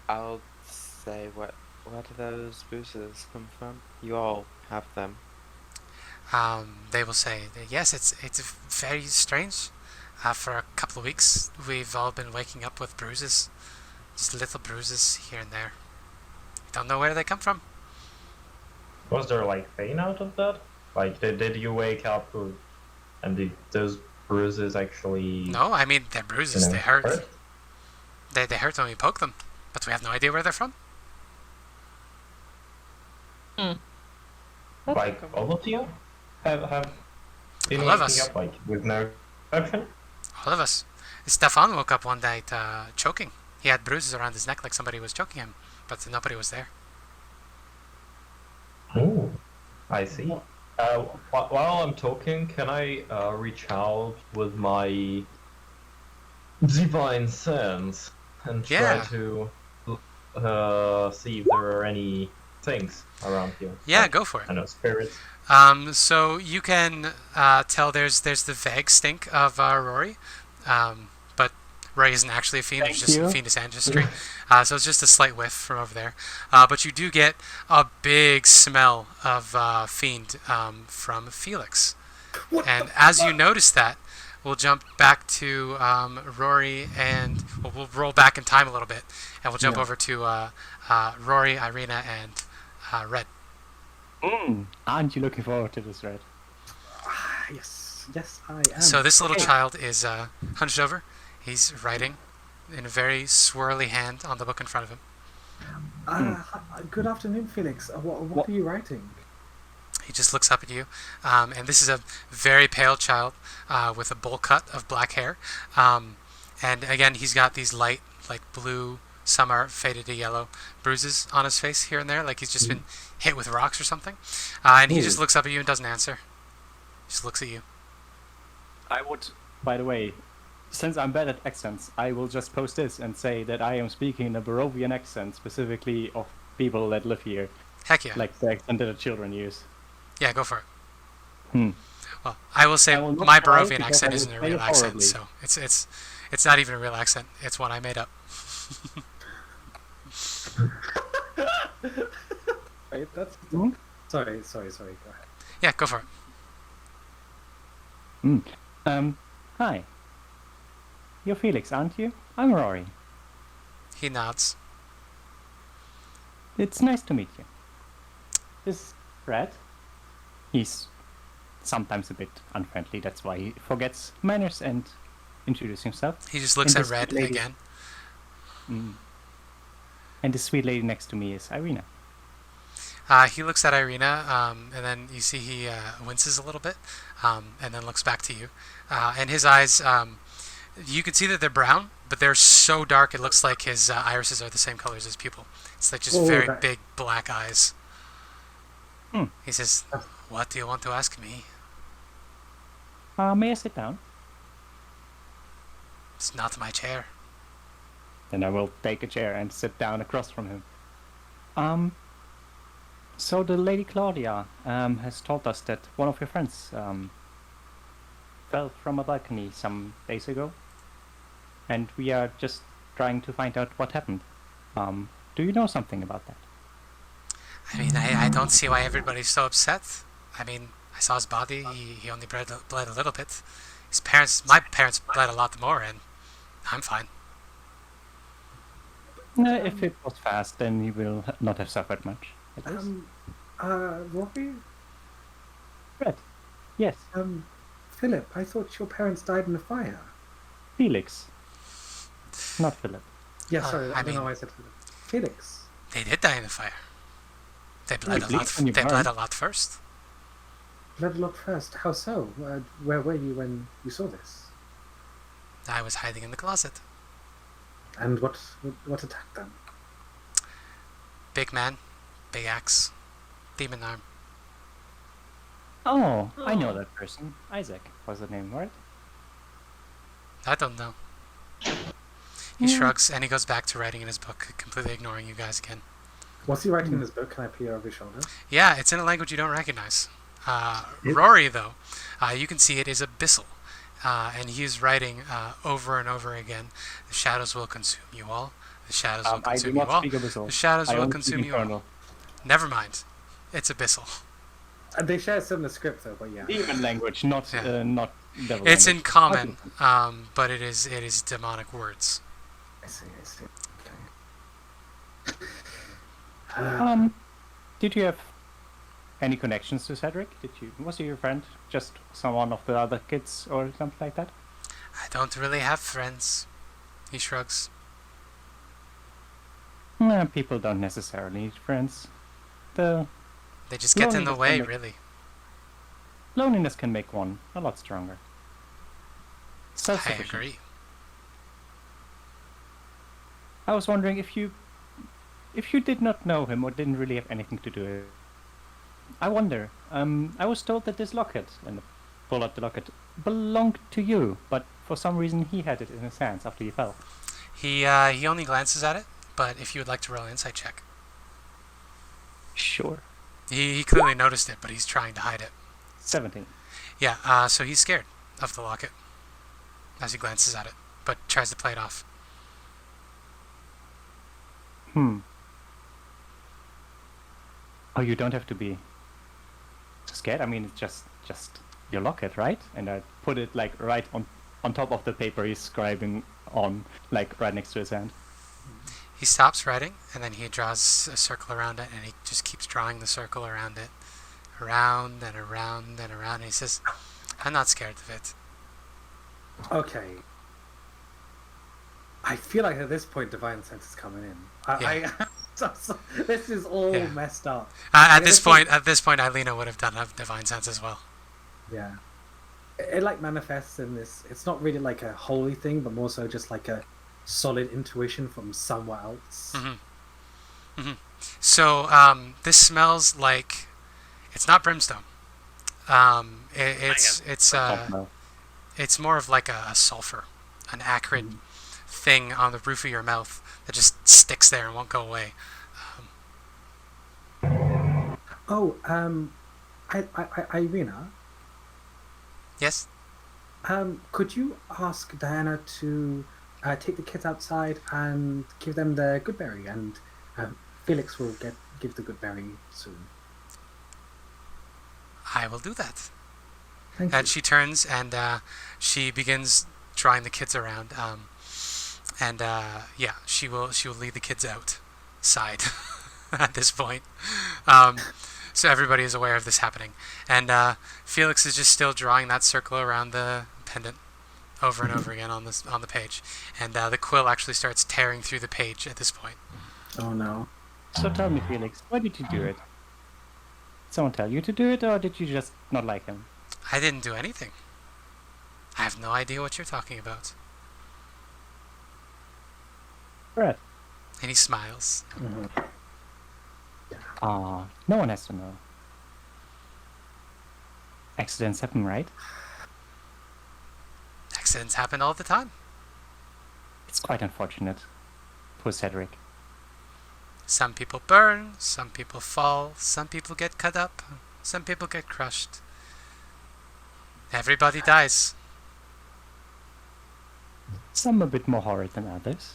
I'll say where do those bruises come from? You all have them. They will say, that, yes, it's very strange. For a couple of weeks, we've all been waking up with bruises, just little bruises here and there. Don't know where they come from. Was there like pain out of that? Like, did you wake up and those bruises actually? No, I mean they're bruises. you know, They hurt. They hurt when we poke them, but we have no idea where they're from. Like all of you have been All of waking us. up like with no exception? All of us. Stefan woke up one night choking. He had bruises around his neck like somebody was choking him, but nobody was there. Oh, I see. While I'm talking, can I reach out with my divine sense and try Yeah. to see if there are any things around here? Yeah, Like, go for I it. know spirits. So you can tell there's the vague stink of Rory, but Rory isn't actually a fiend. It's just you. fiendish ancestry. So it's just a slight whiff from over there. But you do get a big smell of fiend from Felix. And as you notice that, we'll jump back to Rory, and we'll roll back in time a little bit, and we'll jump over to Rory, Ireena, and Red. Aren't you looking forward to this, Red? Yes, I am. So this little child is hunched over. He's writing in a very swirly hand on the book in front of him. Good afternoon, Felix. What are you writing? He just looks up at you, and this is a very pale child with a bowl cut of black hair. And again, he's got these light, like blue, some are faded to yellow bruises on his face here and there, like he's just been hit with rocks or something. And he just looks up at you and doesn't answer. Just looks at you. I would, by the way, since I'm bad at accents, I will just post this and say that I am speaking in a Barovian accent, specifically of people that live here, Heck yeah. like the accent that the children use. Yeah, go for it. Well, I will say will not my try Barovian because accent I will isn't a fail real accent, horribly. so it's not even a real accent. It's one I made up. Wait, that's... Sorry, go ahead. Yeah, go for it. Hi. You're Felix, aren't you? I'm Rory. He nods. It's nice to meet you. This is Red. He's sometimes a bit unfriendly, that's why he forgets manners and introduces himself. He just looks And at this Red lady- again. And the sweet lady next to me is Ireena. He looks at Ireena, and then you see he winces a little bit, and then looks back to you. And his eyes, you can see that they're brown, but they're so dark it looks like his irises are the same color as his pupil. It's like just very okay. big black eyes. He says, "What do you want to ask me?" May I sit down? It's not my chair. Then I will take a chair and sit down across from him. So the Lady Claudia has told us that one of your friends fell from a balcony some days ago, and we are just trying to find out what happened. Do you know something about that? I mean, I don't see why everybody's so upset. I mean, I saw his body. He only bled a little bit. My parents bled a lot more, and I'm fine. If it was fast, then he will not have suffered much. I guess. Rory? Red. Yes. Philip, I thought your parents died in a fire. Felix. Not Philip. Yeah, sorry, I I don't know mean- why I said Philip. Felix. They did die in the fire. They bled a At lot. least when you They bled a burn. lot first. Blood lot first. How so? Where were you when you saw this? I was hiding in the closet. And what attacked them? Big man, big axe, demon arm. Oh, I know that person. Isaac was the name, right? I don't know. He shrugs and he goes back to writing in his book, completely ignoring you guys again. What's he writing in his book? Can I peer over his shoulder? Yeah, it's in a language you don't recognize. Rory, though, you can see it is abyssal. And he's writing over and over again, "The shadows will consume you all. The shadows will I do consume you not all. speak abyssal. The shadows I will only consume speak you all." infernal. Never mind. It's abyssal. They share a similar script though, but yeah. Demon language, not Yeah. not devil It's in language. common, but it is demonic words. I see. Okay. Did you have any connections to Cedric? Was he your friend? Just someone of the other kids or something like that? I don't really have friends. He shrugs. People don't necessarily need friends. The They just get in the Loneliness way, can make- really. loneliness can make one a lot stronger. I Self-sufficient. agree. I was wondering if you did not know him or didn't really have anything to do with it. I wonder. I was told that this locket, and pull out the locket, belonged to you, but for some reason he had it in his hands after you fell. He only glances at it, but if you would like to roll an insight check. Sure. He clearly noticed it, but he's trying to hide it. 17. Yeah, so he's scared of the locket as he glances at it, but tries to play it off. Oh, you don't have to be scared. I mean, it's just your locket, right? And I put it like right on top of the paper he's scribing on, like right next to his hand. He stops writing, and then he draws a circle around it, and he just keeps drawing the circle around it. Around and around and around. And he says, I'm not scared of it. Okay. I feel like at this point, divine sense is coming in. This is all Yeah. messed up. At this point, Ireena would have done a divine sense as well. Yeah. It like manifests in this. It's not really like a holy thing, but more so just like a solid intuition from somewhere else. So this smells like it's not brimstone. It's more of like a sulfur, an acrid thing on the roof of your mouth that just sticks there and won't go away. Ireena, Yes. could you ask Diana to take the kids outside and give them the good berry, and Felix will give the good berry soon. I will do that. Thank And you. she turns and she begins drawing the kids around. She will lead the kids outside at this point. So everybody is aware of this happening. And Felix is just still drawing that circle around the pendant over and over again on the page. And the quill actually starts tearing through the page at this point. Oh no. So tell me, Felix, why did you do it? Did someone tell you to do it, or did you just not like him? I didn't do anything. I have no idea what you're talking about. Right. And he smiles. No one has to know. Accidents happen, right? Accidents happen all the time. It's quite unfortunate. Poor Cedric. Some people burn, some people fall, some people get cut up, some people get crushed. Everybody dies. Some a bit more horrid than others.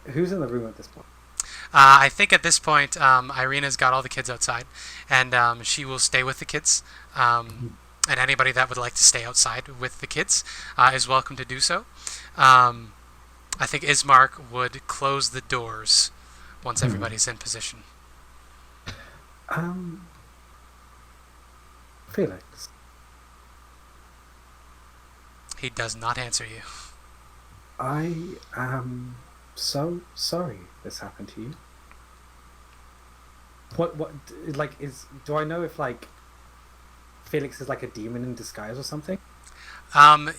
Who's in the room at this point? I think at this point, Ireena's got all the kids outside, and she will stay with the kids. And anybody that would like to stay outside with the kids is welcome to do so. I think Ismark would close the doors once everybody's in position. Felix. He does not answer you. I am so sorry this happened to you. Do I know if like Felix is like a demon in disguise or something?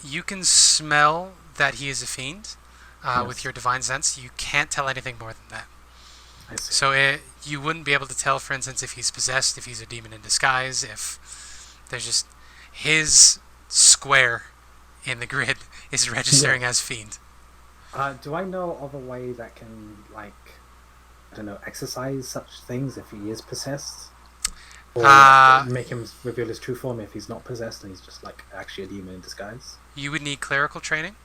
You can smell that he is a fiend with Yes. your divine sense. You can't tell anything more than that. I see. So you wouldn't be able to tell, for instance, if he's possessed, if he's a demon in disguise, if there's just his square in the grid is registering as fiend. Do I know of a way that can, like, I don't know, exercise such things if he is possessed? Or make him reveal his true form if he's not possessed and he's just, like, actually a demon in disguise? You would need clerical training,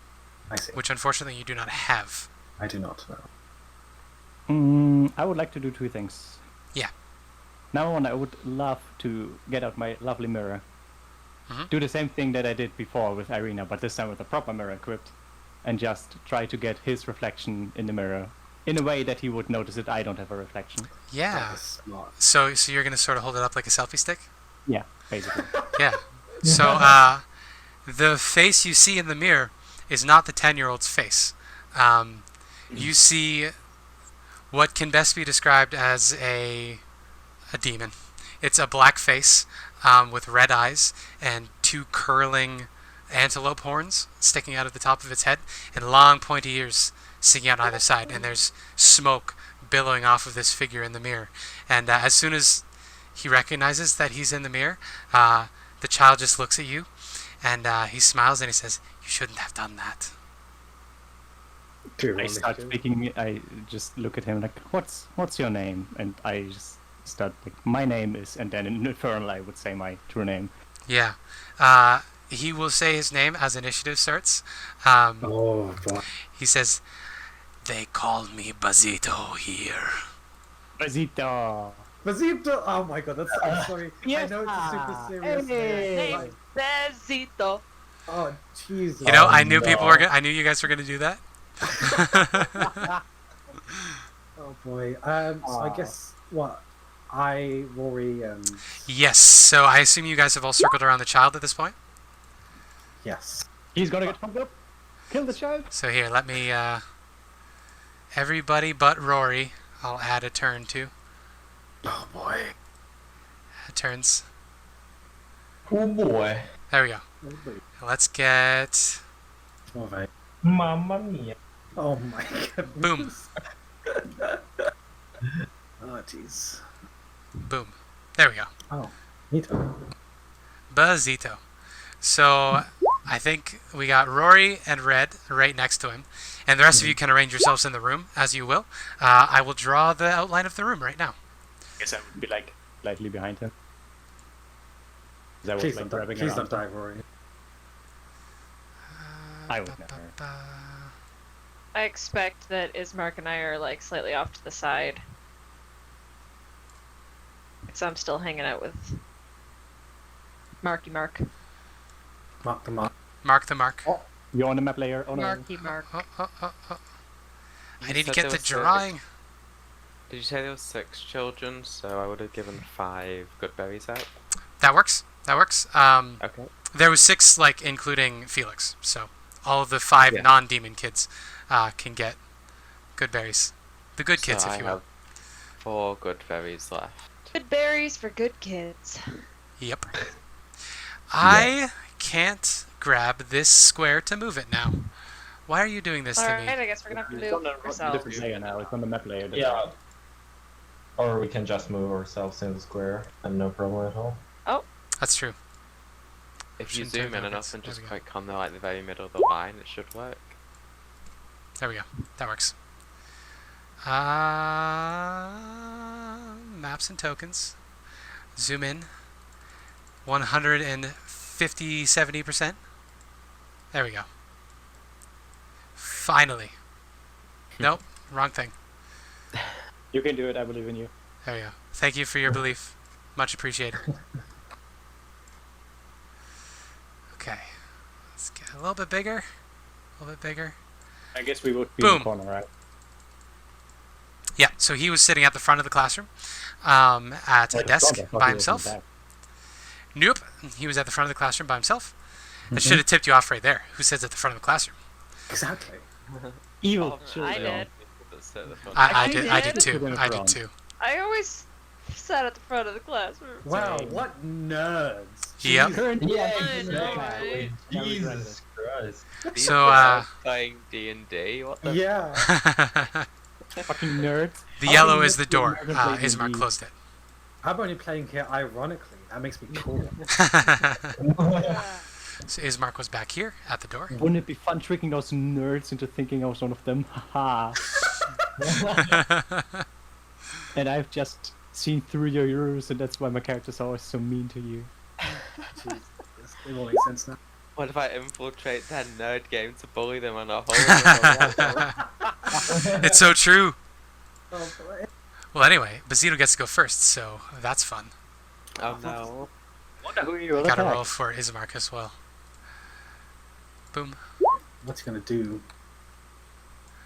I see. which unfortunately you do not have. I do not know. I would like to do two things. Yeah. Number one, I would love to get out my lovely mirror. Do the same thing that I did before with Ireena, but this time with a proper mirror equipped. And just try to get his reflection in the mirror in a way that he would notice that I don't have a reflection. Yeah. That is smart. So you're going to sort of hold it up like a selfie stick? Yeah, basically. Yeah. So the face you see in the mirror is not the 10-year-old's face. You see what can best be described as a demon. It's a black face with red eyes and two curling antelope horns sticking out of the top of its head and long pointy ears sticking out either side, and there's smoke billowing off of this figure in the mirror. And as soon as he recognizes that he's in the mirror, the child just looks at you and he smiles and he says, "You shouldn't have done that." I start speaking, I just look at him like, what's your name? And I just start like, my name is, and then in Infernal I would say my true name. Yeah. He will say his name as initiative starts. Oh, boy. He says, "They call me Bazito here." Bazito! Bezito! Oh my god, that's. I'm sorry. Yes. I know it's a super serious Hey. name. Name Bezito. Oh Jesus! You know, Oh, I knew people were. no. I knew you guys were gonna do that. Oh boy. So I guess what Rory, and Yes. So I assume you guys have all circled around the child at this point. yes. He's gonna get pumped up. Kill the child. So here, let me. Everybody but Rory, I'll add a turn to. Oh boy. Turns. Oh boy. There we go. Let's get. All right. Mamma mia. Oh my god. Boom. Oh jeez. Boom. There we go. Oh, neato. Bazito. So I think we got Rory and Red right next to him. And the rest of you can arrange yourselves in the room as you will. I will draw the outline of the room right now. I guess I would be like slightly behind him. That was Please like don't die. grabbing Please around don't him. die, Rory. I would never. I expect that Ismark and I are like slightly off to the side. Because I'm still hanging out with Marky Mark. Mark the mark. Mark the mark. Oh. You're on the map layer. Oh no. Marky Mark. I need to said get there the was drawing. Did you say there were 6 children? So I would have given 5 good berries out. That works. That works. Okay. There was 6, like, including Felix. So all of the 5 Yeah. non-demon kids can get good berries. The good kids, so if I you will. have 4 good berries left. Good berries for good kids. Yep. I can't grab this square to move it now. Why are you doing this to Alright, me? I guess we're gonna have to It's on move the ourselves. different layer now. It's on the map layer. Yeah. Or we can just move ourselves in the square and no problem at all. That's true. If you Shouldn't turn zoom in backwards. enough and There just we go. click on the like the very middle of the line, it should work. There we go. That works. Maps and tokens. Zoom in. 150, 70%. There we go. Finally. Nope, wrong thing. You can do it. I believe in you. There we go. Thank you for your belief. Much appreciated. Okay. Let's get a little bit bigger. A little bit bigger. I guess we would be in Boom. the corner, right? Yeah, so he was sitting at the front of the classroom at a desk by himself. Nope, he was at the front of the classroom by himself. That should have tipped you off right there. Who sits at the front of the classroom? Exactly. Evil Oh, children. I did. That's at the front. I You did. I did did? too. Put I it did wrong. too. I always sat at the front of the classroom. Wow, Same. what nerds. Yep. Current Yeah, I know, right? Jesus Christ. These So, guys playing D&D. What the? Yeah. fucking nerds. The How yellow many is the nerds door. do you have in Ismark D&D? closed it. I'm only playing here ironically. That makes me cool. So Ismark was back here at the door. Wouldn't it be fun tricking those nerds into thinking I was one of them? Haha. And I've just seen through your ruse, and that's why my character's always so mean to you. Jeez, it all makes sense now. What if I infiltrate their nerd game to bully them on a whole? It's so true. Oh boy. Well, anyway, Bazito gets to go first, so that's fun. Oh no. Wonder who you Gotta roll for Ismark as well. Boom. What's he gonna do?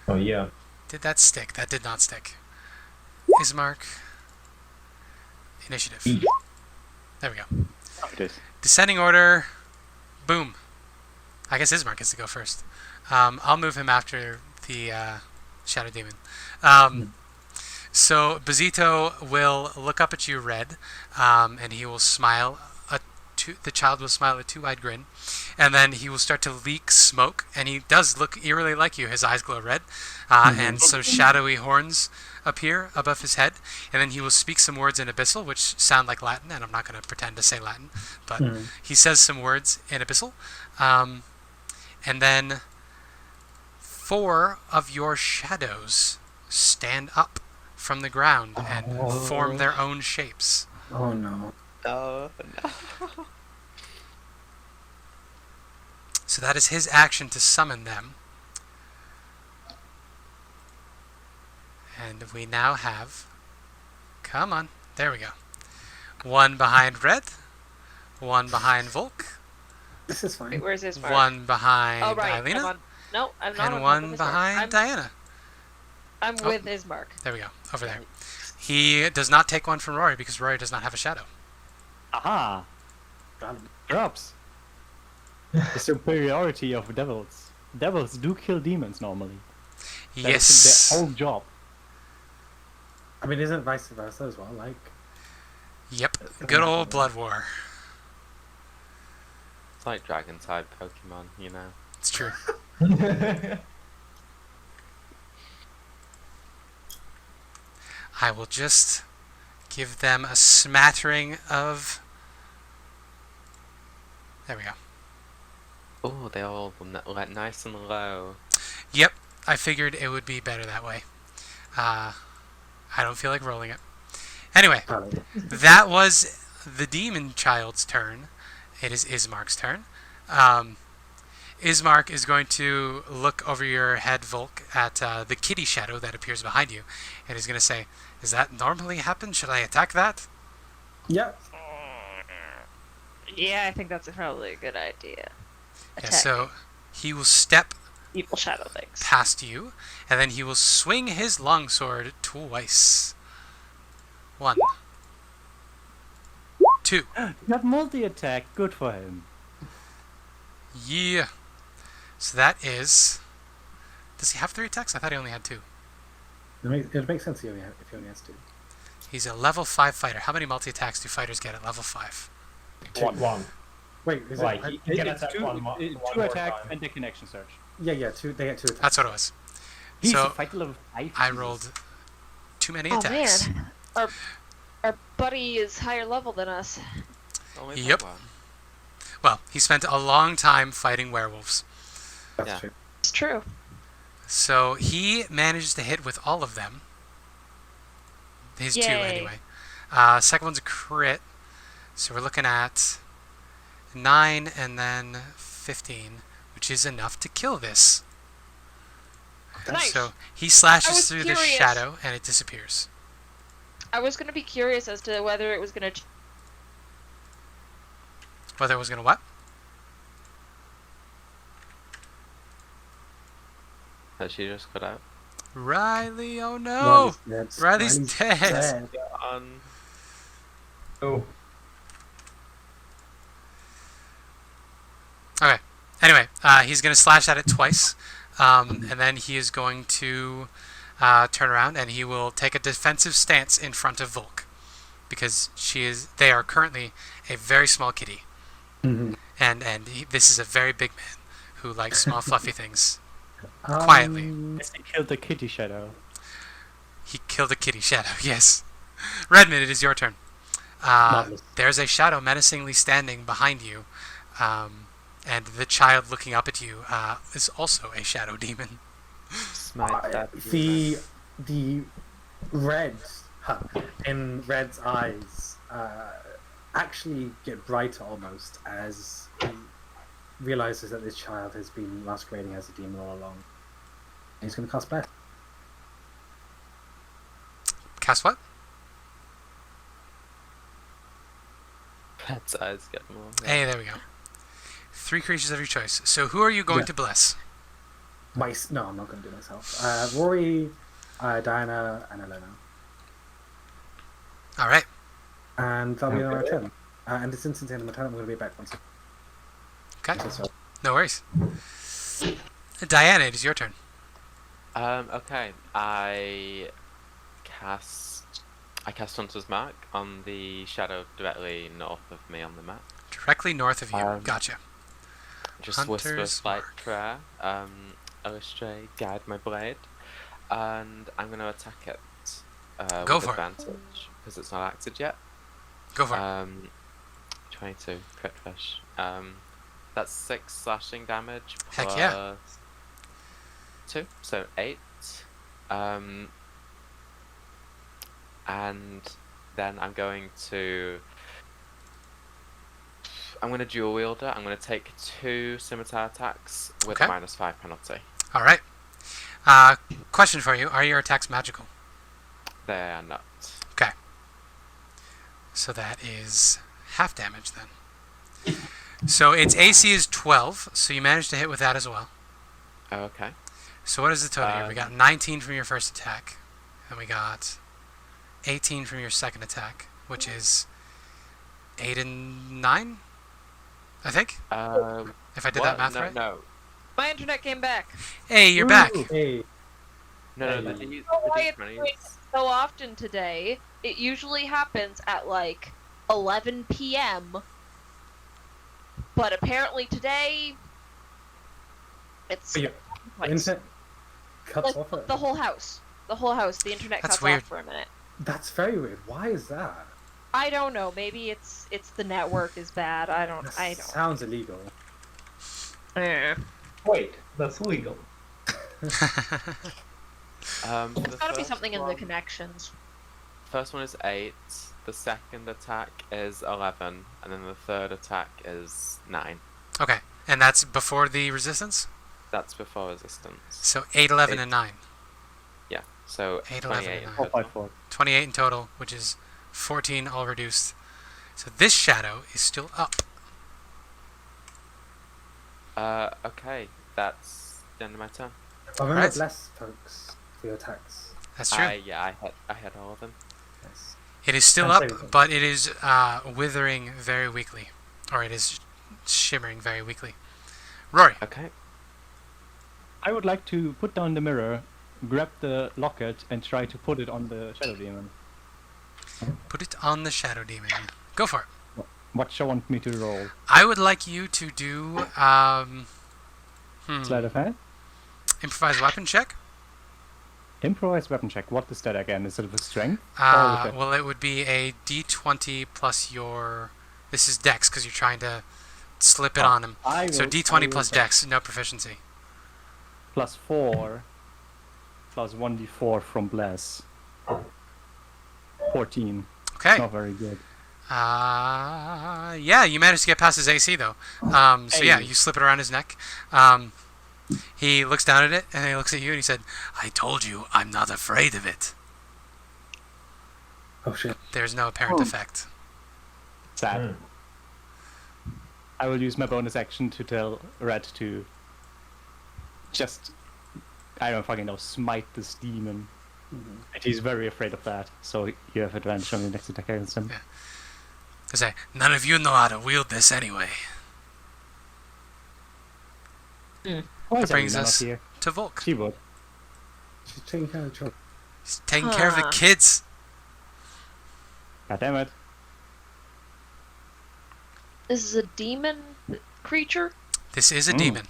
Oh yeah. Did that stick? That did not stick. Ismark. Initiative. E. There we go. Oh, it is. Descending order. Boom. I guess Ismark gets to go first. I'll move him after the Shadow Demon. So Bazito will look up at you, Red, and he will smile. The child will smile a two-eyed grin, and then he will start to leak smoke. And he does look eerily like you. His eyes glow red, and some shadowy horns appear above his head. And then he will speak some words in Abyssal, which sound like Latin, and I'm not going to pretend to say Latin, but he says some words in Abyssal. And then 4 of your shadows stand up from the ground and form their own shapes. Oh no. Oh no. So that is his action to summon them. And we now have... Come on. There we go. One behind Red. One behind Volk. This is Wait, fine. where's his mark? One behind Oh, right. Ireena. I'm on. No, I'm not And on top of one his mark. behind Diana. I'm Oh. with his mark. There we go. Over there. He does not take one from Rory because Rory does not have a shadow. Aha! Drops. The superiority of devils. Devils do kill demons normally. That Yes. is their whole job. I mean, isn't it vice versa as well? Like, Yep. Good old Blood War. It's like dragon type Pokemon, you know. It's true. I will just give them a smattering of... There we go. Oh, they all like nice and low. Yep. I figured it would be better that way. I don't feel like rolling it. Anyway, Paladin. that was the demon child's turn. It is Ismark's turn. Ismark is going to look over your head, Volk, at the kitty shadow that appears behind you, and he's going to say, "Does that normally happen? Should I attack that?" Yeah. Yeah, I think that's probably a good idea. Yeah, so he will step Evil shadow things. past you, and then he will swing his longsword twice. 1, 2. Got multi-attack, good for him. Yeah. So that is... Does he have 3 attacks? I thought he only had 2. It makes sense if he only has 2. He's a level 5 fighter. How many multi-attacks do fighters get at level 5? One. Wait, is Like, it? he can It's attack two, one more two attacks time. and the connection search. Yeah, 2. They get 2 attacks. That's what it was. He's So, a fighter level 5. I Jesus. rolled too many Oh attacks. man, our buddy is higher level than us. Only Yep. one. Well, he spent a long time fighting werewolves. That's Yeah. true. It's true. So he managed to hit with all of them. His 2 Yay. anyway. Second one's a crit. So we're looking at 9 and then 15, which is enough to kill this. Nice. So he I slashes was through the curious. shadow and it disappears. I was gonna be curious as to whether it was gonna. Whether it was going to what? Has she just got out? Riley, oh no! Riley's dead. On. Oh. Okay. Anyway, he's going to slash at it twice. And then he is going to turn around and he will take a defensive stance in front of Volk. Because they are currently a very small kitty. Mhm. And this is a very big man who likes small fluffy things. Quietly. Yes, he killed the kitty shadow. He killed a kitty shadow, yes. Redmond, it is your turn. Marvelous. There's a shadow menacingly standing behind you. And the child looking up at you is also a shadow demon. Smite that. The red in Red's eyes actually get brighter almost as he realizes that this child has been masquerading as a demon all along. And he's going to cast Bless. Cast what? Pet's eyes get more. Hey, there we go. 3 creatures of your choice. So who are you going Yeah. to bless? No, I'm not going to do myself. Rory, Diana, and Ilena. All right. And that'll be my turn. And since it's the end of my turn, I'm going to be back once. Okay. So, No worries. Diana, it is your turn. Okay. I cast Hunter's Mark on the shadow directly north of me on the map. Directly north of you. Um, Gotcha. Just whisper a Hunter's slight Mark. prayer. Illustrate, guide my blade, and I'm going to attack it Go with for it. advantage because it's not acted yet. Go for it. 22 crit fish. That's 6 slashing damage Heck plus yeah. 2, so 8. And then I'm going to dual wield it. I'm going to take 2 scimitar attacks with Okay. a -5 penalty. All right. Question for you. Are your attacks magical? They are not. Okay. So that is half damage then. So its AC is 12, so you managed to hit with that as well. Okay. So what is the total here? We got 19 from your first attack, and we got 18 from your second attack, which is 8 and 9, I think. If I did that math right. No. My internet came back. Hey, you're back. Hey, No, Hey. the D20s. Why it's doing it so often today? It usually happens at like 11 p.m. But apparently today, it's your twice. internet cuts Like, off. the whole house. The whole house. The internet That's cuts weird. off for a minute. That's very weird. Why is that? I don't know. Maybe it's the network is bad. I don't. Sounds illegal. Wait, that's legal. The There's gotta be first something in the one- connections. First one is 8. The second attack is 11, and then the third attack is 9. Okay, and that's before the resistance? That's before resistance. So 8, 11, 8. and 9. Yeah. So 8, 11, 28 and in 9. 4 by total. 4. 28 in total, which is 14 all reduced. So this shadow is still up. Okay, that's the end of my turn. Remember, Right. bless folks for your attacks. That's true. Yeah, I hit all of them. Yes. It is still And up, saving throw. but it is withering very weakly. Or it is shimmering very weakly. Rory. Okay. I would like to put down the mirror, grab the locket, and try to put it on the shadow demon. Put it on the shadow demon. Go for it. What do you want me to roll? I would like you to do Sleight of hand? improvised weapon check. Improvised weapon check. What is that again? Is it with strength? Or with Well, it would be a d20 plus your... This is dex, because you're trying to slip it on him. So d20 plus dex, no proficiency. Plus 4. Plus 1d4 from bless. 14. Okay. Not very good. Yeah, you managed to get past his AC though. So yeah, Hey. you slip it around his neck. He looks down at it and he looks at you and he said, "I told you, I'm not afraid of it." Oh shit. There's no apparent effect. Sad. I will use my bonus action to tell Red to just, I don't fucking know, smite this demon. And he's very afraid of that, so you have advantage on the next attack against him. Yeah. I say, none of you know how to wield this anyway. Why is brings Ireena not us- here? To Volk. She would. She's taking care of the children. He's taking care of the kids. God damn it. This is a demon creature. This is a demon.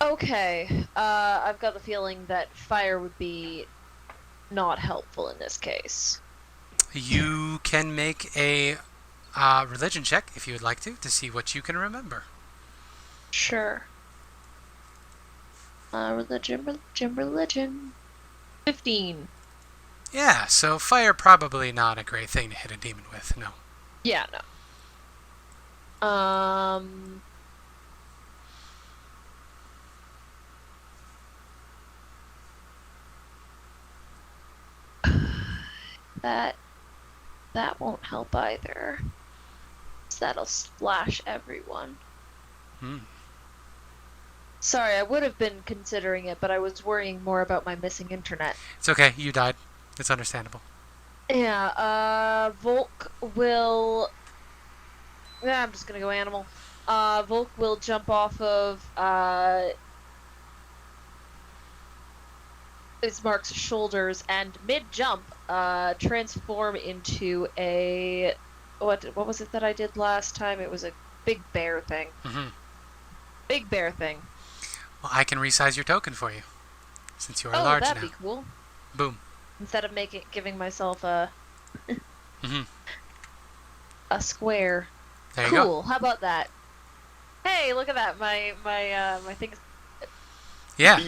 Okay. I've got the feeling that fire would be not helpful in this case. You can make a religion check if you would like to see what you can remember. Sure. Religion. 15. Yeah, so fire probably not a great thing to hit a demon with, no. Yeah, no. That won't help either. That'll splash everyone. Sorry, I would have been considering it, but I was worrying more about my missing internet. It's okay, you died. It's understandable. Yeah, Volk will... Yeah, I'm just gonna go animal. Volk will jump off of, Ismark's shoulders and mid-jump, transform into a... What was it that I did last time? It was a big bear thing. Big bear thing. Well, I can resize your token for you, since you are Oh, large that'd now. be cool. Boom. Instead of giving myself a Mhm. a square. There you go. Cool. How about that? Hey, look at that. My thing. Yeah.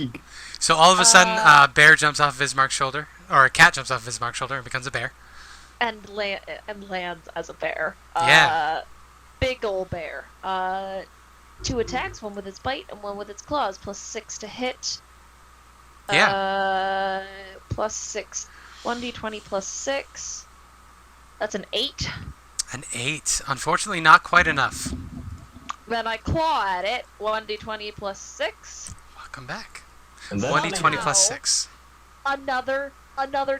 So all of a sudden, bear jumps off of Ismark's shoulder, or a cat jumps off of Ismark's shoulder and becomes a bear. And lands as a bear. Yeah. Big ol' bear. 2 attacks, one with its bite and one with its claws, +6 to hit. Yeah. +6. 1d20 +6. That's an 8. An 8. Unfortunately, not quite enough. Then I claw at it. 1d20 plus 6. Welcome back. And that's 1d20 Wow. plus 6. Another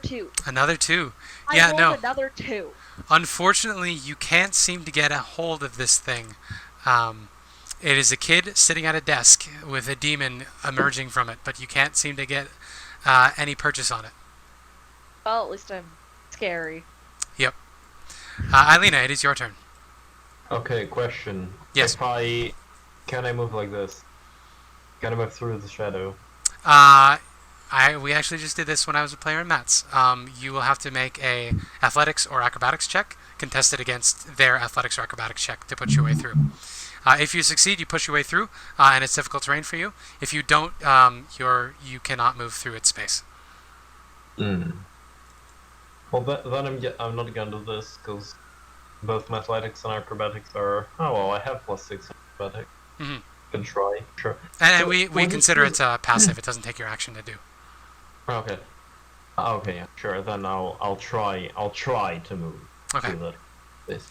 2. Another 2. I Yeah, rolled no. another 2. Unfortunately, you can't seem to get a hold of this thing. It is a kid sitting at a desk with a demon emerging from it, but you can't seem to get any purchase on it. Well, at least I'm scary. Yep. Ireena, it is your turn. Okay, question. Yes. Can I move like this? Can I move through the shadow? We actually just did this when I was a player in Matt's. You will have to make a athletics or acrobatics check, contested against their athletics or acrobatics check to push your way through. If you succeed, you push your way through, and it's difficult terrain for you. If you don't, you cannot move through its space. Well, then I'm not gonna do this because both my athletics and acrobatics are. Oh well, I have +6 acrobatics. Mhm. Can try, sure. And So, we when consider this it passive. It doesn't take your action to do. Okay. Okay, yeah, sure. Then I'll try to move Okay. through this.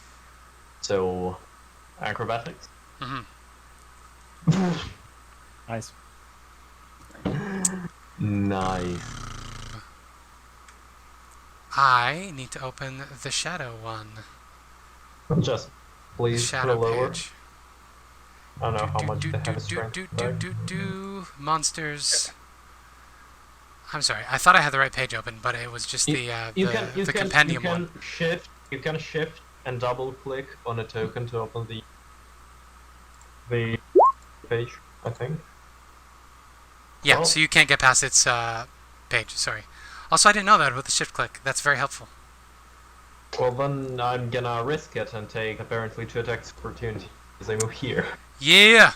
So, acrobatics. Mm-hmm. Nice. Nice. I need to open the shadow one. Just The please put a shadow lower. page. I don't know how much they have strength. right? Monsters. I'm sorry. I thought I had the right page open, but it was just the compendium one. You can shift and double click on a token to open the page, I think. Yeah, Oh. so you can't get past its page. Sorry. Also, I didn't know that with the shift click. That's very helpful. Well, then I'm gonna risk it and take apparently 2 attacks of opportunity as I move here. Yeah.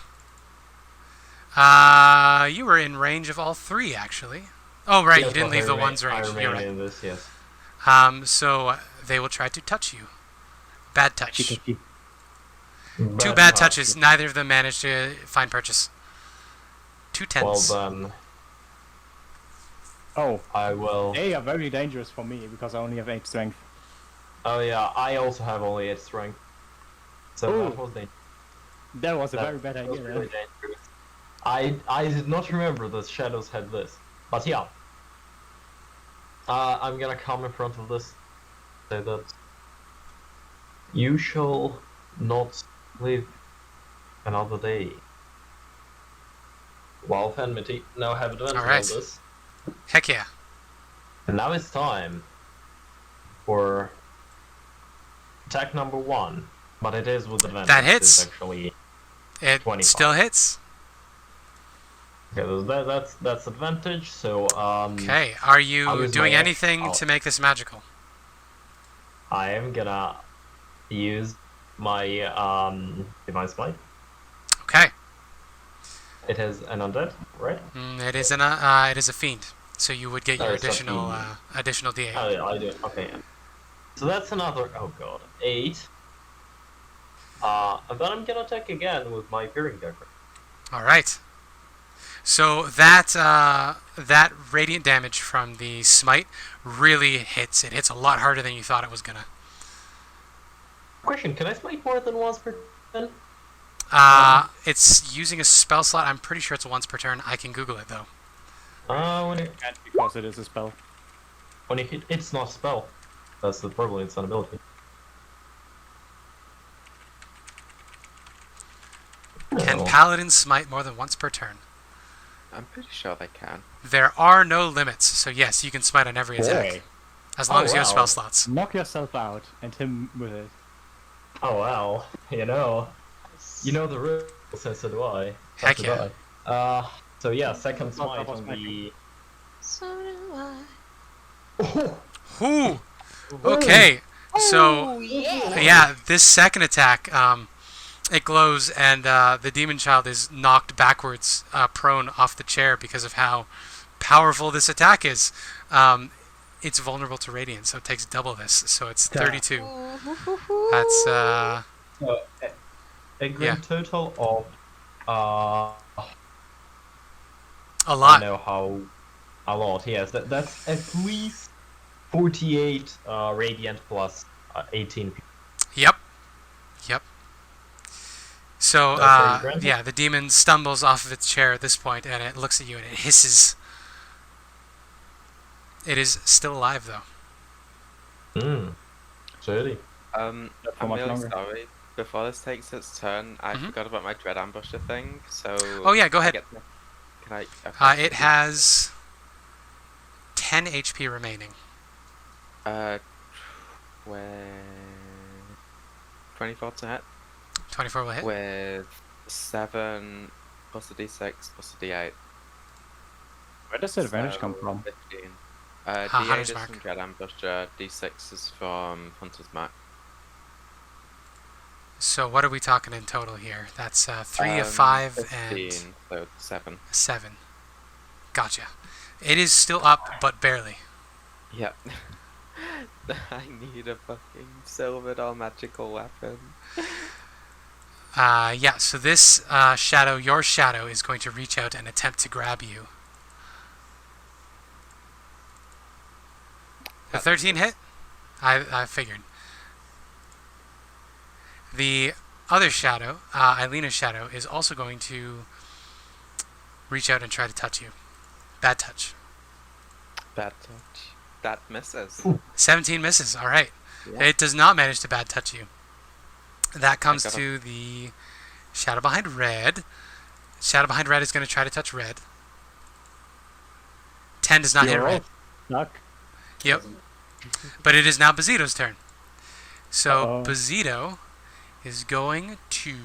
You were in range of all 3, actually. Oh, right. Yes, You didn't but leave I the remain- one's range. I You're remain right. in this, yes. So they will try to touch you. Bad touch. Touchy. Two bad touches. Neither of them managed to find purchase. 2 Well tens. then, Oh, I will. they are very dangerous for me because I only have 8 strength. Oh yeah, I also have only 8 strength. So Ooh. that was dangerous. That was a That very bad was idea. really dangerous. I did not remember that shadows had this, but yeah. I'm gonna come in front of this, say that you shall not live another day. Wolf enmity now have advantage Alright. on this, Heck yeah. and now it's time for attack number 1. But it is with advantage. That hits. It's actually It 25. still hits. okay. That's advantage. So Okay. Are I'll you use doing my- anything I'll- to make this magical? I am gonna use my divine smite. Okay. It has an undead, right? It is a fiend. So you would get Oh, your it's a additional fiend. additional D8. Oh yeah, I do. Okay. Yeah. So that's another. Oh god, 8. And then I'm gonna attack again with my Peering Dagger. All right. So that radiant damage from the smite really hits. It hits a lot harder than you thought it was gonna. Question: can I smite more than once per turn? It's using a spell slot. I'm pretty sure it's once per turn. I can Google it though. When it And because it is a spell. hit, it's not a spell. That's the problem. It's an ability. Can Oh. Paladin smite more than once per turn? I'm pretty sure they can. There are no limits, so yes, you can smite on every attack. Boy, As long Oh, as you have wow. spell slots. knock yourself out and him with it. Oh wow, you know the rules, and so do I. Heck So yeah. do I. So yeah, second That's not smite double on the. So do I. Ooh. Okay. So Oh, yeah. yeah, this second attack, it glows, and the demon child is knocked backwards, prone off the chair because of how powerful this attack is. It's vulnerable to radiant, so it takes double this, so it's 32. That's So, a grand Yeah. total of a I lot. know how a lot. Yes, that's at least 48 radiant plus 18. Yep. So, Okay, granted. yeah, the demon stumbles off of its chair at this point, and it looks at you and it hisses. It is still alive, though. Shitty. I'm for much really longer. sorry. Before this takes its turn, I Mhm. forgot about my dread ambusher thing. So. Oh, yeah, go ahead. Can I? Okay. It has 10 HP remaining. Where 24 to hit 24 will hit. with 7 plus a d6 plus a d8. Where does the advantage So, come from? 15. Hunter's D8 is Mark. from Dread Ambusher, D6 is from Hunter's Mark. So what are we talking in total here? That's 3, a 5, 15, and so 7. a 7. Gotcha. It is still up, but barely. Yep. I need a fucking silvered or magical weapon. Yeah, so this shadow, your shadow, is going to reach out and attempt to grab you. The 13 hit? I figured. The other shadow, Ileena's shadow, is also going to reach out and try to touch you. Bad touch. Bad touch. That misses. 17 misses, alright. Yeah. It does not manage to bad touch you. That comes got to the shadow behind red. Shadow behind red is going to try to touch red. 10 does not hit You're red. all stuck. Yep. But it is now Bazito's turn. So Uh-oh. Bazito is going to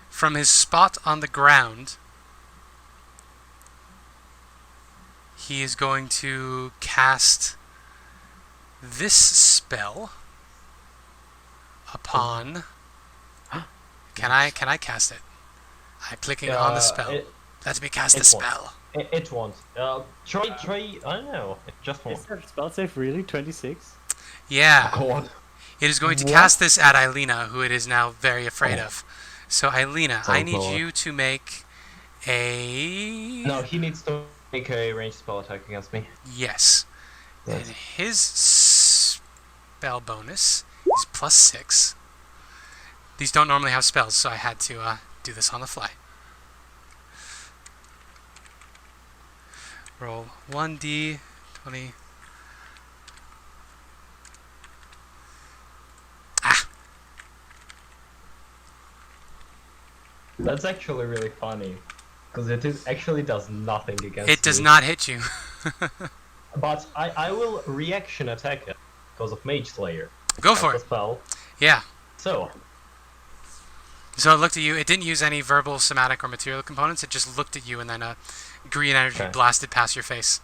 from his spot on the ground, he is going to cast this spell upon Can I cast it? I'm clicking on the spell. Let me cast the it won't. spell. It won't. Try. I don't know. It just won't. Is that spell save really 26? Yeah. God. It is going to What? cast this at Ileena, who it is now very afraid of. So Ileena, I Oh, need God. you to make a... No, he needs to make a ranged spell attack against me. Yes. And Yes. his spell bonus is +6. These don't normally have spells, so I had to do this on the fly. Roll 1d20. That's actually really funny, because actually does nothing against It does me. not hit you. But I will reaction attack it because of Mage Slayer. Go for That's it. the spell. Yeah. So So it looked at you. It didn't use any verbal, somatic, or material components. It just looked at you, and then a green energy Okay. blasted past your face.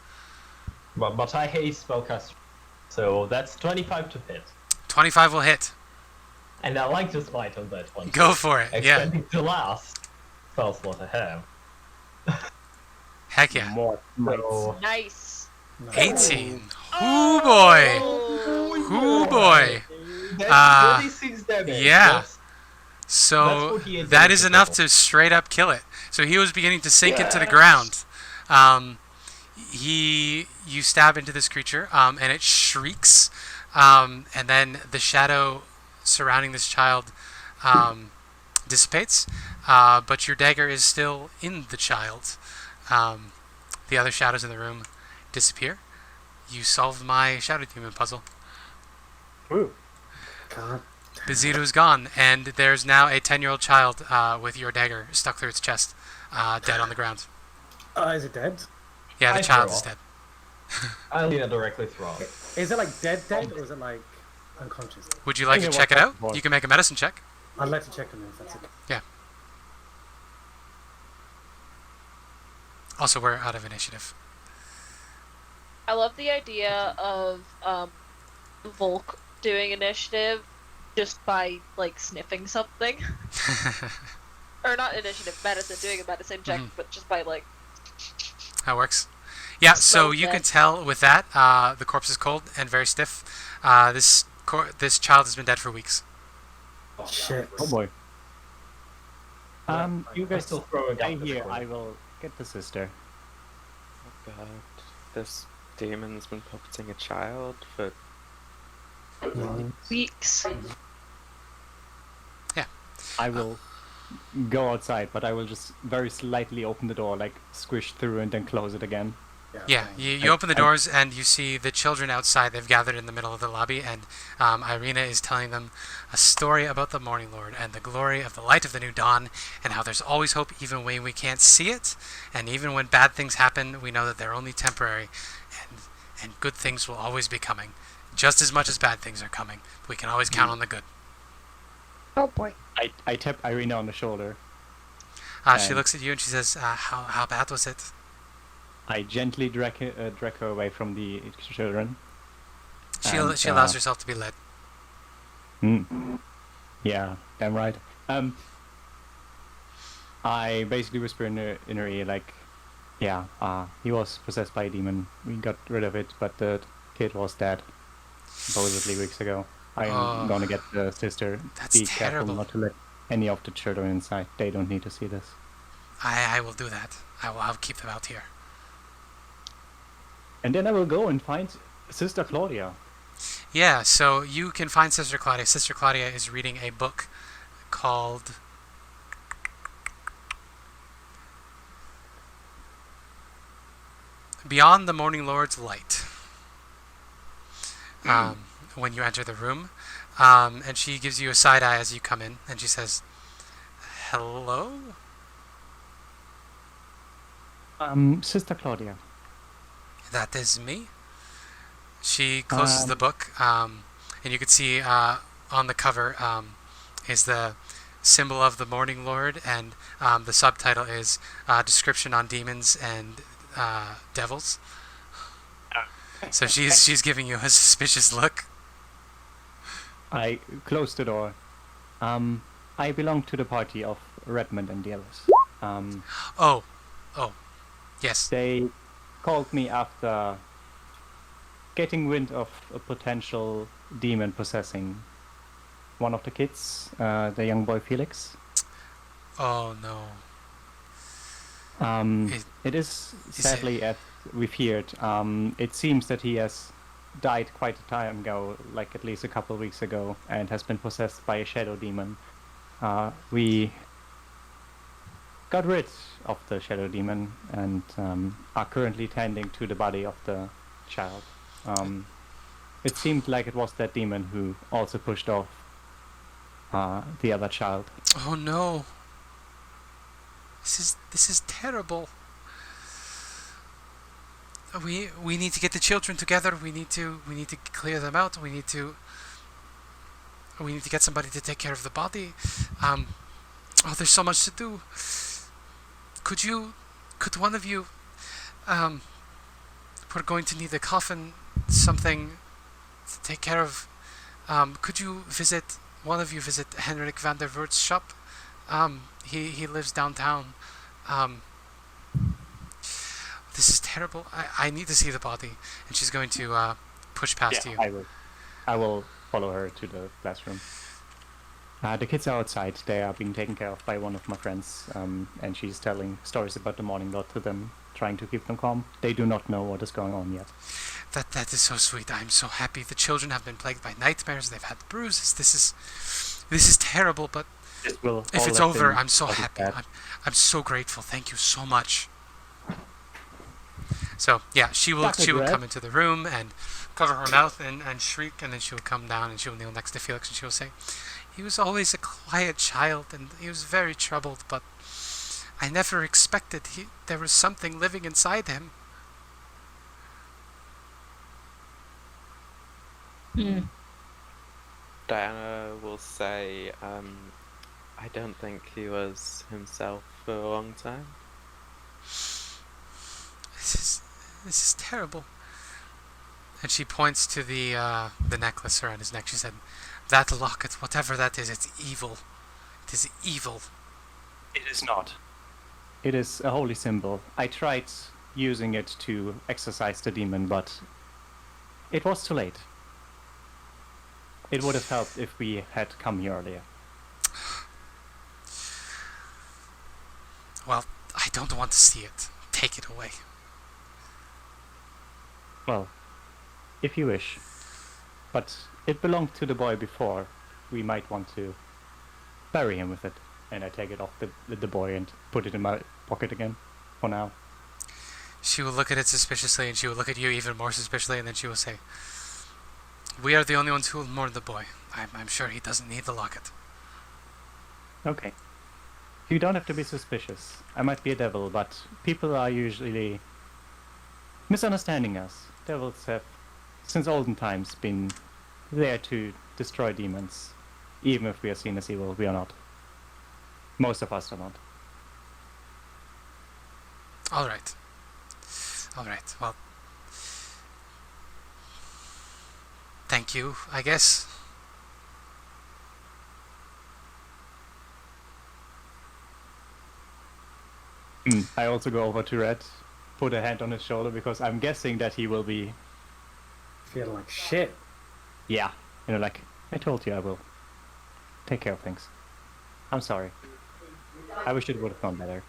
but I hate spellcaster. So that's 25 to hit. 25 will hit. And I like to smite on that one. Go for it. Yeah. Extending to last spell slot I have. Heck yeah. More smites. So, Nice. 18. Hoo boy. Hoo boy. that's 26 damage. yeah. That's So 48 that damage is in enough total. to straight up kill it. So he was beginning to sink into the ground. You stab into this creature, and it shrieks, and then the shadow surrounding this child dissipates, but your dagger is still in the child. The other shadows in the room disappear. You solved my shadow demon puzzle. Ooh. God. Bazito's gone, and there's now a 10-year-old child with your dagger stuck through its chest, dead on the ground. Is it dead? Yeah, the I child throw is up. dead. I'll lean it directly through. Is it like dead, or is it like unconscious? Would you like to think it check it was out? before. You can make a medicine check. I'd like to check on it if that's okay. Also, we're out of initiative. I love the idea of Volk doing initiative just by like sniffing something, or not initiative, medicine, doing a medicine check, but just by like. That works. Yeah, so Smell you dead. can tell with that, the corpse is cold and very stiff. This child has been dead for weeks. Shit. Oh boy. You guys still throwing stay up the here. sword. I will get the sister. Oh god. This demon's been puppeting a child for Weeks. Yeah. I will go outside, but I will just very slightly open the door, like squish through and then close it again. Yeah, you open the doors and you see the children outside. They've gathered in the middle of the lobby, and Ireena is telling them a story about the Morning Lord and the glory of the light of the new dawn, and how there's always hope even when we can't see it, and even when bad things happen, we know that they're only temporary, and good things will always be coming, just as much as bad things are coming. We can always count on the good. Oh boy. I tap Ireena on the shoulder. She looks at you and she says, "How bad was it?" I gently drag her away from the children. She And, allows herself to be led. Yeah, damn right. I basically whisper in her ear, like, yeah, he was possessed by a demon. We got rid of it, but the kid was dead, supposedly weeks ago. I'm gonna get the sister. That's Be terrible. careful not to let any of the children inside. They don't need to see this. I will do that. I'll keep them out here. And then I will go and find Sister Claudia. Yeah, so you can find Sister Claudia. Sister Claudia is reading a book called Beyond the Morning Lord's Light. When you enter the room, and she gives you a side eye as you come in, and she says, "Hello." Sister Claudia. That is me. She closes the book, and you can see on the cover is the symbol of the Morning Lord, and the subtitle is Description on Demons and Devils. So she's giving you a suspicious look. I close the door. I belong to the party of Redmond and the others. Oh, yes. They called me after getting wind of a potential demon possessing one of the kids, the young boy Felix. Oh no. It is sadly as we feared. It seems that he has died quite a time ago, like at least a couple of weeks ago, and has been possessed by a shadow demon. We got rid of the shadow demon and are currently tending to the body of the child. It seemed like it was that demon who also pushed off the other child. Oh no. This is terrible. We need to get the children together. We need to clear them out. We need to get somebody to take care of the body. There's so much to do. Could one of you, we're going to need a coffin, something to take care of. Could you one of you visit Henrik van der Voort's shop? He lives downtown. This is terrible. I need to see the body. And she's going to push past you. I will follow her to the classroom. The kids are outside. They are being taken care of by one of my friends, and she's telling stories about the Morning Lord to them, trying to keep them calm. They do not know what is going on yet. That is so sweet. I'm so happy. The children have been plagued by nightmares. They've had bruises. This is terrible, but if it's over, I'm so happy. I'm so grateful. Thank you so much. So yeah, she will come into the room and cover her mouth and shriek, and then she will come down and she will kneel next to Felix and she will say, "He was always a quiet child and he was very troubled, but I never expected there was something living inside him." Diana will say, I don't think he was himself for a long time. This is terrible. And she points to the necklace around his neck. She said, "That locket, whatever that is, it's evil. It is evil." It is not. It is a holy symbol. I tried using it to exorcise the demon, but it was too late. It would have helped if we had come here earlier. Well, I don't want to see it. Take it away. Well, if you wish. but it belonged to the boy before. We might want to bury him with it. And I take it off the boy and put it in my pocket again, for now. She will look at it suspiciously, and she will look at you even more suspiciously, and then she will say, "We are the only ones who will mourn the boy. I'm sure he doesn't need the locket." Okay. You don't have to be suspicious. I might be a devil, but people are usually misunderstanding us. Devils have, since olden times, been there to destroy demons. Even if we are seen as evil, we are not. Most of us are not. All right. Well, thank you, I guess. I also go over to Red, put a hand on his shoulder, because I'm guessing that he will be... Feel like shit. Yeah. Like, I told you I will take care of things. I'm sorry. I wish it would have gone better.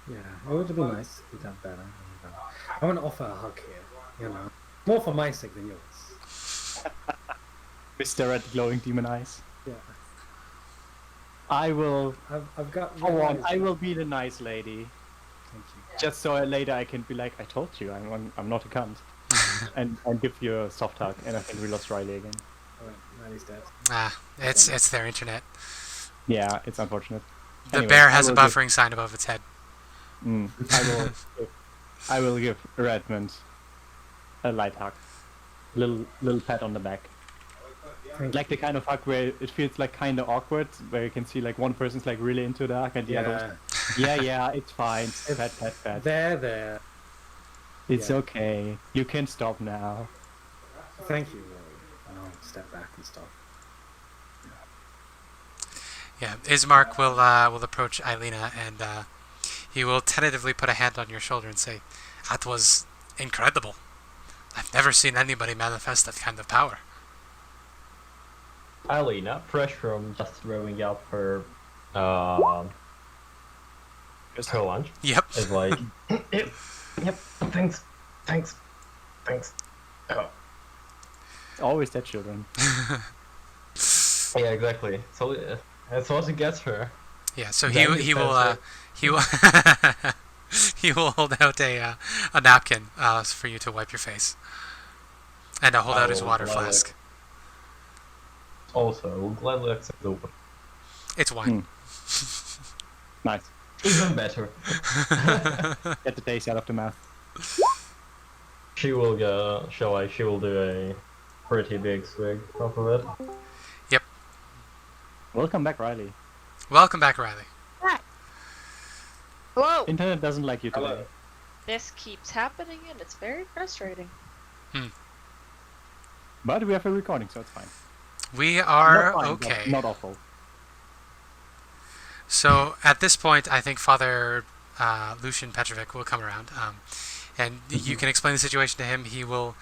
Yeah, it would have been nice if you'd done better. I want to offer a hug here, More for my sake than yours. Mr. Red glowing demon eyes. Yeah. I will... I've got... Go on, I will be the nice lady. Thank you. Just so later I can be like, I told you, I'm not a cunt. and give you a soft hug, and I think we lost Riley again. Alright, now he's dead. It's their internet. Yeah, it's unfortunate. The Anyway, bear has I a will buffering sign above its head. I will give Redmond a light hug. Little pat on the back. Like the kind of hug where it feels like kind of awkward, where you can see like one person's like really into the hug and the other, yeah, it's fine. Pat. There. It's Yeah. okay. You can stop now. Thank you, Rory. And I'll step back and stop. Yeah, Ismark will approach Ileena, and he will tentatively put a hand on your shoulder and say, "That was incredible. I've never seen anybody manifest that kind of power." Ireena, fresh from just throwing up her lunch, Yep. is like, yep, thanks. Oh. Always dead children. Yeah, exactly. So that's what it gets her. Yeah. So Then he he will says he will he will hold out a napkin for you to wipe your face, and hold out his will water gladly- flask. Also, will gladly accept the offer. It's wine. Nice. Even better. Get the taste out of the mouth. She will go. She will do a pretty big swig off of it. Welcome back, Riley. Welcome back, Riley. Hello. Internet doesn't like you today. Hello. This keeps happening, and it's very frustrating. But we have a recording, so it's fine. We are Not fine, but okay. not awful. So at this point, I think Father Lucian Petrovic will come around, and you can explain the situation to him. He will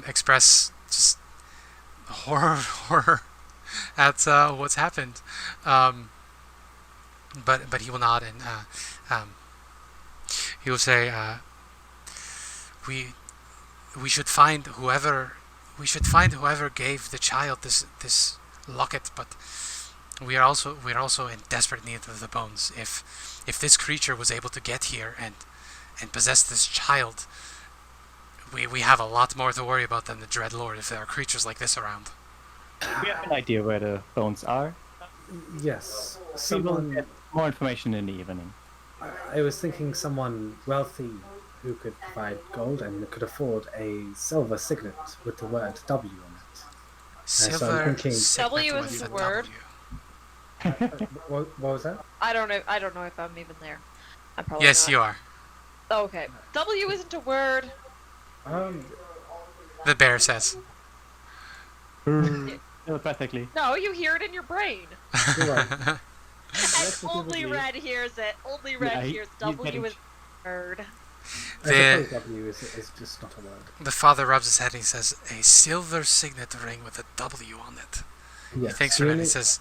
express just horror at what's happened, but he will nod, and he will say, "We should find whoever gave the child this locket, but." We are also in desperate need of the bones. If this creature was able to get here and possess this child, we have a lot more to worry about than the Dread Lord if there are creatures like this around. We have an idea where the bones are. Yes. We will Someone... get more information in the evening. I was thinking someone wealthy who could provide gold and could afford a silver signet with the word W on it. Silver thinking- signet W with is a the word. W. What was that? I don't know if I'm even there. I'm probably Yes, not. you are. Oh, okay. W isn't a word. The bear says. Telepathically. No, you hear it in your brain. You're right. And only Specifically- Red hears it. Only Red Yeah, hears he's W getting- is a word. I The- suppose W is just not a word. The father rubs his head and he says, "A silver signet ring with a W on it." Yes. He thinks for a minute and he says,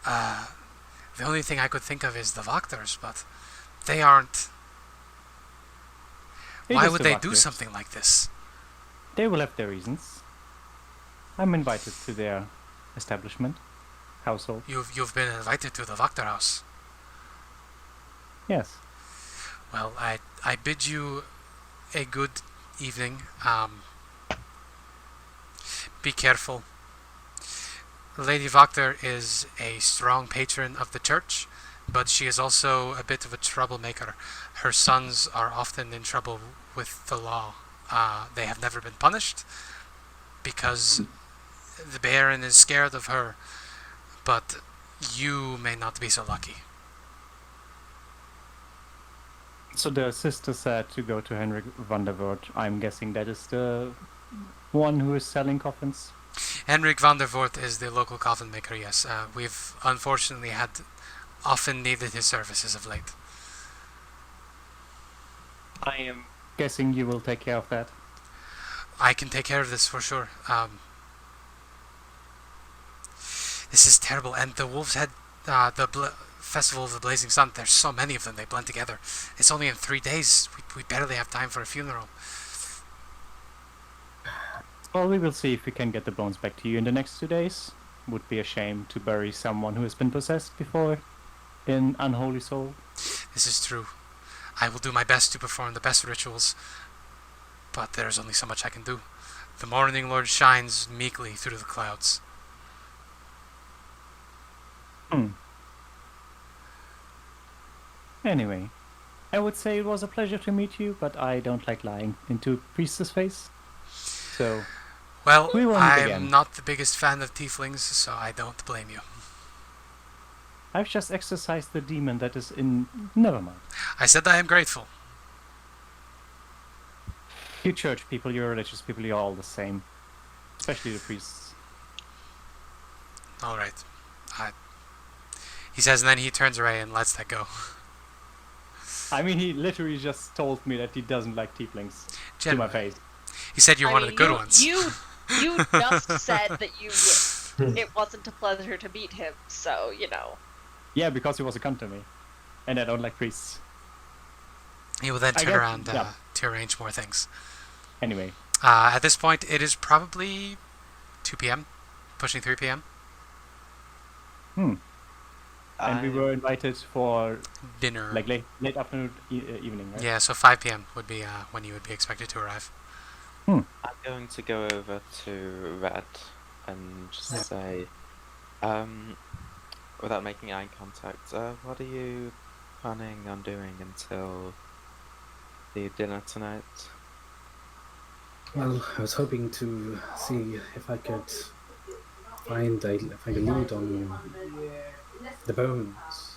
"The only thing I could think of is the Wachters, but they aren't. It Why is would the they do Wachters. something like this?" They will have their reasons. I'm invited to their establishment, household. You've been invited to the Wachter house. Yes. Well, I bid you a good evening. Be careful. Lady Wachter is a strong patron of the church, but she is also a bit of a troublemaker. Her sons are often in trouble with the law. They have never been punished because the Baron is scared of her, but you may not be so lucky. So the sister said to go to Henrik van der Voort. I'm guessing that is the one who is selling coffins. Henrik van der Voort is the local coffin maker, yes. We've unfortunately often needed his services of late. I am guessing you will take care of that. I can take care of this for sure. This is terrible, and the Wolves Head, Festival of the Blazing Sun, there's so many of them, they blend together. It's only in 3 days. We barely have time for a funeral. Well, we will see if we can get the bones back to you in the next 2 days. Would be a shame to bury someone who has been possessed before in Unholy Soul. This is true. I will do my best to perform the best rituals, but there's only so much I can do. The Morning Lord shines meekly through the clouds. Anyway, I would say it was a pleasure to meet you, but I don't like lying into a priest's face. So, Well, we will meet I'm again. not the biggest fan of tieflings, so I don't blame you. I've just exorcised the demon that is in... Never mind. I said I am grateful. You church people, you religious people, you're all the same. Especially the priests. Alright. He says, and then he turns away and lets that go. I mean, he literally just told me that he doesn't like tieflings. To Gen- my face. He said you're I one of mean, the good you, ones. You just said that it wasn't a pleasure to meet him, so, you know. Yeah, because he was a cunt to me. And I don't like priests. He will then I turn guess- around yeah. to arrange more things. Anyway, At this point, it is probably 2 p.m., pushing 3 p.m. and we were invited for Dinner. like late afternoon, evening, right? Yeah, so 5 p.m. would be when you would be expected to arrive. I'm going to go over to Red and just say, without making eye contact, what are you planning on doing until the dinner tonight? Well, I was hoping to see if I could find a lead on the bones.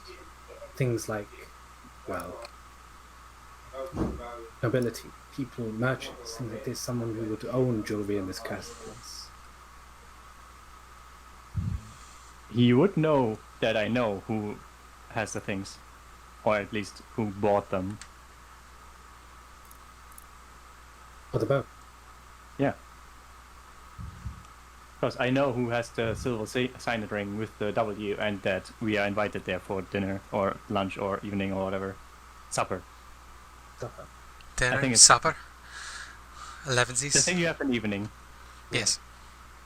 Things like, well, nobility, people, merchants, things like this, someone who would own jewelry in this cursed place. He would know that I know who has the things, or at least who bought them. For the bow. Yeah. Because I know who has the silver signet ring with the W, and that we are invited there for dinner, or lunch, or evening, or whatever. Supper. Supper. Dinner, think it's- supper, The 11sies. thing you have in evening. Yes.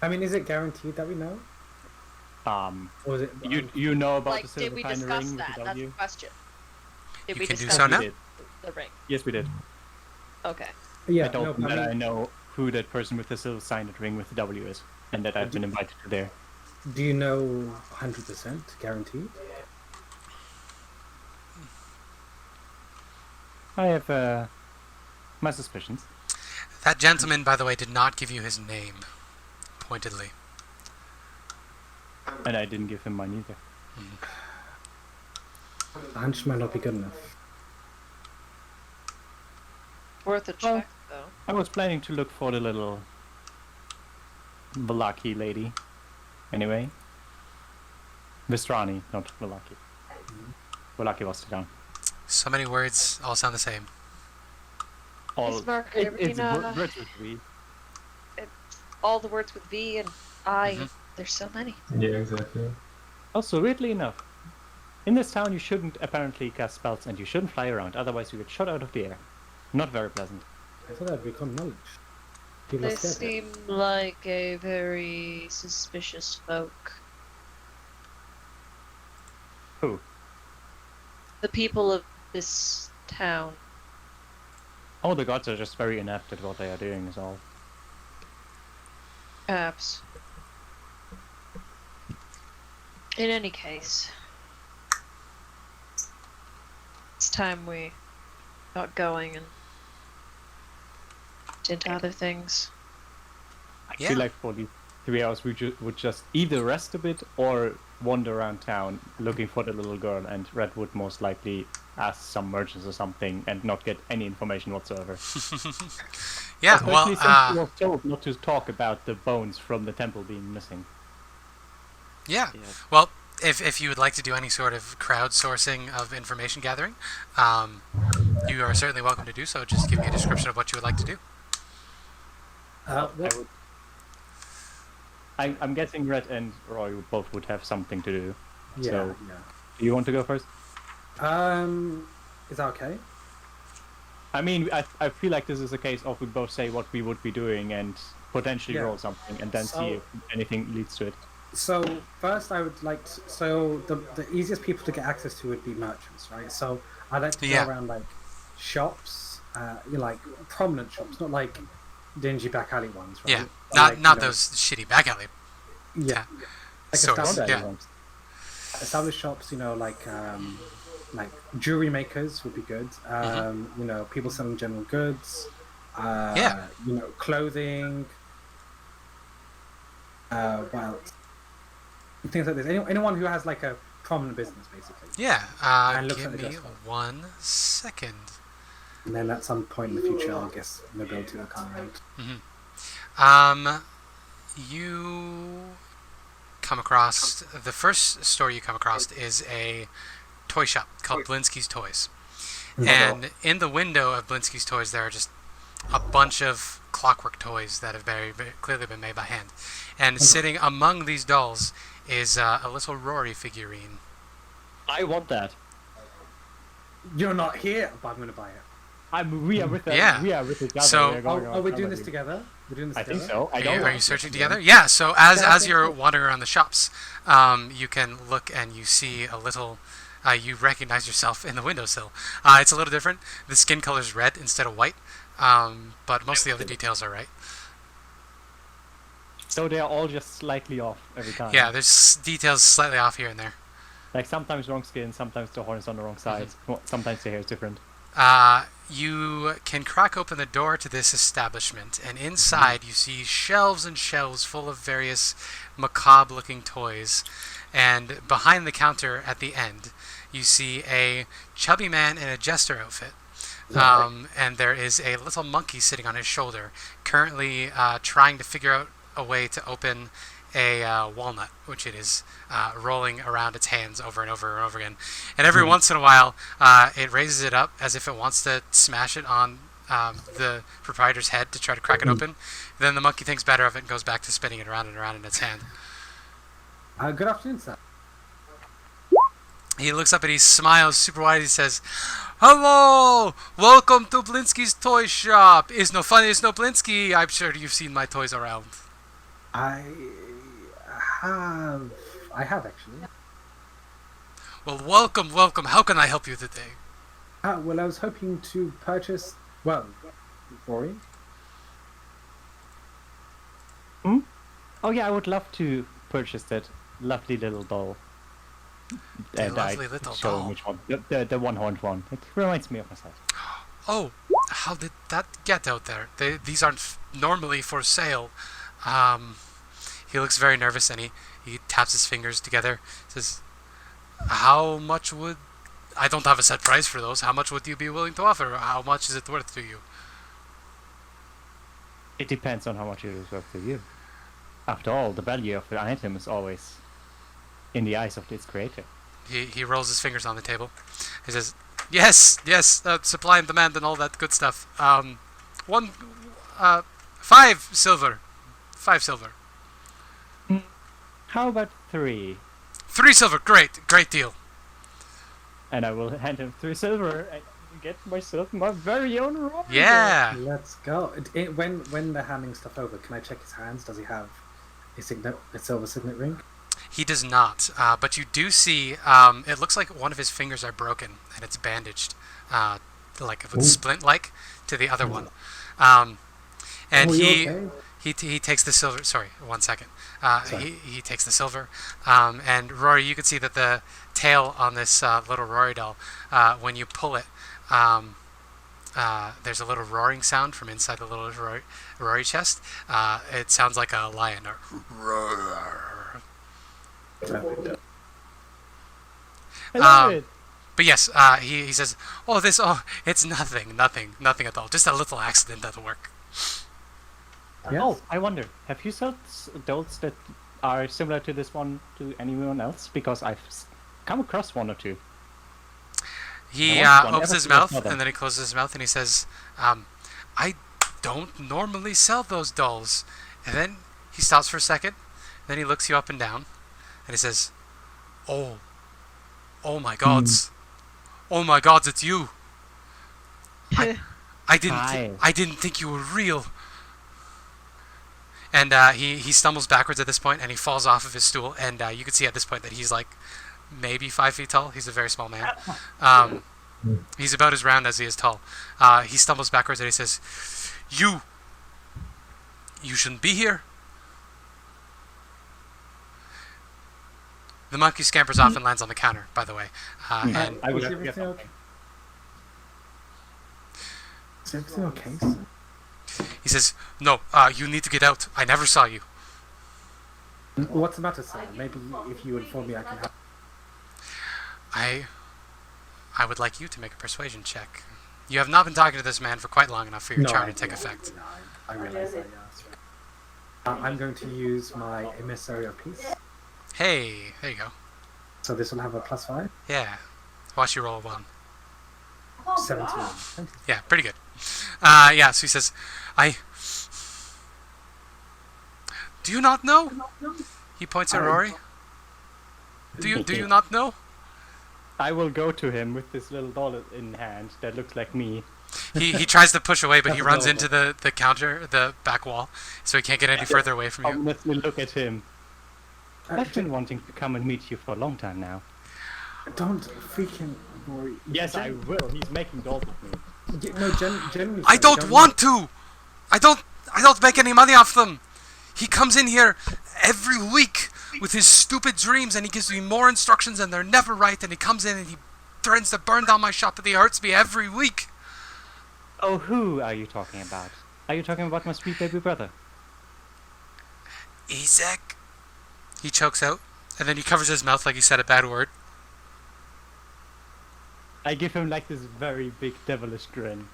I mean, is it guaranteed that we know? Or is it? You know about the Like, silver did we signet discuss ring that? with the That's the W? question. Did You we can do discuss so We now? did. the ring? Yes, we did. Okay. Yeah, I told no, him I that mean, I know who that person with the silver signet ring with the W is, and that I've been invited to there. do you know 100% guaranteed? I have my suspicions. That gentleman, by the way, did not give you his name, pointedly. And I didn't give him mine either. A hunch might not be good enough. Worth a check, though. I was planning to look for the little Valaki lady. Anyway. Vistrani, not Valaki. Valaki was down. So many words, all sound the same. All Ismark, it's Ireena. words with V. All the words with V and I. Mhm. There's so many. Yeah, exactly. Also, weirdly enough, in this town you shouldn't apparently cast spells and you shouldn't fly around, otherwise you get shot out of the air. Not very pleasant. I thought that would become knowledge. People are They scared of it. seem like a very suspicious folk. Who? The people of this town. Oh, the gods are just very inept at what they are doing, is all. Perhaps. In any case, it's time we got going and into other things. I Yeah. feel like for the 3 hours we would just either rest a bit or wander around town looking for the little girl, and Red would most likely ask some merchants or something and not get any information whatsoever. Yeah, Especially well, since we were told not to talk about the bones from the temple being missing. yeah. Yeah. Well, if you would like to do any sort of crowdsourcing of information gathering, you are certainly welcome to do so. Just give me a description of what you would like to do. What- I'm guessing Red and Roy both would have something to do. yeah, So- Do you want to go first? yeah. Is that okay? I mean, I feel like this is a case of we both say what we would be doing and potentially Yeah. roll something and then So- see if anything leads to it. So first, I would like to. So the easiest people to get access to would be merchants, right? So I'd like to Yeah. go around like shops, like prominent shops, not like dingy back alley ones, right? Yeah, But, not like, not you know, those shitty back alley Yeah, like stores. established, Yeah, established shops. Like jewelry makers would be good. You know, people selling general goods. Yeah. You know, clothing. What else? Things like this. Anyone who has like a prominent business, basically. yeah. And looks Give at the me dress code. 1 second. And then at some point in the future, I guess nobility will come around. You come across the first store you come across is a toy shop called Blinsky's Toys, and in the window of Blinsky's Toys there are just a bunch of clockwork toys that have very, very clearly been made by hand, and sitting among these dolls is a little Rory figurine. I want that. You're not here, but I'm going to buy it. We are with it. Yeah. We are with each other. So- We are going Are we around doing this somewhere. together? We're doing this I together? think so. I Are don't you want to searching do together? it. Yeah. So as Yeah, I as think you're so. wandering around the shops, you can look and you see a little. You recognize yourself in the windowsill. It's a little different. The skin color is red instead of white, but most of the other details are right. So they are all just slightly off every time. Yeah, there's details slightly off here and there. Like sometimes wrong skin, sometimes the horn is on the wrong side, sometimes the hair is different. You can crack open the door to this establishment, and inside you see shelves and shelves full of various macabre-looking toys. And behind the counter at the end, you see a chubby man in a jester outfit. And there is a little monkey sitting on his shoulder, currently trying to figure out a way to open a walnut, which it is rolling around its hands over and over and over again. And every once in a while, it raises it up as if it wants to smash it on the proprietor's head to try to crack it open. Then the monkey thinks better of it and goes back to spinning it around and around in its hand. Good afternoon, sir. He looks up and he smiles super wide. He says, "Hello! Welcome to Blinsky's toy shop. It's no fun, it's no Blinsky. I'm sure you've seen my toys around." I have actually. Well, welcome, welcome. How can I help you today? Well, I was hoping to purchase. Well, Rory. Oh yeah, I would love to purchase that lovely little doll. The And lovely I little show him doll. which one. The one-horned one. It reminds me of myself. Oh, how did that get out there? These aren't normally for sale. He looks very nervous and he taps his fingers together. Says, "How much would... I don't have a set price for those. How much would you be willing to offer? How much is it worth to you?" It depends on how much it is worth to you. After all, the value of the item is always in the eyes of its creator. He rolls his fingers on the table. He says, "Yes, supply and demand and all that good stuff. 5 silver. 5 silver. How about 3? 3 silver. Great deal." And I will hand him 3 silver. get myself my very own Rory. Yeah. Let's go. When they're handing stuff over, can I check his hands? Does he have a silver signet ring? He does not, but you do see. It looks like one of his fingers are broken and it's bandaged, like with splint-like to the other one. And Oh, you he okay? he takes the silver. Sorry, 1 second. He takes the silver, and Rory, you can see that the tail on this little Rory doll, when you pull it, there's a little roaring sound from inside the little Rory chest. It sounds like a lion. Or roar. I love it. But yes, he says, it's nothing at all. Just a little accident at work. Yes. Oh, I wonder, have you sold dolls that are similar to this one to anyone else? Because I've come across one or two. He I want one, opens never his seen a mouth, smell them. and then he closes his mouth, and he says, I don't normally sell those dolls. And then he stops for a second, then he looks you up and down, and he says, oh my gods. Oh my gods, it's you. I didn't think you were real. And he stumbles backwards at this point, and he falls off of his stool. And you can see at this point that he's like maybe 5 feet tall. He's a very small man. He's about as round as he is tall. He stumbles backwards and he says, "You shouldn't be here." The monkey scampers off and lands on the counter, by the way. And I would Is have everything okay? Is everything okay, sir? he says, "No, you need to get out. I never saw you." What's the matter, sir? Maybe if you inform me, I can help. I would like you to make a persuasion check. You have not been talking to this man for quite long enough for your charm to take effect. No, I realize that, yeah, that's right. I'm going to use my Emissary of Peace. Hey, there you go. So this will have a +5. Yeah. Watch you roll a 1. 17. Yeah, pretty good. So he says, do you not know? He points at Rory. Do you not know? I will go to him with this little doll in hand that looks like me. He tries to push away, but he runs into the counter, the back wall, so he can't get any further away from you. Honestly, look at him. I've been wanting to come and meet you for a long time now. Don't freaking worry. Yes, I will. He's making dolls with me. No, generally. I don't want to! I don't make any money off them! He comes in here every week with his stupid dreams, and he gives me more instructions, and they're never right, and he comes in and he threatens to burn down my shop, and he hurts me every week. Oh, who are you talking about? Are you talking about my sweet baby brother? Isaac. He chokes out, and then he covers his mouth like he said a bad word. I give him like this very big devilish grin.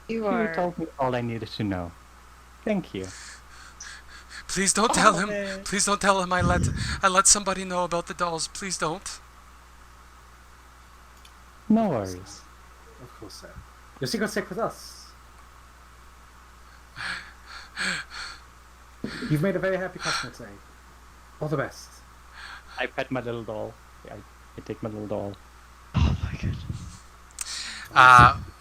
You You told me all I needed to know. Thank you. Please don't tell him. Please don't tell him I let somebody know about the dolls. Please don't. No worries. Of course, sir. Your secret's safe with us. You've made a very happy customer today. All the best. I pet my little doll. I take my little doll. Oh my god.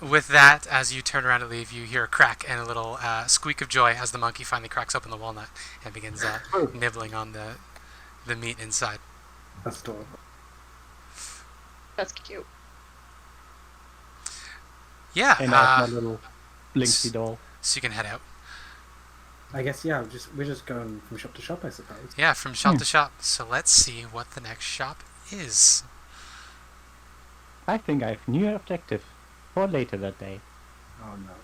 With that, as you turn around to leave, you hear a crack and a little squeak of joy as the monkey finally cracks open the walnut and begins nibbling on the meat inside. That's adorable. That's cute. Yeah. And I have my little Blinksy doll. So you can head out. I guess, yeah, we're just going from shop to shop, I suppose. Yeah, from shop to shop. So let's see what the next shop is. I think I have new objective for later that day. Oh no.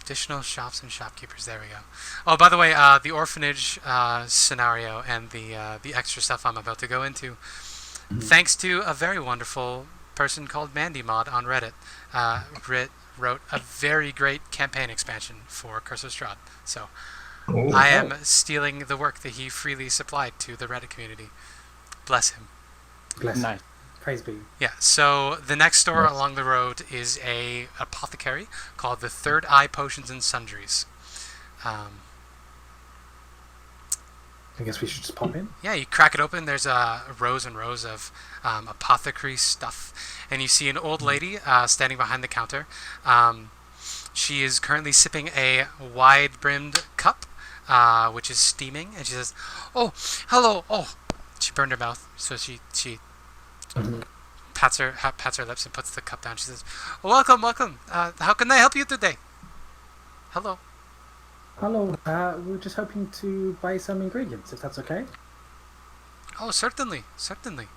Additional shops and shopkeepers. There we go. Oh, by the way, the orphanage scenario and the extra stuff I'm about to go into, thanks to a very wonderful person called Mandy Mod on Reddit, wrote a very great campaign expansion for Curse of Strahd. So I am stealing the work that he freely supplied to the Reddit community. Bless him. Bless him. Nice. Praise be. Yeah, so the next store along the road is a apothecary called the Third Eye Potions and Sundries. I guess we should just pop in. Yeah, you crack it open. There's rows and rows of apothecary stuff, and you see an old lady standing behind the counter. She is currently sipping a wide-brimmed cup, which is steaming, and she says, "Oh, hello. Oh," she burned her mouth, so she pats her lips and puts the cup down. She says, "Welcome, welcome. How can I help you today?" Hello. Hello, we were just hoping to buy some ingredients, if that's okay. Oh, certainly, certainly.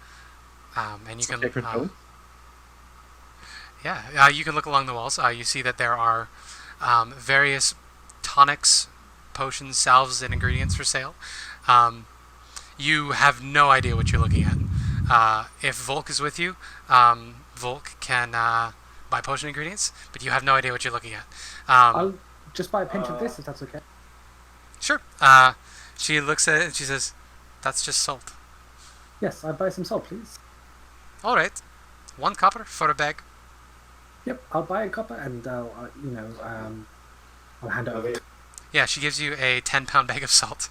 And you can, Sacred Oath? yeah, you can look along the walls. You see that there are various tonics, potions, salves, and ingredients for sale. You have no idea what you're looking at. If Volk is with you, Volk can buy potion ingredients, but you have no idea what you're looking at. I'll just buy a pinch of this, if that's okay. Sure. She looks at it and she says, "That's just salt." Yes, I'll buy some salt, please. All right. 1 copper for a bag. Yep, I'll buy a copper and I'll hand it over. Yeah, she gives you a 10-pound bag of salt.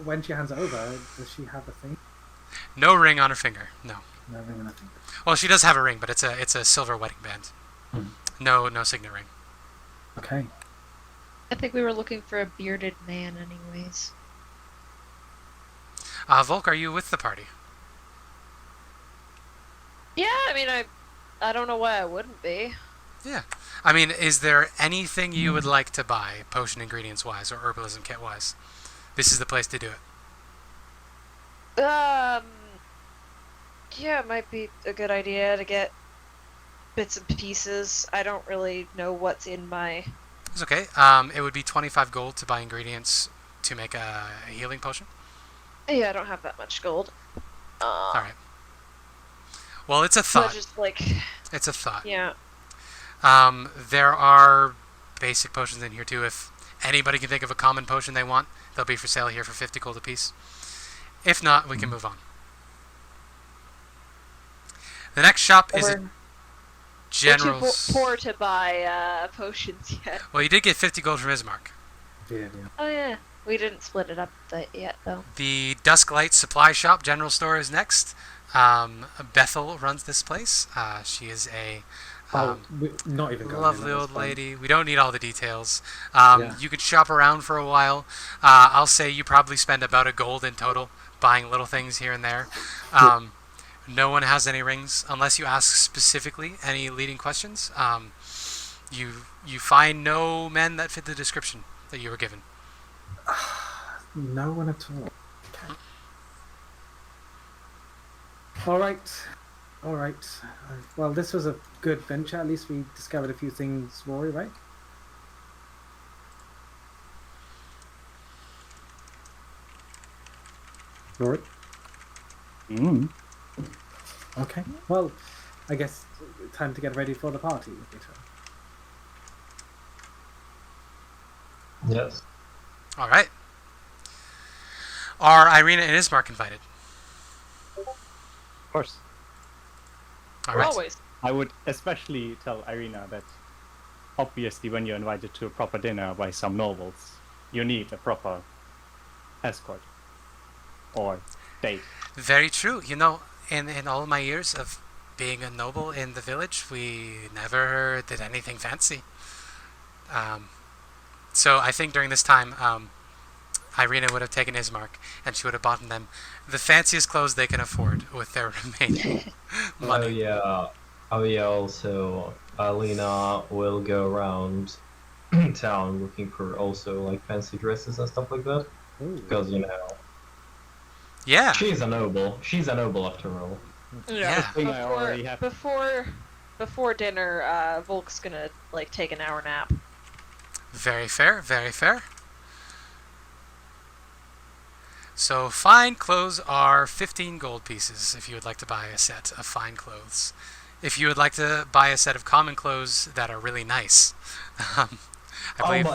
When she hands it over, does she have a thing? No ring on her finger. No. No ring or nothing. Well, she does have a ring, but it's a silver wedding band. No signet ring. Okay. I think we were looking for a bearded man, anyways. Volk, are you with the party? Yeah, I mean, I don't know why I wouldn't be. Yeah. I mean, is there anything you would like to buy, potion ingredients wise or herbalism kit wise? This is the place to do it. Yeah, it might be a good idea to get bits and pieces. I don't really know what's in my... It's okay. It would be 25 gold to buy ingredients to make a healing potion. Yeah, I don't have that much gold. All right. Well, it's a thought. So just like... It's a thought. Yeah. There are basic potions in here too. If anybody can think of a common potion they want, they'll be for sale here for 50 gold apiece. If not, we can move on. The next shop is a general... We're too poor to buy potions yet. Well, you did get 50 gold from Ismark. Yeah. Oh yeah, we didn't split it up yet though. The Dusklight Supply Shop general store is next. Bethel runs this place. She is a we're not even going lovely in, old that's fine. lady. We don't need all the details. Yeah. You could shop around for a while. I'll say you probably spend about a gold in total buying little things here and there. No one has any rings unless you ask specifically any leading questions. You find no men that fit the description that you were given. No one at all. Okay. All right. Well, this was a good venture. At least we discovered a few things, Rory, right? Rory? Okay. Well, I guess time to get ready for the party. Yes. All right. Are Ireena and Ismark invited? Of course. All right. Always. I would especially tell Ireena that obviously when you're invited to a proper dinner by some nobles, you need a proper escort or date. Very true. You know, in all my years of being a noble in the village, we never did anything fancy. So I think during this time, Ireena would have taken Ismark, and she would have bought them the fanciest clothes they can afford with their remaining money. Oh yeah, also Ilena will go around town looking for also like fancy dresses and stuff like that. Because Yeah. she's a noble. She's a noble after all. Yeah. Thing I already have. Before dinner, Volk's gonna like take an hour nap. Very fair, very fair. So fine clothes are 15 gold pieces if you would like to buy a set of fine clothes. If you would like to buy a set of common clothes that are really nice, I believe...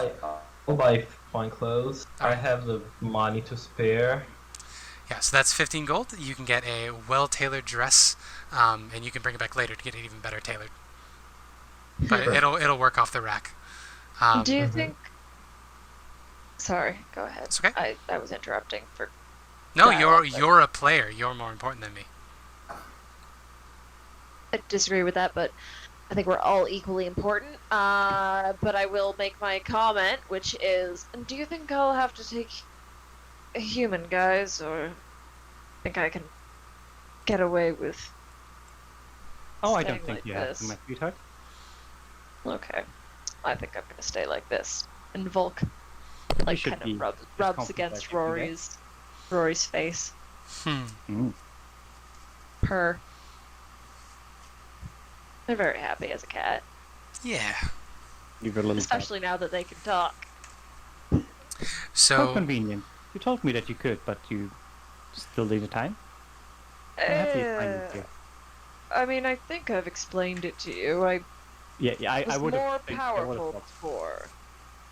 I'll buy fine clothes. I have the money to spare. Yeah, so that's 15 gold. You can get a well-tailored dress, and you can bring it back later to get it even better tailored. But it'll work off the rack. Do you think Sorry, go ahead. It's okay. I was interrupting for. No, dialogue, but- you're a player. You're more important than me. I disagree with that, but I think we're all equally important. But I will make my comment, which is, do you think I'll have to take a human, guys, or think I can get away with? Oh, I staying don't think like you have this? to, my sweetheart. Okay, I think I'm gonna stay like this. And Volk, like, should kind be of as rubs comfortable against as you can get. Rory's face. Mm. Purr. They're very happy as a cat, Yeah. Give her a little especially now that they can talk. How So convenient. You told me that you could, but you still need the time. I'm happy to find it here. I mean, I think I've explained it to you. I Yeah, I was would more have. powerful before,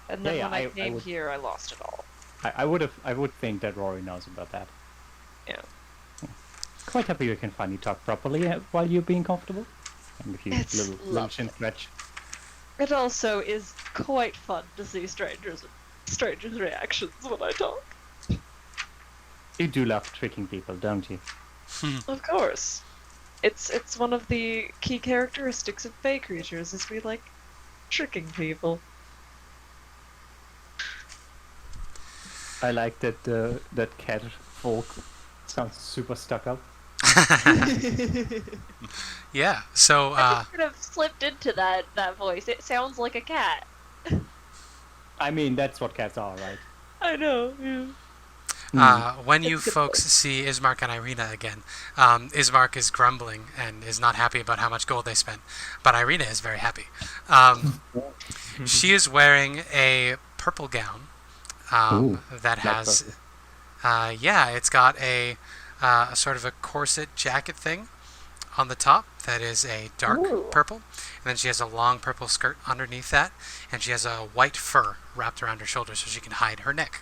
and then Yeah, when I I came would- here, I lost it all. I would have. I would think that Rory knows about that. Yeah. Quite happy you can finally talk properly while you're being comfortable. And if you It's little chin lovely. stretch. It also is quite fun to see strangers' reactions when I talk. You do love tricking people, don't you? Of course, it's one of the key characteristics of Fey creatures is we like tricking people. I like that that cat Volk sounds super stuck up. yeah. So I just sort of slipped into that voice. It sounds like a cat. I mean, that's what cats are, right? I know. when you It's a good folks see Ismark and Ireena again, Ismark is grumbling and is not happy about how much gold they spent, but Ireena is very happy. She is wearing a purple gown Ooh, that has, it's got a sort of a corset jacket thing on the top that is a dark Ooh. purple, and then she has a long purple skirt underneath that, and she has a white fur wrapped around her shoulders so she can hide her neck.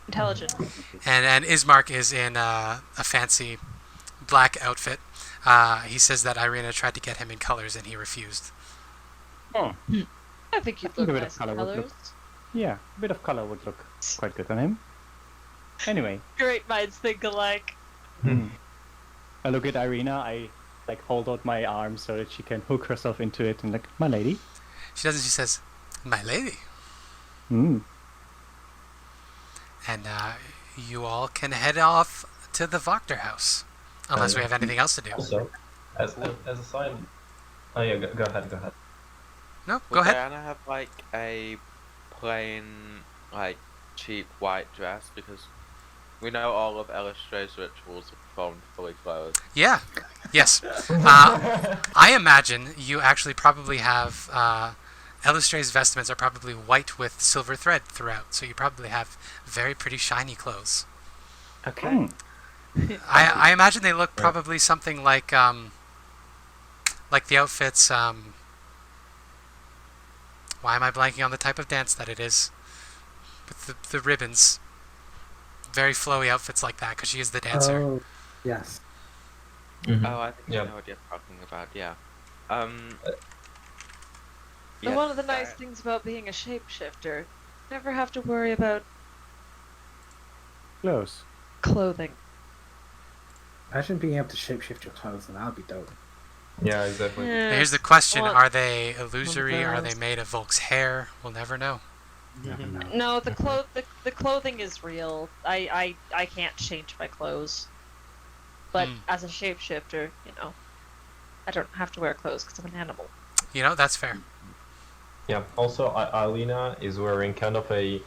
Intelligent. And Ismark is in a fancy black outfit. He says that Ireena tried to get him in colors and he refused. I think you'd think look a bit of nice in colour would look- colors. Yeah, a bit of color would look quite good on him. Anyway, Great minds think alike. I look at Ireena. I like hold out my arm so that she can hook herself into it, and like, my lady. She doesn't. She says, "My lady," Mm. and you all can head off to the Voctor house, unless we have anything else to do. Also, as a side. Oh yeah, go ahead. No, Would go ahead. Diana have like a plain, like cheap white dress? Because we know all of Elistray's rituals are performed fully clothed. Yeah. Yes. I imagine you actually probably have. Elistray's vestments are probably white with silver thread throughout, so you probably have very pretty shiny clothes. Okay. I imagine they look probably something like the outfits. Why am I blanking on the type of dance that it is? With the ribbons. Very flowy outfits like that, because she is the dancer. Oh, yes. Mhm. Oh, I think Yeah. I know what you're talking about. Yeah. And yeah, one of the nice Di- things about being a shapeshifter, never have to worry about Close. clothing. Imagine being able to shapeshift your clothes, and that'd be dope. Yeah, exactly. Eh, Here's the question: Well, are they illusory? Are they those. made of Volk's hair? We'll never know. Never know. No, the clothing is real. I can't change my clothes. But as a shapeshifter, I don't have to wear clothes because I'm an animal. You know, that's fair. Yeah. Also, Ileena is wearing kind of a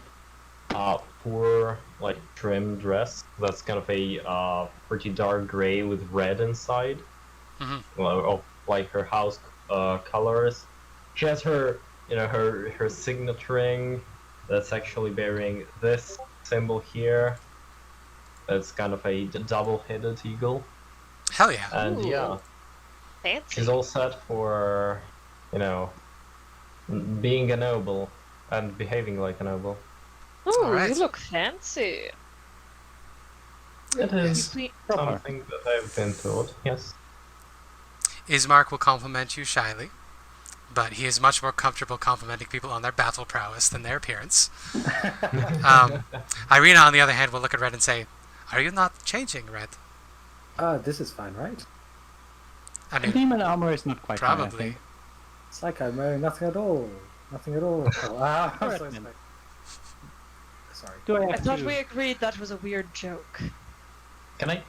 poor, like trim dress. That's kind of a pretty dark gray with red inside. Mhm. Well, like her house colors. She has her, her signet ring. That's actually bearing this symbol here. That's kind of a double-headed eagle. Hell yeah. And Ooh. yeah, Fancy. she's all set for, being a noble and behaving like a noble. Ooh, Alright. you look fancy. It is You something that I've been taught. Yes. Ismark will compliment you shyly, but he is much more comfortable complimenting people on their battle prowess than their appearance. Ireena, on the other hand, will look at Red and say, "Are you not changing, Red?" This is fine, right? I mean, Demon armor is not quite fine, I probably. think. It's like I'm wearing nothing at all. Nothing at all. Oh, I'm so Redmond. sorry. Do I I have thought to... we agreed that was a weird joke. Can I?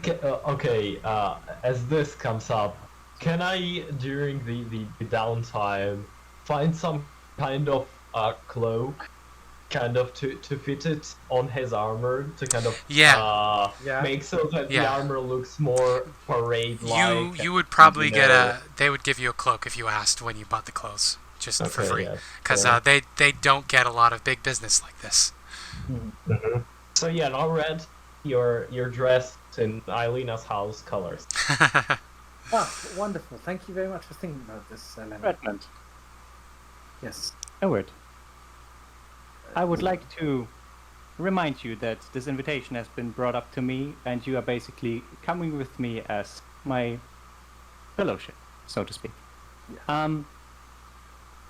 Okay, as this comes up, can I, during the downtime, find some kind of cloak, kind of to fit it on his armor, to kind of Yeah. make so that the Yeah. armor looks more parade-like? You would probably you get know. they would give you a cloak if you asked when you bought the clothes, just for Okay, free, yeah, because sure. they don't get a lot of big business like this. Mhm. So yeah, now Red, you're dressed in Ilena's house colors. Ah, wonderful. Thank you very much for thinking about this, Ilena. Redmond, Yes. a word. I would like to remind you that this invitation has been brought up to me, and you are basically coming with me as my fellowship, so to speak. Yeah.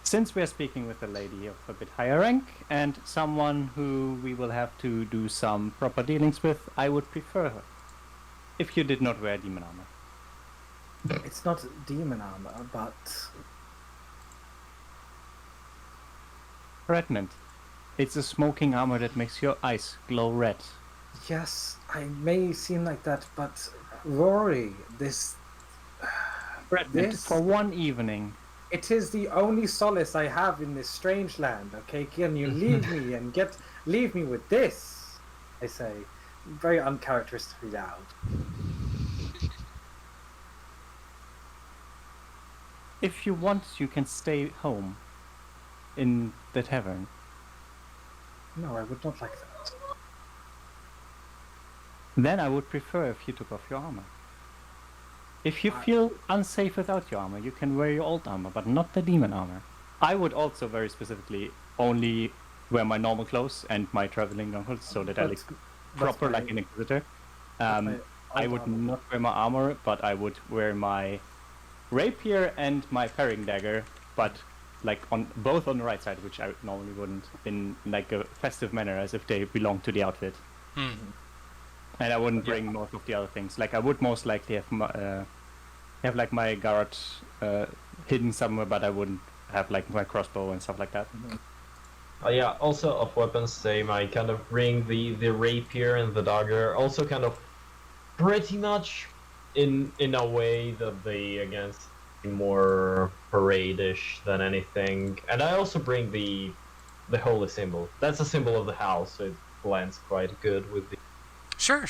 Since we are speaking with a lady of a bit higher rank and someone who we will have to do some proper dealings with, I would prefer her if you did not wear demon armor. It's not demon armor, but Redmond, it's a smoking armor that makes your eyes glow red. yes, I may seem like that, but Rory, Redmond, This- for one evening. it is the only solace I have in this strange land. Okay, can you leave me and leave me with this? I say, very uncharacteristically loud. If you want, you can stay home in the tavern. No, I would not like that. Then I would prefer if you took off your armor. If you feel unsafe without your armor, you can wear your old armor, but not the demon armor. I would also very specifically only wear my normal clothes and my traveling goggles so that I look proper like an inquisitor. I would not wear my armor, but I would wear my rapier and my parrying dagger, but like on both on the right side, which I normally wouldn't, in like a festive manner, as if they belong to the outfit. And I wouldn't bring most of the other things. Like I would most likely have like my garrote hidden somewhere, but I wouldn't have like my crossbow and stuff like that. Yeah, also of weapons, same. I kind of bring the rapier and the dagger, also kind of pretty much in a way that they against more parade-ish than anything. And I also bring the holy symbol. That's a symbol of the house, so it blends quite good with the Sure.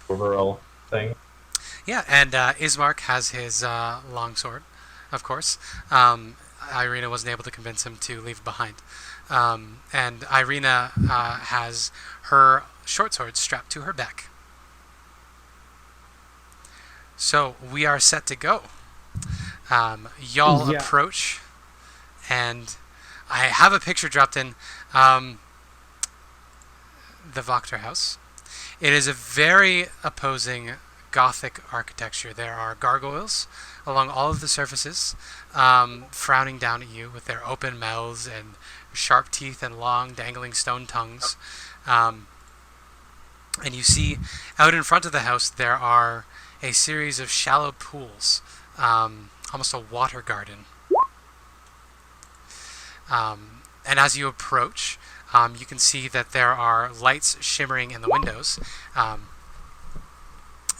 overall thing. Yeah, and Ismark has his longsword, of course. Ireena wasn't able to convince him to leave it behind. And Ireena has her short sword strapped to her back. So we are set to go. Y'all Yeah. approach, and I have a picture dropped in the Vokter house. It is a very opposing Gothic architecture. There are gargoyles along all of the surfaces, frowning down at you with their open mouths and sharp teeth and long dangling stone tongues. And you see out in front of the house there are a series of shallow pools, almost a water garden. And as you approach, you can see that there are lights shimmering in the windows,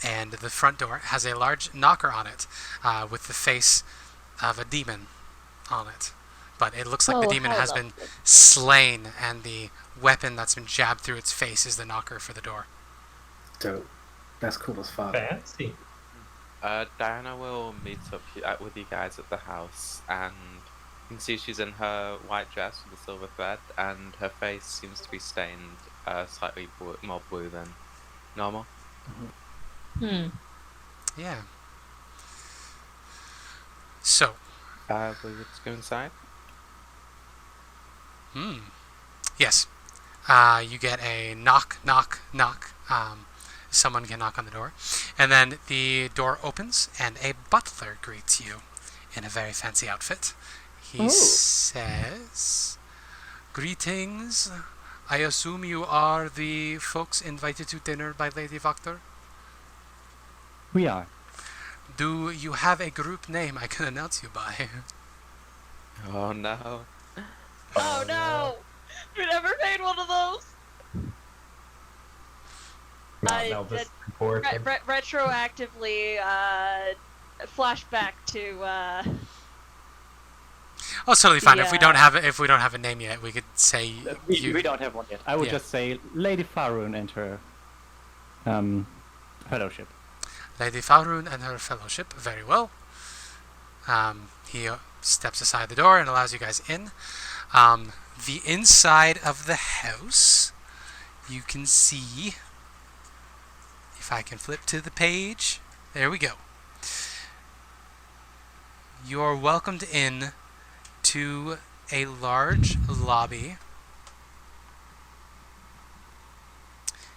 and the front door has a large knocker on it with the face of a demon on it. But it looks like the demon has been slain, and the weapon that's been jabbed through its face is the knocker for the door. Dope. That's cool as fuck. Fancy. Diana will meet up with you guys at the house, and you can see she's in her white dress with a silver thread, and her face seems to be stained slightly more blue than normal. Yeah. So, We would go inside. yes. You get a knock. Someone can knock on the door. And then the door opens, and a butler greets you in a very fancy outfit. He Oh. says, "Greetings. I assume you are the folks invited to dinner by Lady Voctor? We are. Do you have a group name I can announce you by?" Oh no. Oh no! We never made one of those. Now this is important. Retroactively, flashback to. Oh, it's totally fine. If we Yeah. don't have a name yet, we could say We don't have one yet. I would Yeah. just say Lady Fahrun and her fellowship. Lady Fahrun and her fellowship. Very well. He steps aside the door and allows you guys in. The inside of the house, you can see, if I can flip to the page, there we go. You are welcomed in to a large lobby.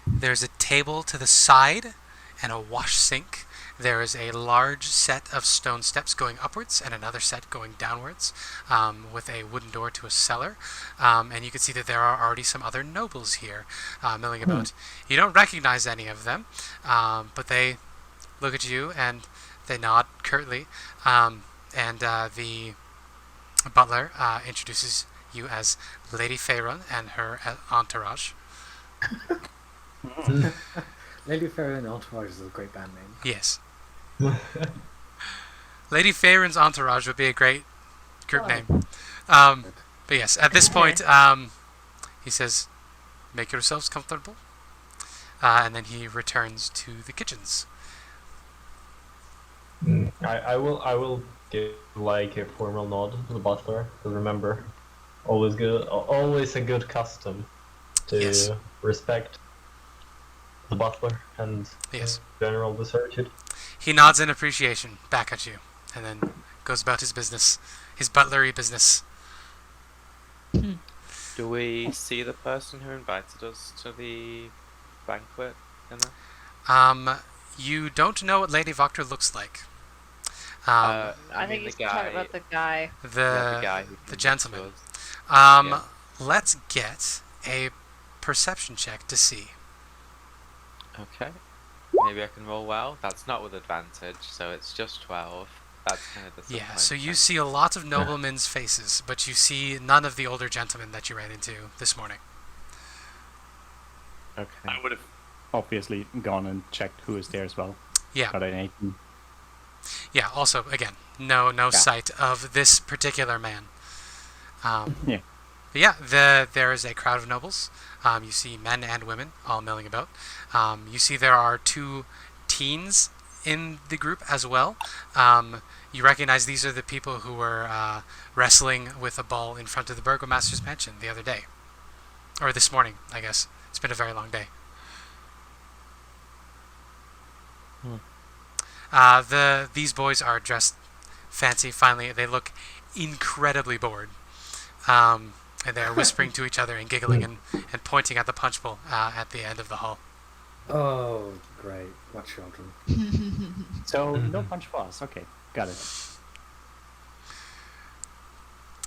There's a table to the side and a wash sink. There is a large set of stone steps going upwards and another set going downwards, with a wooden door to a cellar. And you can see that there are already some other nobles here milling about. You don't recognize any of them, but they look at you and they nod curtly. And the butler introduces you as Lady Fahrun and her entourage. Lady Fair and Entourage is a great band name. Yes. Lady Fahrun's entourage would be a great group name. But yes, at this point, he says, "Make yourselves comfortable," and then he returns to the kitchens. I will give like a formal nod to the butler. Because remember, always a good custom to Yes. respect the butler and Yes. general the servitude. He nods in appreciation back at you, and then goes about his business, his butlery business. Do we see the person who invited us to the banquet dinner? You don't know what Lady Voctor looks like. I I think mean he's the talking guy. about the guy. The the guy who the came gentleman. to us. Yeah. Let's get a perception check to see. Okay. Maybe I can roll well. That's not with advantage, so it's just 12. That's kind of the Yeah, so you check. see a lot of noblemen's faces, but you see none of the older gentlemen that you ran into this morning. Okay. I would have obviously gone and checked who is there as well. Yeah, Got an 18. yeah. Also, again, no sight of this particular man. Yeah. But yeah, there is a crowd of nobles. You see men and women all milling about. You see there are 2 teens in the group as well. You recognize these are the people who were wrestling with a ball in front of the burgomaster's mansion the other day. Or this morning, I guess. It's been a very long day. These boys are dressed fancy. Finally, they look incredibly bored. And they're whispering to each other and giggling and pointing at the punch bowl at the end of the hall. Oh, great. What children. So, no punch for us. Okay, got it.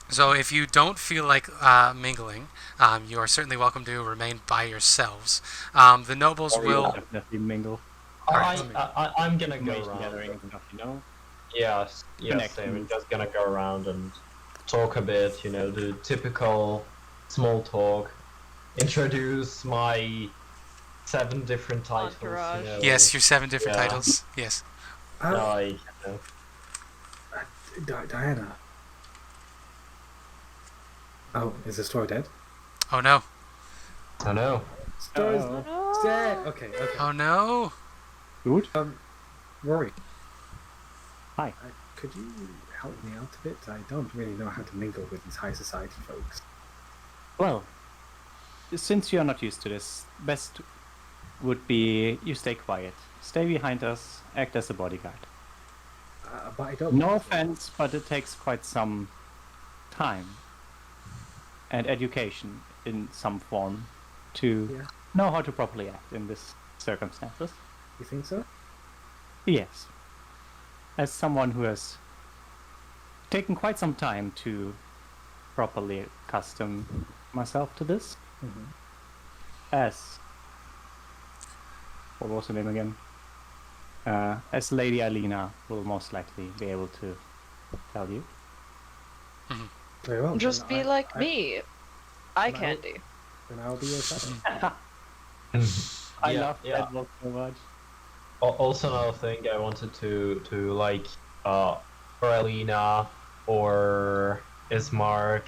So if you don't feel like mingling, you are certainly welcome to remain by yourselves. The nobles Or will... definitely mingle. I'm gonna go Information around. gathering and stuff, you know? Yes, Connect. I'm just gonna go around and talk a bit, the typical small talk. Introduce my 7 different titles. Entourage. Yes, your 7 different Yeah. titles. Yes. Like, Diana. Oh, is the story dead? Oh no. I know. Story's Oh. No. dead. Okay. Oh no. Good. Rory. Hi. Could you help me out a bit? I don't really know how to mingle with these high society folks. Well, since you're not used to this, best would be you stay quiet. Stay behind us, act as a bodyguard. But I don't. No offense, but it takes quite some time and education in some form to Yeah. know how to properly act in this circumstances. You think so? Yes. As someone who has taken quite some time to properly accustom myself to this. Mhm. As what was her name again? As Lady Ireena will most likely be able to tell you. Very well. Just then be like I- me. Eye Well- candy. Then I'll be your shadow. I Yeah, love yeah. that book so much. Also, another thing I wanted to like, for Ireena or Ismark,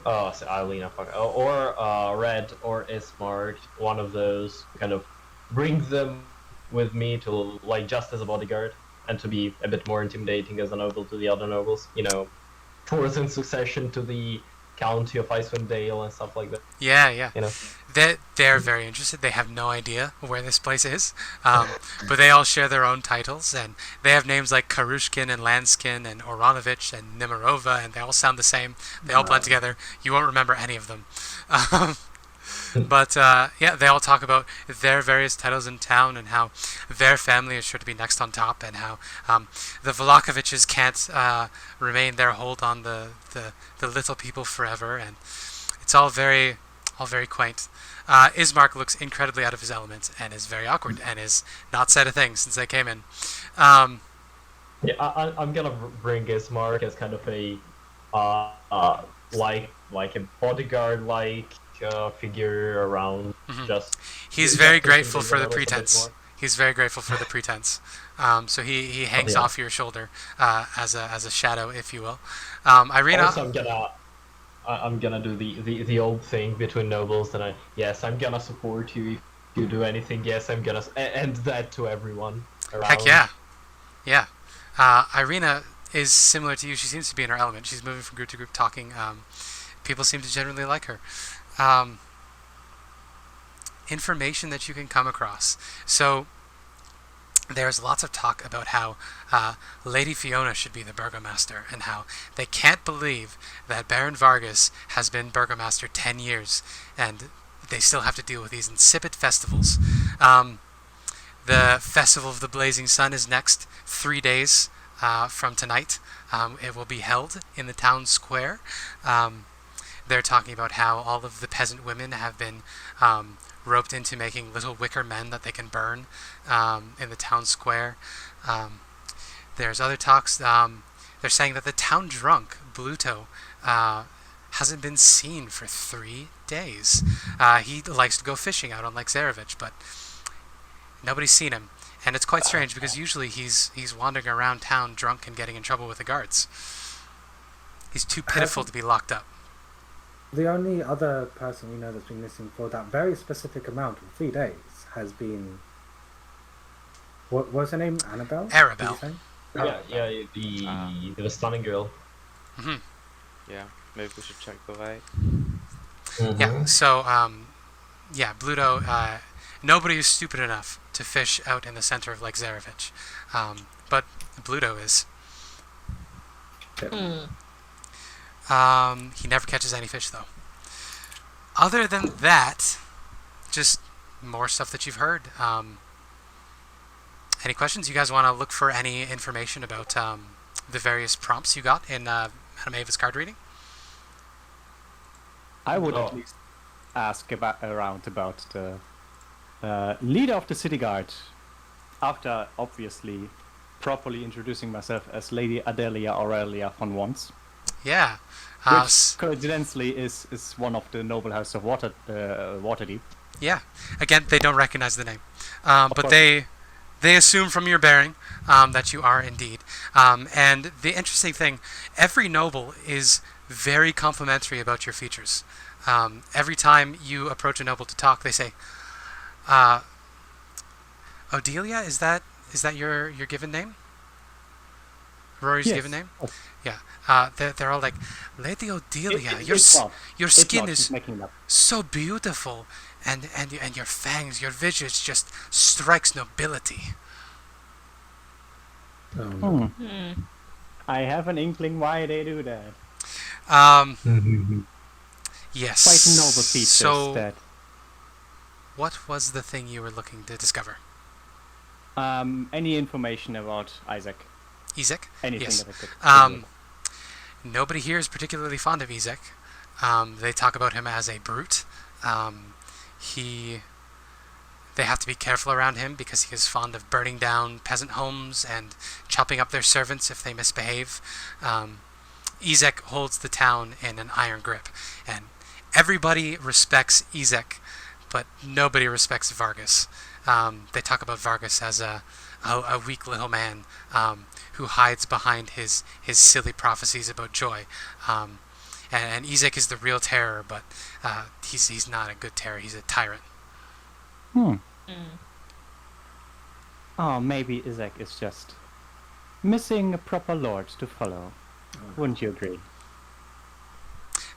so Ireena, fuck, or Red or Ismark, one of those, kind of bring them with me to like just as a bodyguard and to be a bit more intimidating as a noble to the other nobles. You know, fourth in succession to the county of Icewind Dale and stuff like that. Yeah. You know. They're very interested. They have no idea where this place is, but they all share their own titles, and they have names like Karushkin and Lanskin and Oranovich and Nimarova, and they all sound the same. They all blend together. You won't remember any of them. But yeah, they all talk about their various titles in town and how their family is sure to be next on top, and how the Vlakoviches can't remain their hold on the little people forever, and it's all very quaint. Ismark looks incredibly out of his element and is very awkward and is not said a thing since they came in. Yeah, I'm gonna bring Ismark as kind of a like a bodyguard like figure around. Just He's just very to grateful intimidate for the them a little bit pretense. more. He's very grateful for the pretense. So he hangs yeah. off your shoulder as a shadow, if you will. Ireena. Also, I'm gonna do the old thing between nobles that I'm gonna support you if you do anything. Yes, I'm gonna and that to everyone around. Heck yeah. Ireena is similar to you. She seems to be in her element. She's moving from group to group, talking. People seem to generally like her. Information that you can come across. So there's lots of talk about how Lady Fiona should be the burgomaster, and how they can't believe that Baron Vargas has been burgomaster 10 years, and they still have to deal with these insipid festivals. The Festival of the Blazing Sun is next 3 days from tonight. It will be held in the town square. They're talking about how all of the peasant women have been roped into making little wicker men that they can burn in the town square. There's other talks. They're saying that the town drunk, Bluto, hasn't been seen for 3 days. He likes to go fishing out on Lake Zarevich, but nobody's seen him. And it's quite strange because usually he's wandering around town drunk and getting in trouble with the guards. He's too pitiful to be locked up. The only other person we know that's been missing for that very specific amount of 3 days has been. What was her name? Annabelle? Arabelle. Did you say? The stunning girl. Hmm. Yeah, maybe we should check the way. Yeah, so, Bluto, nobody is stupid enough to fish out in the center of Lake Zarevich. But Bluto is. He never catches any fish, though. Other than that, just more stuff that you've heard. Any questions? You guys want to look for any information about the various prompts you got in Madame Ava's card reading? I would at least ask around about the leader of the city guard, after obviously properly introducing myself as Lady Adelia Aurelia von Wons. Yeah. Which coincidentally is one of the noble house of Waterdeep. Yeah. Again, they don't recognize the name, but they assume from your bearing that you are indeed. And the interesting thing, every noble is very complimentary about your features. Every time you approach a noble to talk, they say, "Odelia, is that your given name? Rory's Yes. given name?" Oh. Yeah. They're all like, "Lady Odelia, your It's not. your It's skin not. is He's making it up. so beautiful, and your fangs, your visage just strikes nobility." Hmm. I have an inkling why they do that. Yes. Quite noble features So, that. what was the thing you were looking to discover? Any information about Isaac? Isaac? Anything Yes. that I could. nobody here is particularly fond of Ezek. They talk about him as a brute. They have to be careful around him because he is fond of burning down peasant homes and chopping up their servants if they misbehave. Ezek holds the town in an iron grip, and everybody respects Ezek, but nobody respects Vargas. They talk about Vargas as a weak little man who hides behind his silly prophecies about joy. And Ezek is the real terror, but he's not a good terror. He's a tyrant. Oh, maybe Izek is just missing a proper lord to follow. Wouldn't you agree?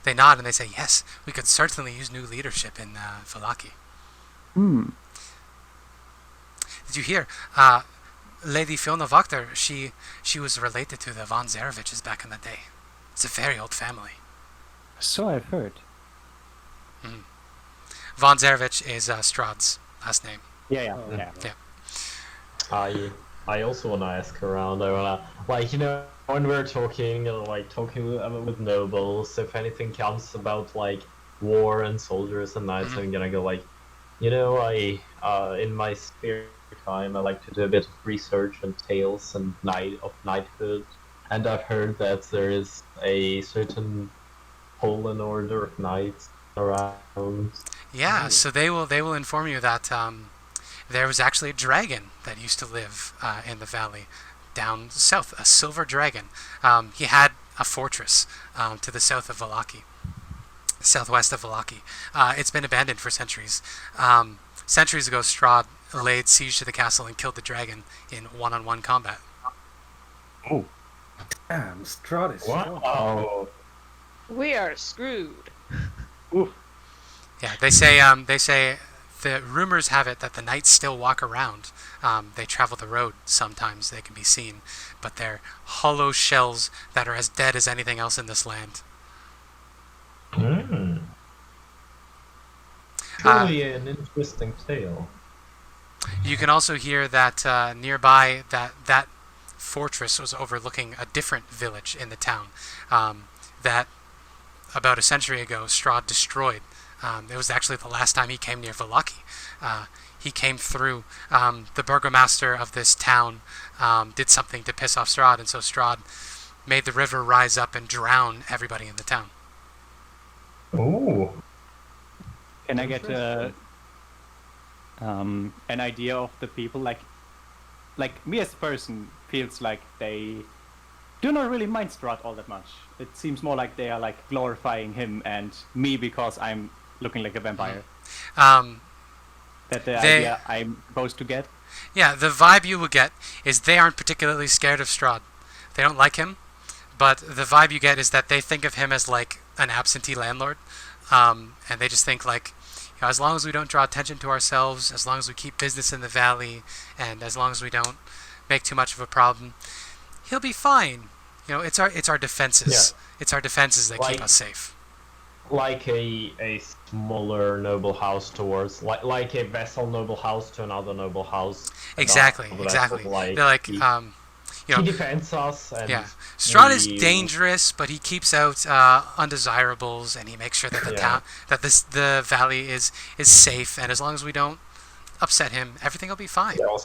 They nod and they say, yes, we could certainly use new leadership in Vallaki. Did you hear? Lady Fiona Wachter, she was related to the Von Zareviches back in the day. It's a very old family. So I've heard. Von Zarevich is Strahd's last name. Yeah. I also want to ask around. I want to, when we're talking, talking with nobles, if anything comes about, war and soldiers and knights, I'm gonna go, in my spare time, I like to do a bit of research and tales and knighthood, and I've heard that there is a certain Poland order of knights around. Yeah, so they will inform you that there was actually a dragon that used to live in the valley down south, a silver dragon. He had a fortress to the south of Vallaki, southwest of Vallaki. It's been abandoned for centuries. Centuries ago, Strahd laid siege to the castle and killed the dragon in one-on-one combat. Oh. Damn, Strahd is Wow. We are screwed. Oof. Yeah, they say the rumors have it that the knights still walk around. They travel the road sometimes. They can be seen, but they're hollow shells that are as dead as anything else in this land. Truly an interesting tale. You can also hear that nearby that fortress was overlooking a different village in the town that about a century ago Strahd destroyed. It was actually the last time he came near Vallaki. He came through. The burgomaster of this town did something to piss off Strahd, and so Strahd made the river rise up and drown everybody in the town. Ooh. Can I get an idea of the people? Like me as a person feels like they do not really mind Strahd all that much. It seems more like they are glorifying him and me because I'm looking like a vampire. That the idea I'm supposed to get. Yeah, the vibe you will get is they aren't particularly scared of Strahd. They don't like him, but the vibe you get is that they think of him as an absentee landlord, and they just think as long as we don't draw attention to ourselves, as long as we keep business in the valley, and as long as we don't make too much of a problem, he'll be fine. It's our defenses. Yeah. It's our defenses that keep us safe. Like a smaller noble house towards, like a vassal noble house to another noble house. Exactly. They're he defends us. And yeah, Strahd is dangerous, but he keeps out undesirables, and he makes sure that the town, the valley is safe. And as long as we don't upset him, everything will be fine. Yeah,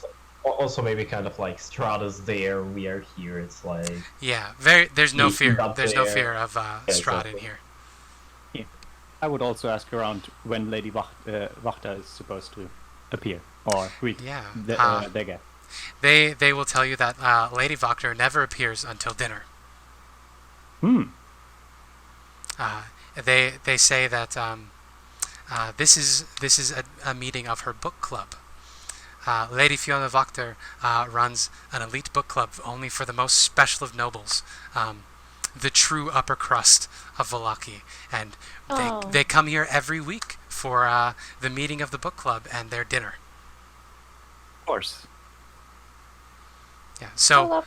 also maybe kind of Strahd is there, we are here. It's there's no fear. There's no fear of Strahd in here. I would also ask around when Lady Wachter is supposed to appear or greet their guest. They will tell you that Lady Wachter never appears until dinner. They say that this is a meeting of her book club. Lady Fiona Wachter runs an elite book club only for the most special of nobles, the true upper crust of Vallaki, and they come here every week for the meeting of the book club and their dinner. Of course. Yeah. So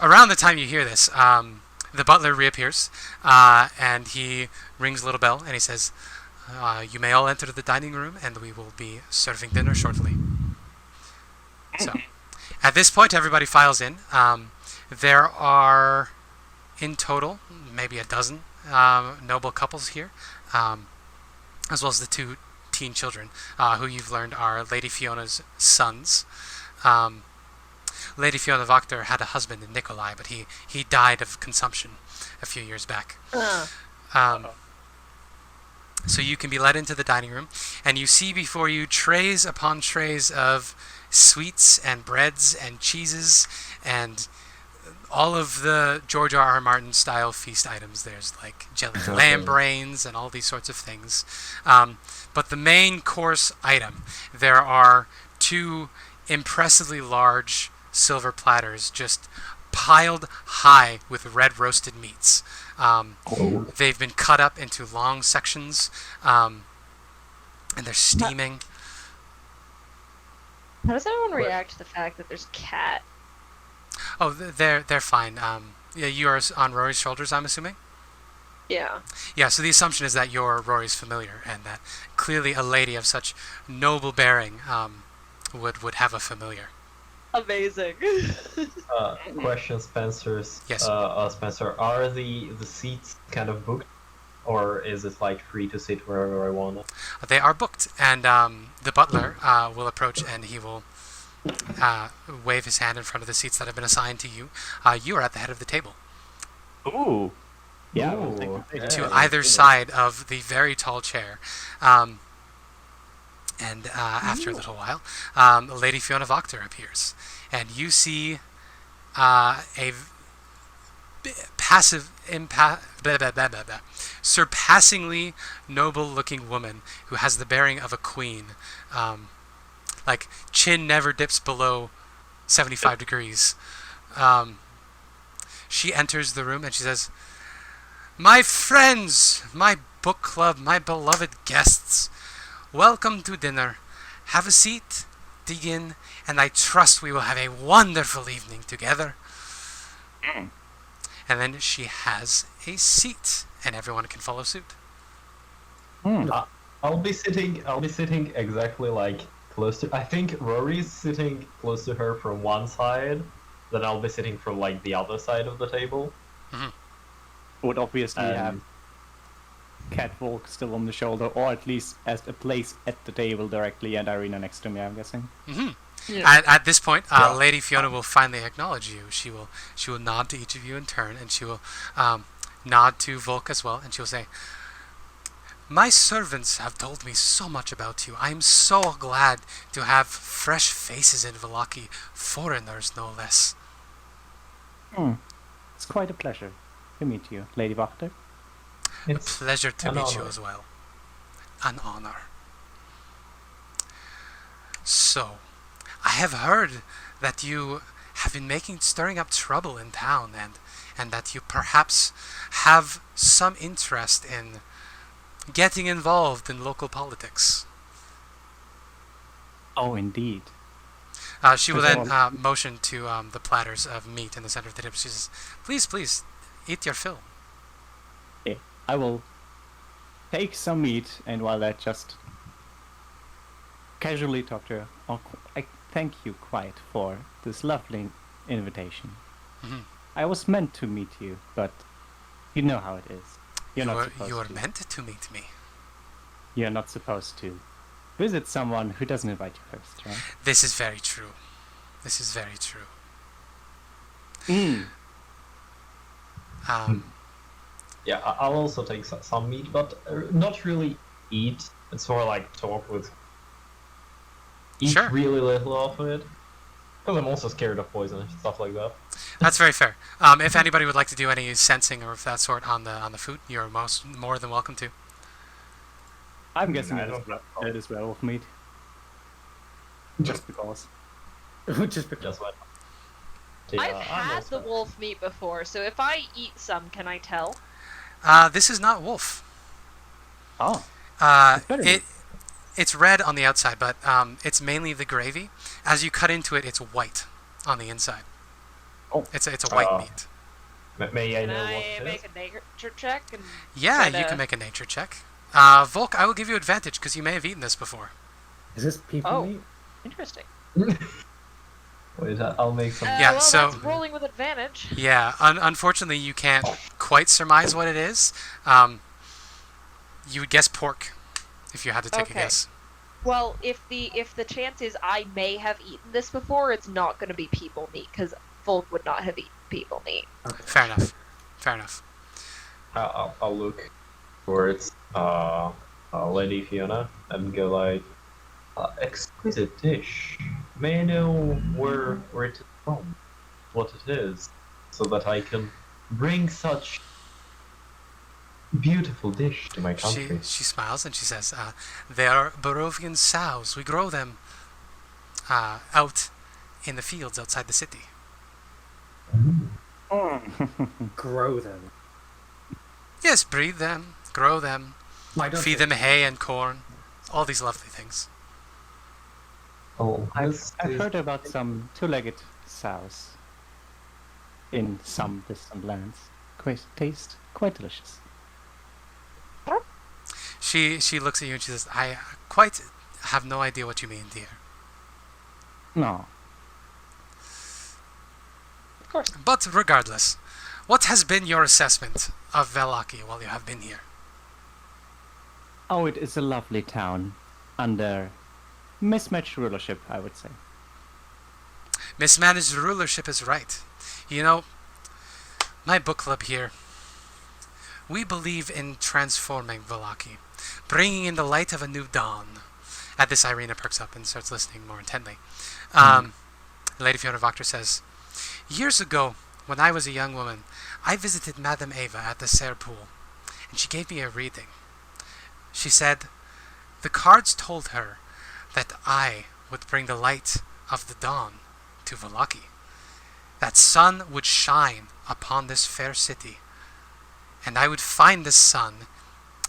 around the time you hear this, the butler reappears, and he rings a little bell, and he says, "You may all enter the dining room, and we will be serving dinner shortly." So, at this point, everybody files in. There are in total, maybe a dozen noble couples here, as well as the 2 teen children, who you've learned are Lady Fiona's sons. Lady Fiona Wachter had a husband, Nikolai, but he died of consumption a few years back. So you can be led into the dining room, and you see before you trays upon trays of sweets and breads and cheeses and all of the George R. R. Martin style feast items. There's like jellied lamb brains and all these sorts of things. But the main course item, there are 2 impressively large silver platters just piled high with red roasted meats. They've been cut up into long sections, and they're steaming. How does everyone react to the fact that there's a cat? Oh, they're fine. Yeah, you are on Rory's shoulders, I'm assuming? Yeah. Yeah, so the assumption is that you're Rory's familiar, and that clearly a lady of such noble bearing would have a familiar. Amazing. Question, Spencer. Yes. Spencer, are the seats kind of booked, or is it like free to sit wherever I want? They are booked, and the butler will approach, and he will wave his hand in front of the seats that have been assigned to you. You are at the head of the table. Ooh. Yeah. Ooh, we'll take it. To either side of the very tall chair. And after a little while, Lady Fiona Wachter appears, and you see surpassingly noble-looking woman who has the bearing of a queen. Like, chin never dips below 75 degrees. She enters the room and she says, "My friends, my book club, my beloved guests, welcome to dinner. Have a seat, dig in, and I trust we will have a wonderful evening together." And then she has a seat, and everyone can follow suit. I'll be sitting exactly like close to. I think Rory's sitting close to her from one side. Then I'll be sitting from like the other side of the table. Would obviously have Cat Volk still on the shoulder, or at least as a place at the table directly, and Ireena next to me, I'm guessing. Yeah. At this point, Lady Fiona will finally acknowledge you. She will nod to each of you in turn, and she will nod to Volk as well, and she will say, "My servants have told me so much about you. I am so glad to have fresh faces in Vallaki, foreigners no less." It's quite a pleasure to meet you, Lady Wachter. A pleasure to an meet you honor. as well. An honor. So, I have heard that you have been stirring up trouble in town, and that you perhaps have some interest in getting involved in local politics. Oh, indeed. She will then motion to the platters of meat in the center of the table. She says, please, eat your fill." Yeah, I will take some meat, and while that just casually talk to her. Oh, I thank you quite for this lovely invitation. I was meant to meet you, but you know how it is. You're not supposed You are to. meant to meet me. You're not supposed to visit someone who doesn't invite you first, right? This is very true. This is very true. Yeah, I'll also take some meat, but not really eat. It's more like talk with. Eat Sure. really little of it. Because I'm also scared of poison and stuff like that. That's very fair. If anybody would like to do any sensing or of that sort on the food, you're more than welcome to. I'm guessing I it don't know. is werewolf meat. Just because. Just because. Just what? I've had the wolf meat before, so if I eat some, can I tell? This is not wolf. Oh. better. It's red on the outside, but it's mainly the gravy. As you cut into it, it's white on the inside. Oh. It's a white meat. May I Can know I what it make is? a nature check? And Yeah, try you to- can make a nature check. Volk, I will give you advantage because you may have eaten this before. Is this people Oh. meat? Interesting. Wait, I'll make some. Yeah, well, so- that's rolling with advantage. Yeah, unfortunately, you can't quite surmise what it is. You would guess pork if you had to take a Okay. guess. Well, if the chance is I may have eaten this before, it's not going to be people meat because Volk would not have eaten people meat. Fair enough. Fair enough. I'll look towards Lady Fiona and go like, exquisite dish. May I know where it is from, what it is, so that I can bring such beautiful dish to my country. She smiles and she says, "They are Barovian sows. We grow them out in the fields outside the city." Grow them. Yes, breed them, grow them, Why don't feed they? them hay and corn, all these lovely things. Oh, I've heard about some two-legged sows in some distant lands. Taste quite delicious. She looks at you and she says, "I quite have no idea what you mean, dear. No. Of course. But regardless, what has been your assessment of Vallaki while you have been here?" Oh, it is a lovely town under mismatched rulership, I would say. Mismanaged rulership is right. You know, my book club here, we believe in transforming Vallaki, bringing in the light of a new dawn. At this, Ireena perks up and starts listening more intently. Lady Fiona Voctor says, "Years ago, when I was a young woman, I visited Madame Eva at the Serre Pool, and she gave me a reading. She said, the cards told her that I would bring the light of the dawn to Vallaki. That sun would shine upon this fair city, and I would find this sun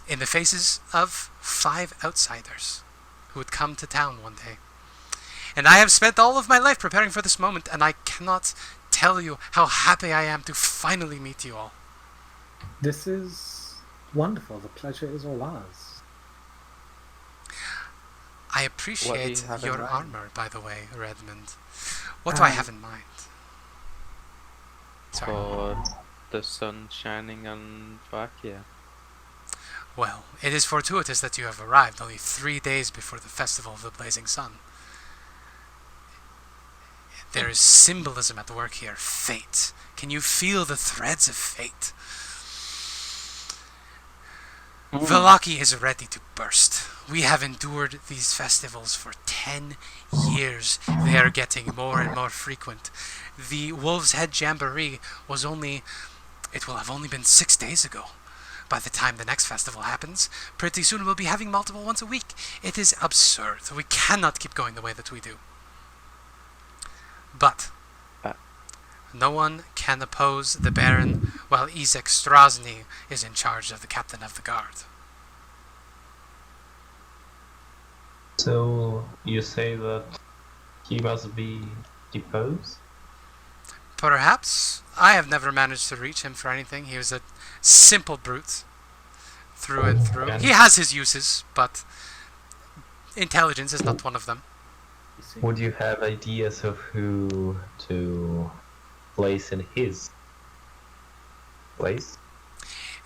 in the faces of 5 outsiders who would come to town one day. And I have spent all of my life preparing for this moment, and I cannot tell you how happy I am to finally meet you all." This is wonderful. The pleasure is all ours. I appreciate have in your mind? armor, by the way, Redmond. What do I have in mind? Sorry. For the sun shining on Vakia. Well, it is fortuitous that you have arrived only 3 days before the Festival of the Blazing Sun. There is symbolism at work here. Fate. Can you feel the threads of fate? Vallaki is ready to burst. We have endured these festivals for 10 years. They are getting more and more frequent. The Wolf's Head Jamboree it will have only been 6 days ago. By the time the next festival happens, pretty soon we'll be having multiple once a week. It is absurd. We cannot keep going the way that we do. But no one can oppose the Baron while Izek Strasny is in charge of the captain of the guard. So you say that he must be deposed? Perhaps. I have never managed to reach him for anything. He was a simple brute through and through. And He has his uses, but intelligence is not one of them. You see. would you have ideas of who to place in his place?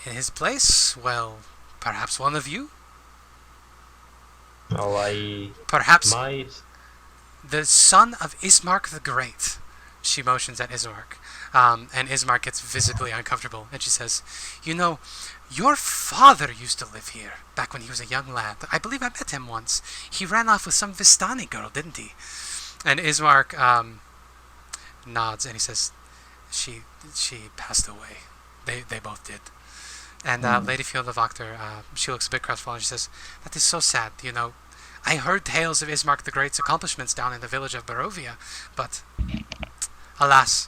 In his place, well, perhaps one of you? Well, I Perhaps might. the son of Ismark the Great. She motions at Ismark, and Ismark gets visibly uncomfortable, and she says, "You know, your father used to live here, back when he was a young lad. I believe I met him once. He ran off with some Vistani girl, didn't he?" And Ismark nods, and he says, she passed away. They both did. And Lady Fiona Voctor, she looks a bit crestfallen. She says, "That is so sad, you know. I heard tales of Ismark the Great's accomplishments down in the village of Barovia, but alas,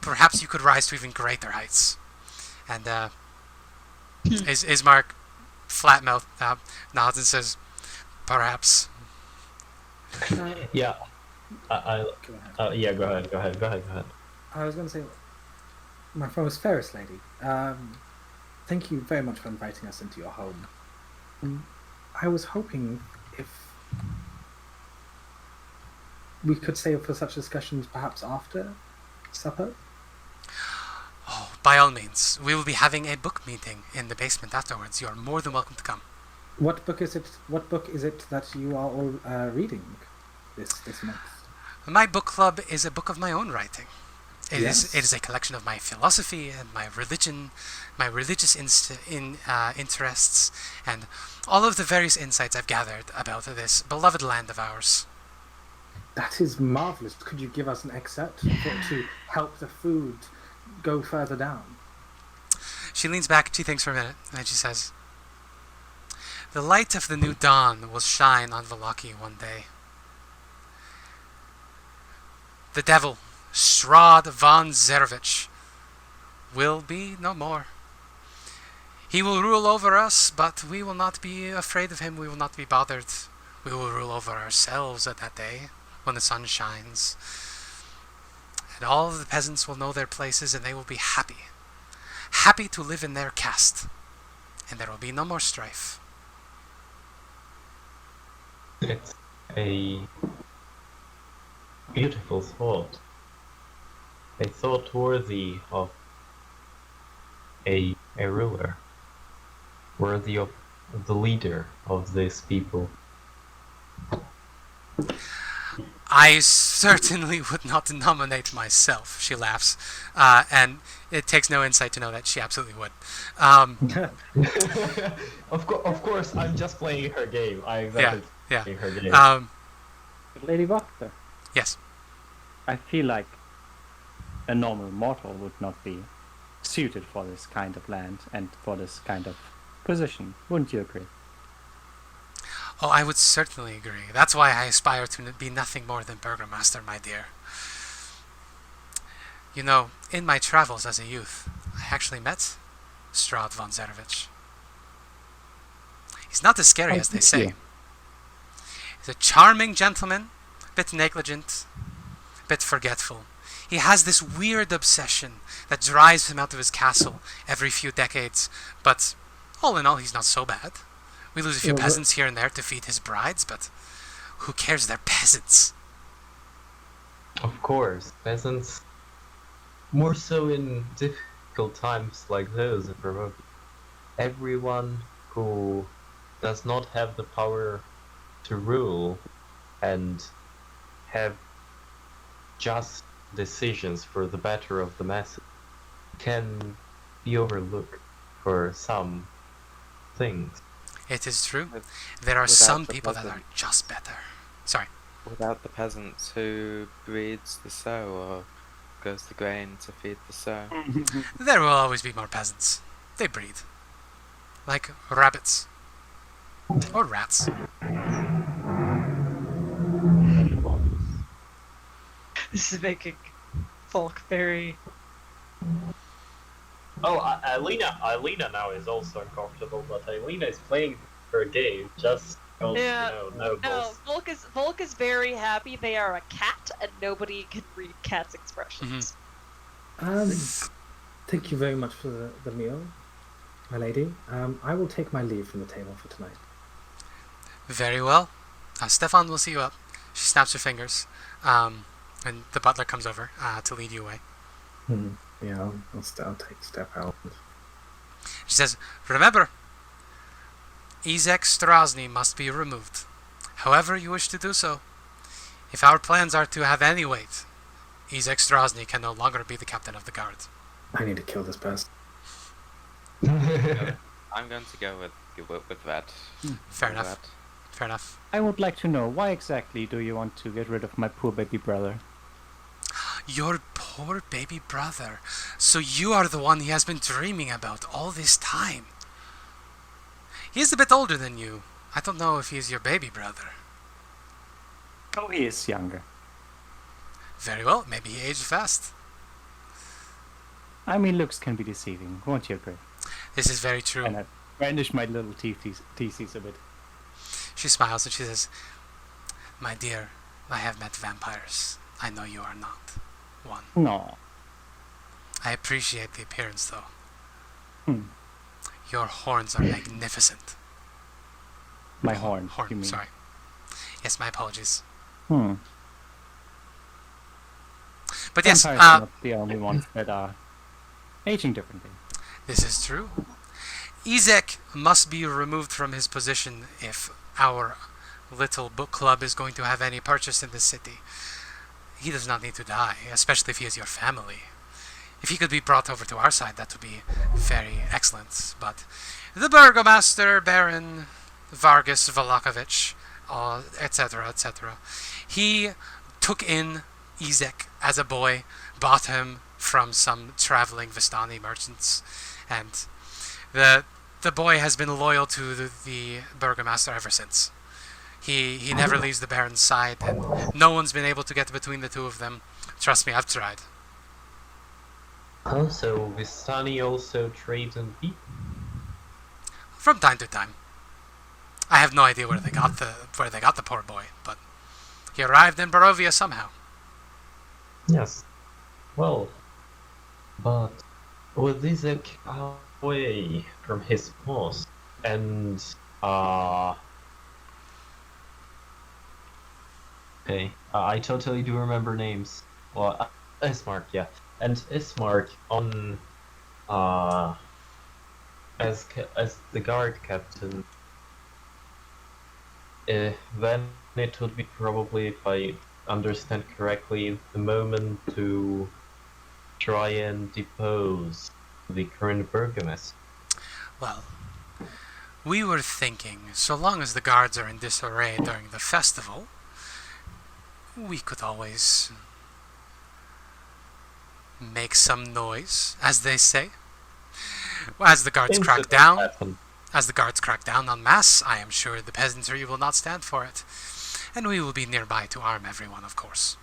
perhaps you could rise to even greater heights." And Ismark, flat mouth, nods and says, "Perhaps." Yeah. Go ahead. Yeah. Go ahead. I was going to say, my famous Ferris lady, thank you very much for inviting us into your home. I was hoping if we could save for such discussions perhaps after supper? Oh, by all means. We will be having a book meeting in the basement afterwards. You are more than welcome to come. What book is it? What book is it that you are all reading this month? My book club is a book of my own writing. It Yes. is a collection of my philosophy and my religion, my religious interests, and all of the various insights I've gathered about this beloved land of ours. That is marvelous. Could you give us an excerpt to help the food go further down? She leans back, she thinks for a minute, and then she says, "The light of the new dawn will shine on Vallaki one day. The devil, Strahd von Zervich, will be no more. He will rule over us, but we will not be afraid of him. We will not be bothered. We will rule over ourselves at that day, when the sun shines. And all of the peasants will know their places, and they will be happy. Happy to live in their caste. And there will be no more strife." It's a beautiful thought. A thought worthy of a ruler. Worthy of the leader of this people. "I certainly would not nominate myself," she laughs. And it takes no insight to know that she absolutely would. Of course, I'm just playing her game. I exactly Yeah. playing her game. Lady Voctor, Yes. I feel like a normal mortal would not be suited for this kind of land and for this kind of position. Wouldn't you agree? Oh, I would certainly agree. That's why I aspire to be nothing more than Burgomaster, my dear. You know, in my travels as a youth, I actually met Strahd von Zervich. He's not as scary as they say. Yeah. He's a charming gentleman, a bit negligent, a bit forgetful. He has this weird obsession that drives him out of his castle every few decades, but all in all, he's not so bad. We lose a few Well, peasants here and there to feed his brides, but who cares? They're peasants. Of course, peasants. More so in difficult times like those. Everyone who does not have the power to rule and have just decisions for the better of the masses can be overlooked for some things. It is true. With- There are without some the people that are peasant. just better. Sorry. Without the peasants, who breeds the sow or goes the grain to feed the sow? There will always be more peasants. They breed. Like rabbits. Or rats. This is making Volk very. Oh, Ireena now is also uncomfortable, but Ireena is playing her game just because, Yeah. no No, Volk is very happy they are a cat and nobody can read cats' expressions. Thank you very much for the meal, my lady. I will take my leave from the table for tonight. Very well. Stefan will see you up. She snaps her fingers. And the butler comes over to lead you away. Yeah, I'll take a step out. She says, "Remember, Izek Strasny must be removed. However you wish to do so. If our plans are to have any weight, Izek Strasny can no longer be the captain of the guard." I need to kill this person. I'm going to go with that. Fair With enough. that. Fair enough. I would like to know, why exactly do you want to get rid of my poor baby brother? Your poor baby brother. So you are the one he has been dreaming about all this time. He is a bit older than you. I don't know if he is your baby brother. Oh, he is younger. Very well, maybe he aged fast. I mean, looks can be deceiving, won't you agree? This is very true. And I brandish my little teethies a bit. She smiles and she says, "My dear, I have met vampires. I know you are not one. No. I appreciate the appearance, though. Hmm. Your horns are magnificent." My horn, you Horn, mean? sorry. Yes, my apologies. Hmm. But yes, Vampires are not the only ones that are aging differently. this is true. Ezek must be removed from his position if our little book club is going to have any purchase in this city. He does not need to die, especially if he is your family. If he could be brought over to our side, that would be very excellent. But the Burgomaster, Baron Vargas Valakovich, etc., etc., he took in Ezek as a boy, bought him from some traveling Vistani merchants, and the boy has been loyal to the Burgomaster ever since. He never leaves the Baron's side, and no one's been able to get between the two of them. Trust me, I've tried. Oh, so Vistani also trades in people? From time to time. I have no idea where they got the poor boy, but he arrived in Barovia somehow. Yes. Well, but with Izek away from his post, and okay, I totally do remember names. Well, Ismark, yeah, and Ismark on as the guard captain. Then it would be probably, if I understand correctly, the moment to try and depose the current burgomaster. Well, we were thinking, so long as the guards are in disarray during the festival, we could always make some noise, as they say. As the guards crack down, as the guards crack down on mass, I am sure the peasantry will not stand for it, and we will be nearby to arm everyone, of course.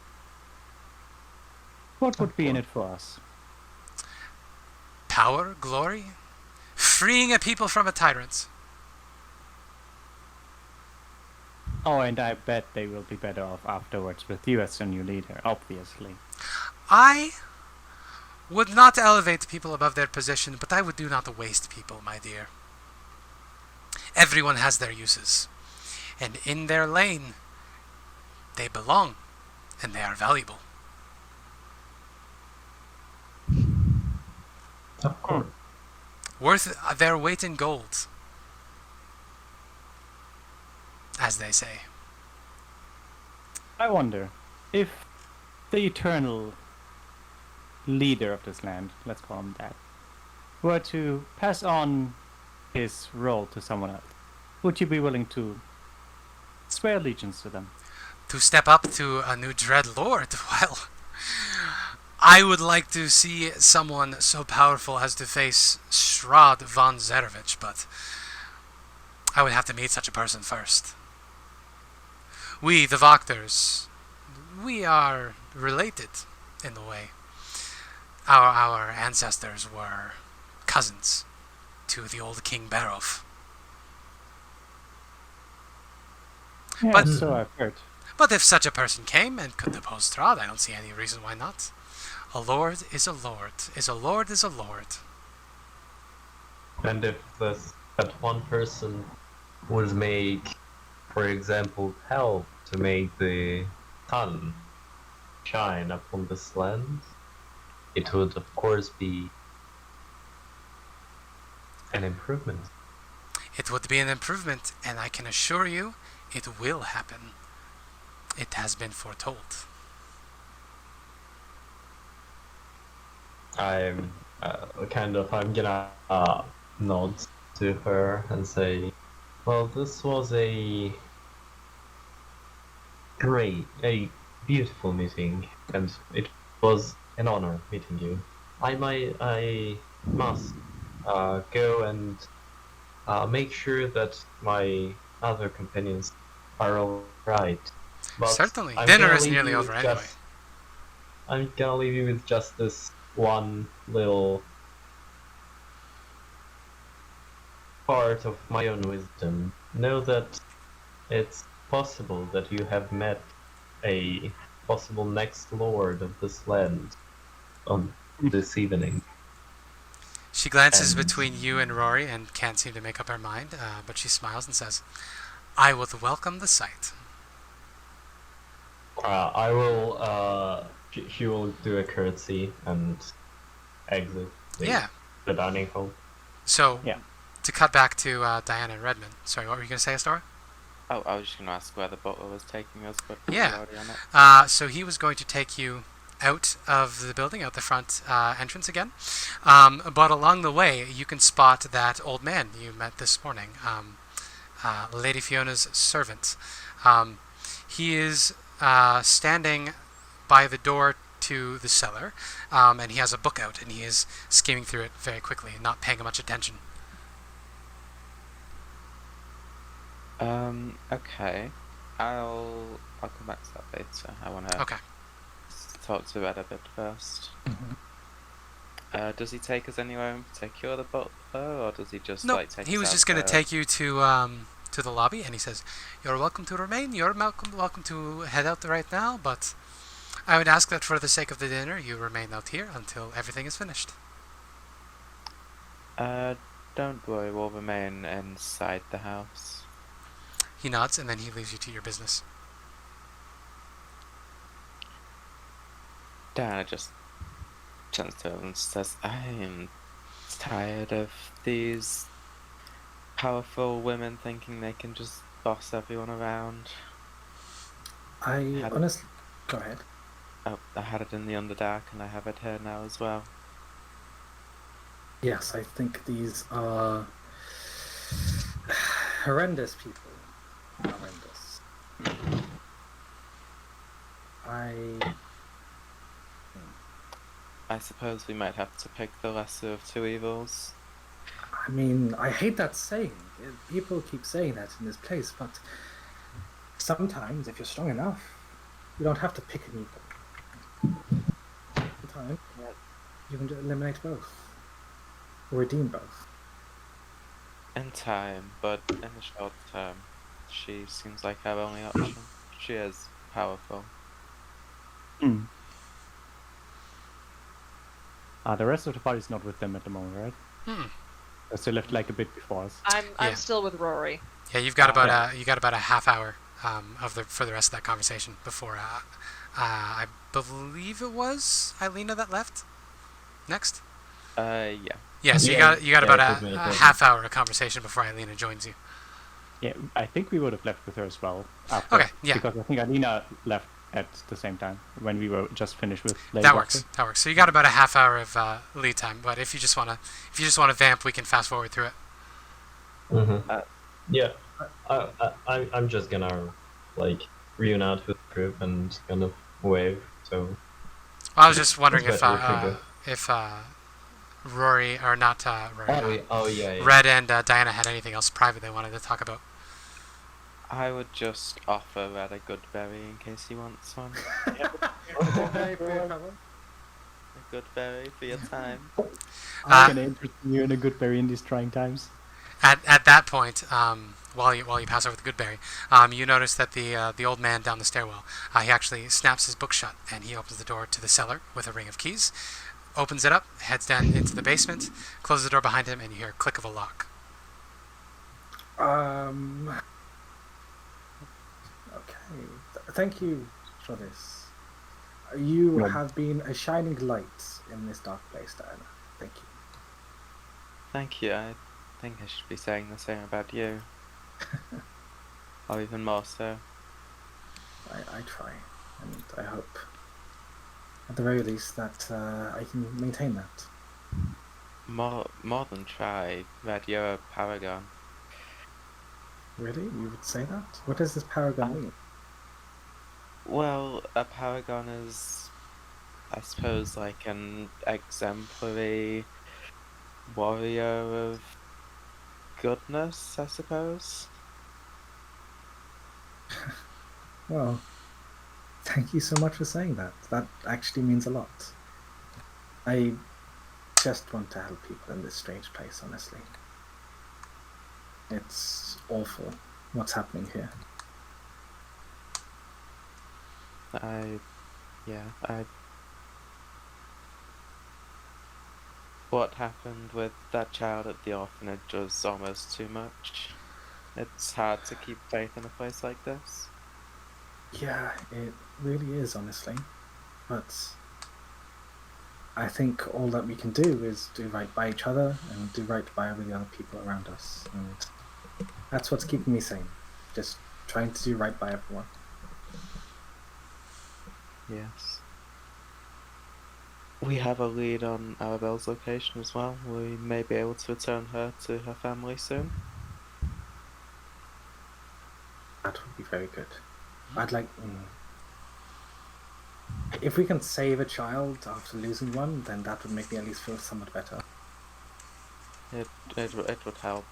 What would be in it for us? Power, glory, freeing a people from a tyrant. Oh, and I bet they will be better off afterwards with you as the new leader, obviously. I would not elevate people above their position, but I would do not waste people, my dear. Everyone has their uses, and in their lane, they belong, and they are valuable. Of course. Worth their weight in gold, as they say. I wonder if the eternal leader of this land, let's call him that, were to pass on his role to someone else, would you be willing to swear allegiance to them? To step up to a new Dread Lord, well, I would like to see someone so powerful as to face Strahd von Zerevich, but I would have to meet such a person first. We, the Wachters, we are related in a way. Our ancestors were cousins to the old King Barov. Yeah, But- so I've heard. But if such a person came and could depose Strahd, I don't see any reason why not. A lord is a lord. Is a lord is a lord. And if that one person would make, for example, help to make the sun shine upon this land, it would of course be an improvement. It would be an improvement, and I can assure you, it will happen. It has been foretold. I'm I'm gonna nod to her and say, well, this was a beautiful meeting, and it was an honor meeting you. I must go and make sure that my other companions are all right. But Certainly. I'm Dinner gonna is leave nearly you over with anyway. I'm gonna leave you with just this one little part of my own wisdom. Know that it's possible that you have met a possible next lord of this land on this evening. She glances And- between you and Rory and can't seem to make up her mind, but she smiles and says, I would welcome the sight. I will She will do a curtsy and exit Yeah. the dining hall. So, Yeah. to cut back to Diana and Redmond. Sorry, what were you going to say, Astora? Oh, I was just gonna ask where the butler was taking us, but Yeah. we're already on it. So he was going to take you out of the building, out the front entrance again. But along the way, you can spot that old man you met this morning, Lady Fiona's servant. He is standing by the door to the cellar, and he has a book out, and he is skimming through it very quickly and not paying much attention. Okay. I'll come back to that later. I wanna Okay. talk to Red a bit first. Mhm. Does he take us anywhere in particular, the butler, or does he just No, like take he us was out just going to there? take you to the lobby, and he says, "You're welcome to remain. You're welcome to head out right now, but I would ask that for the sake of the dinner, you remain out here until everything is finished." Don't worry, we'll remain inside the house. He nods, and then he leaves you to your business. Diana just turns to him and says, I'm tired of these powerful women thinking they can just boss everyone around. I Had- honestly. Go ahead. Oh, I had it in the Underdark and I have it here now as well. Yes, I think these are horrendous people. Horrendous. I suppose we might have to pick the lesser of two evils. I mean, I hate that saying. People keep saying that in this place, but sometimes, if you're strong enough, you don't have to pick an evil. Sometimes you can eliminate both, or redeem both. In time, but in the short term, she seems like our only option. She is powerful. Mm. The rest of the party's not with them at the moment, right? Hmm. They left like a bit before us. I'm Yeah. still with Rory. Yeah, you've got about Okay. a half hour for the rest of that conversation before I believe it was Ileena that left next. Yeah. Yeah, so Yeah, you got yeah, about it took me a a bit. half hour of conversation before Ileena joins you. Yeah, I think we would have left with her as well after. Okay, yeah. Because I think Ireena left at the same time when we were just finished with Lady That Doctor. works. That works. So you got about a half hour of lead time. But if you just wanna vamp, we can fast forward through it. Mm-hmm. Uh, Yeah, I'm just gonna like reunite with the group and kind of wave. So I was just wondering It's better if Rory or not Rory, yeah. Red and Diana had anything else private they wanted to talk about. I would just offer Red a good berry in case he wants one. A good berry for your time. I'm gonna interest you in a good berry in these trying times. At that point, while you pass over the Goodberry, you notice that the old man down the stairwell, he actually snaps his book shut and he opens the door to the cellar with a ring of keys, opens it up, heads down into the basement, closes the door behind him, and you hear a click of a lock. Okay. Thank you for this. You No. have been a shining light in this dark place, Diana. Thank you. Thank you. I think I should be saying the same about you. Or even more so. I try, and I hope, at the very least, that I can maintain that. More than try. Red, you're a paragon. Really? You would say that? What does this paragon mean? Well, a paragon is, I suppose, like an exemplary warrior of goodness, I suppose. Well, thank you so much for saying that. That actually means a lot. I just want to help people in this strange place, honestly. It's awful what's happening here. What happened with that child at the orphanage was almost too much. It's hard to keep faith in a place like this. Yeah, it really is, honestly. but I think all that we can do is do right by each other and do right by all the other people around us. And that's what's keeping me sane. Just trying to do right by everyone. Yes. We have a lead on Arabelle's location as well. We may be able to return her to her family soon. That would be very good. I'd like... If we can save a child after losing one, then that would make me at least feel somewhat better. It would help.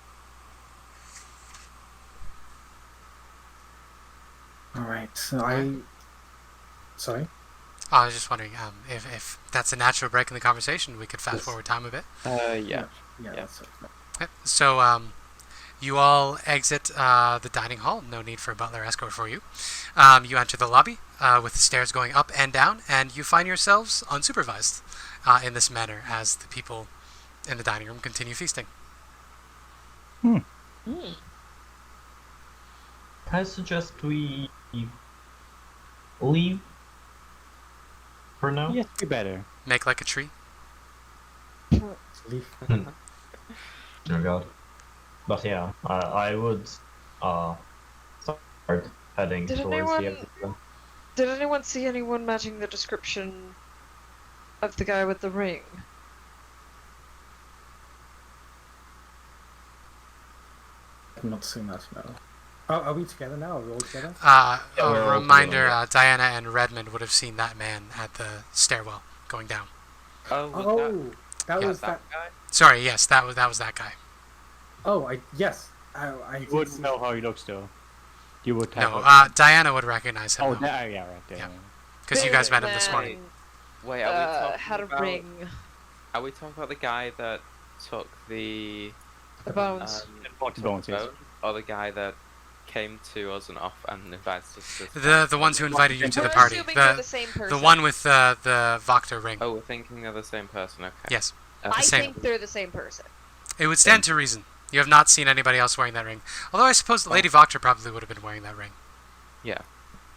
Alright, so Sorry? I was just wondering if that's a natural break in the conversation, we could fast forward time a bit. Yeah. Yeah, that's right. Okay. So you all exit the dining hall. No need for a butler escort for you. You enter the lobby with the stairs going up and down, and you find yourselves unsupervised in this manner as the people in the dining room continue feasting. Can I suggest we leave for now? Yes, be better. Make like a tree. Leave. Oh god. But yeah, I would start heading Did towards anyone- the exit. Did anyone see anyone matching the description of the guy with the ring? I'm not seeing that, no. Oh, are we together now? Are we all together? we're A all reminder, together. Diana and Redmond would have seen that man at the stairwell going down. Oh, That was that that. guy? Sorry, yes, that was that guy. Oh, yes. I You did wouldn't see- know how he looks though. You would have. No, Diana would recognize him. Oh, though. yeah, right there. Yeah. Because you guys met him this Man, morning. Wait, are we talking had a about? ring. Are we talking about the guy that took the The bones. What took bones, the yes. bone, or the guy that came to us and invited us to The ones who invited you to We're the party. assuming they're the same person. The one with the Voctor ring. Oh, we're thinking of the same person. Okay. Yes. I same. think they're the same person. It would stand to reason. You have not seen anybody else wearing that ring. Although I suppose Lady Voctor probably would have been wearing that ring. Yeah,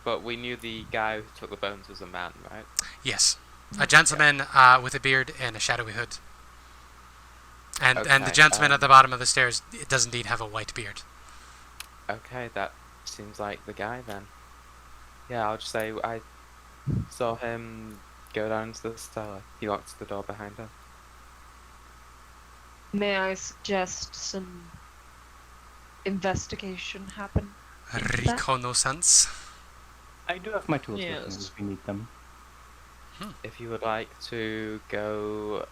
but we knew the guy who took the bones was a man, right? Yes. A gentleman with a beard and a shadowy hood. And the Okay, gentleman at the bottom of the stairs does indeed have a white beard. Okay, that seems like the guy then. Yeah, I'll just say I saw him go down into the cellar. He locked the door behind him. May I suggest some investigation happen? Reconnaissance. I do have my tools with Yes. me if we need them. If you would like to go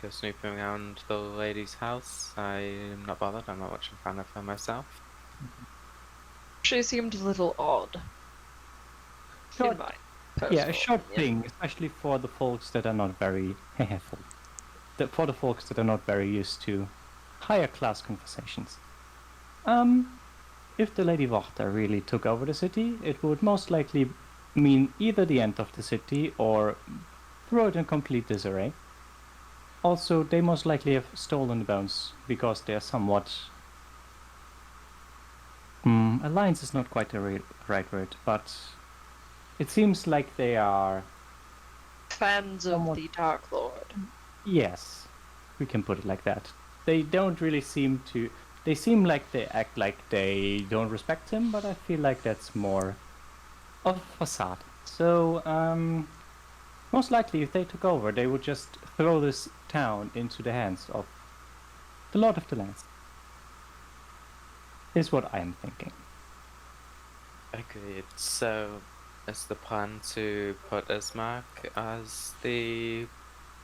snooping around the lady's house, I'm not bothered. I'm not much of a fan of her myself. She seemed a little odd. Short- in my Yeah, a personal short opinion. thing, especially for the folks that are not very for the folks that are not very used to higher class conversations. If the Lady Vorta really took over the city, it would most likely mean either the end of the city or throw it in complete disarray. Also, they most likely have stolen the bones because they are somewhat. Alliance is not quite the right word, but it seems like they are. Fans of Somewhat- the Dark Lord. Yes, we can put it like that. They don't really seem to. They seem like they act like they don't respect him, but I feel like that's more of a facade. So, most likely, if they took over, they would just throw this town into the hands of the Lord of the Lands. Is what I'm thinking. Agreed. So, is the plan to put Ismark as the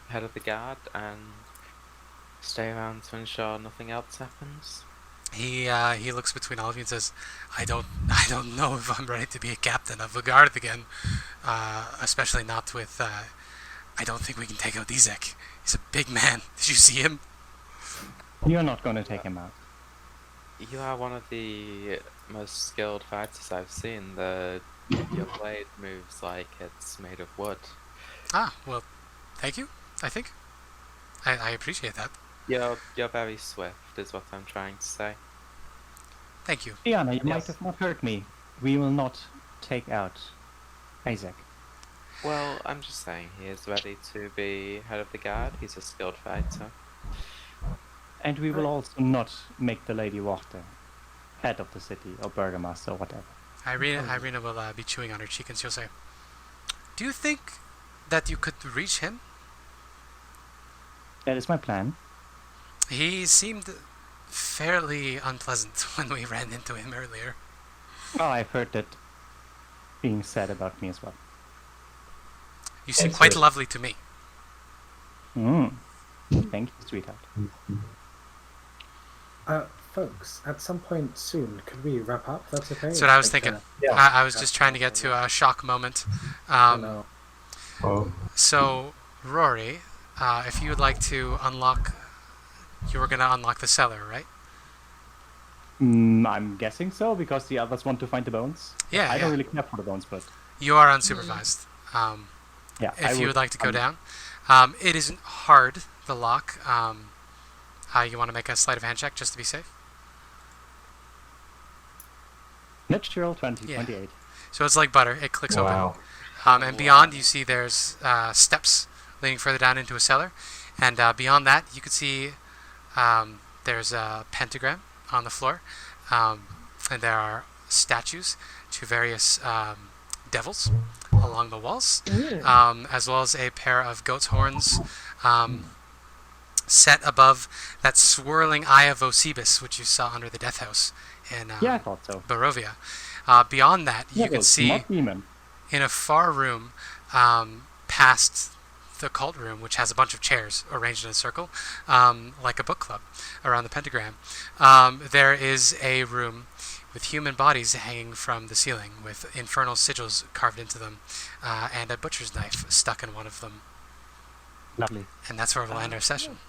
head of the guard and stay around to ensure nothing else happens? He looks between all of you and says, I don't know if I'm ready to be a captain of the guard again. Especially not with I don't think we can take out Izek. He's a big man. Did you see him? You're not going to take him out. You are one of the most skilled fighters I've seen. Your blade moves like it's made of wood. Ah, well, thank you, I think. I appreciate that. You're very swift, is what I'm trying to say. Thank you. Ireena, you might Yes. have not heard me. We will not take out Isaac. Well, I'm just saying he is ready to be head of the guard. He's a skilled fighter. And we will also not make the Lady Wachter head of the city or burgomaster or whatever. Ireena will be chewing on her cheek and she'll say, "Do you think that you could reach him? That is my plan. He seemed fairly unpleasant when we ran into him earlier." Oh, I've heard that being said about me as well. "You seem Yes, quite sir. lovely to me." Thank you, sweetheart. Folks, at some point soon, could we wrap up? That's okay. That's what I was Like, thinking. yeah. I was just trying to get to a shock moment. you know, Oh. So, Rory, if you would like to unlock, you were going to unlock the cellar, right? I'm guessing so, because the others want to find the bones. Yeah, I don't yeah. really care for the bones, but You are unsupervised. yeah. If you would like to go down. It isn't hard, the lock. You want to make a sleight of hand check just to be safe? Natural 20, Yeah. 28. So it's like butter. It clicks Wow. open. And beyond, you see there's steps leading further down into a cellar. And beyond that, you can see there's a pentagram on the floor. And there are statues to various devils along the walls, as well as a pair of goat's horns set above that swirling eye of Osebus, which you saw under the death house in Yeah, I thought so. Barovia. Beyond that, you can see Not demon. in a far room past the cult room, which has a bunch of chairs arranged in a circle, like a book club around the pentagram. There is a room with human bodies hanging from the ceiling with infernal sigils carved into them, and a butcher's knife stuck in one of them. Lovely. And that's where we'll end our session.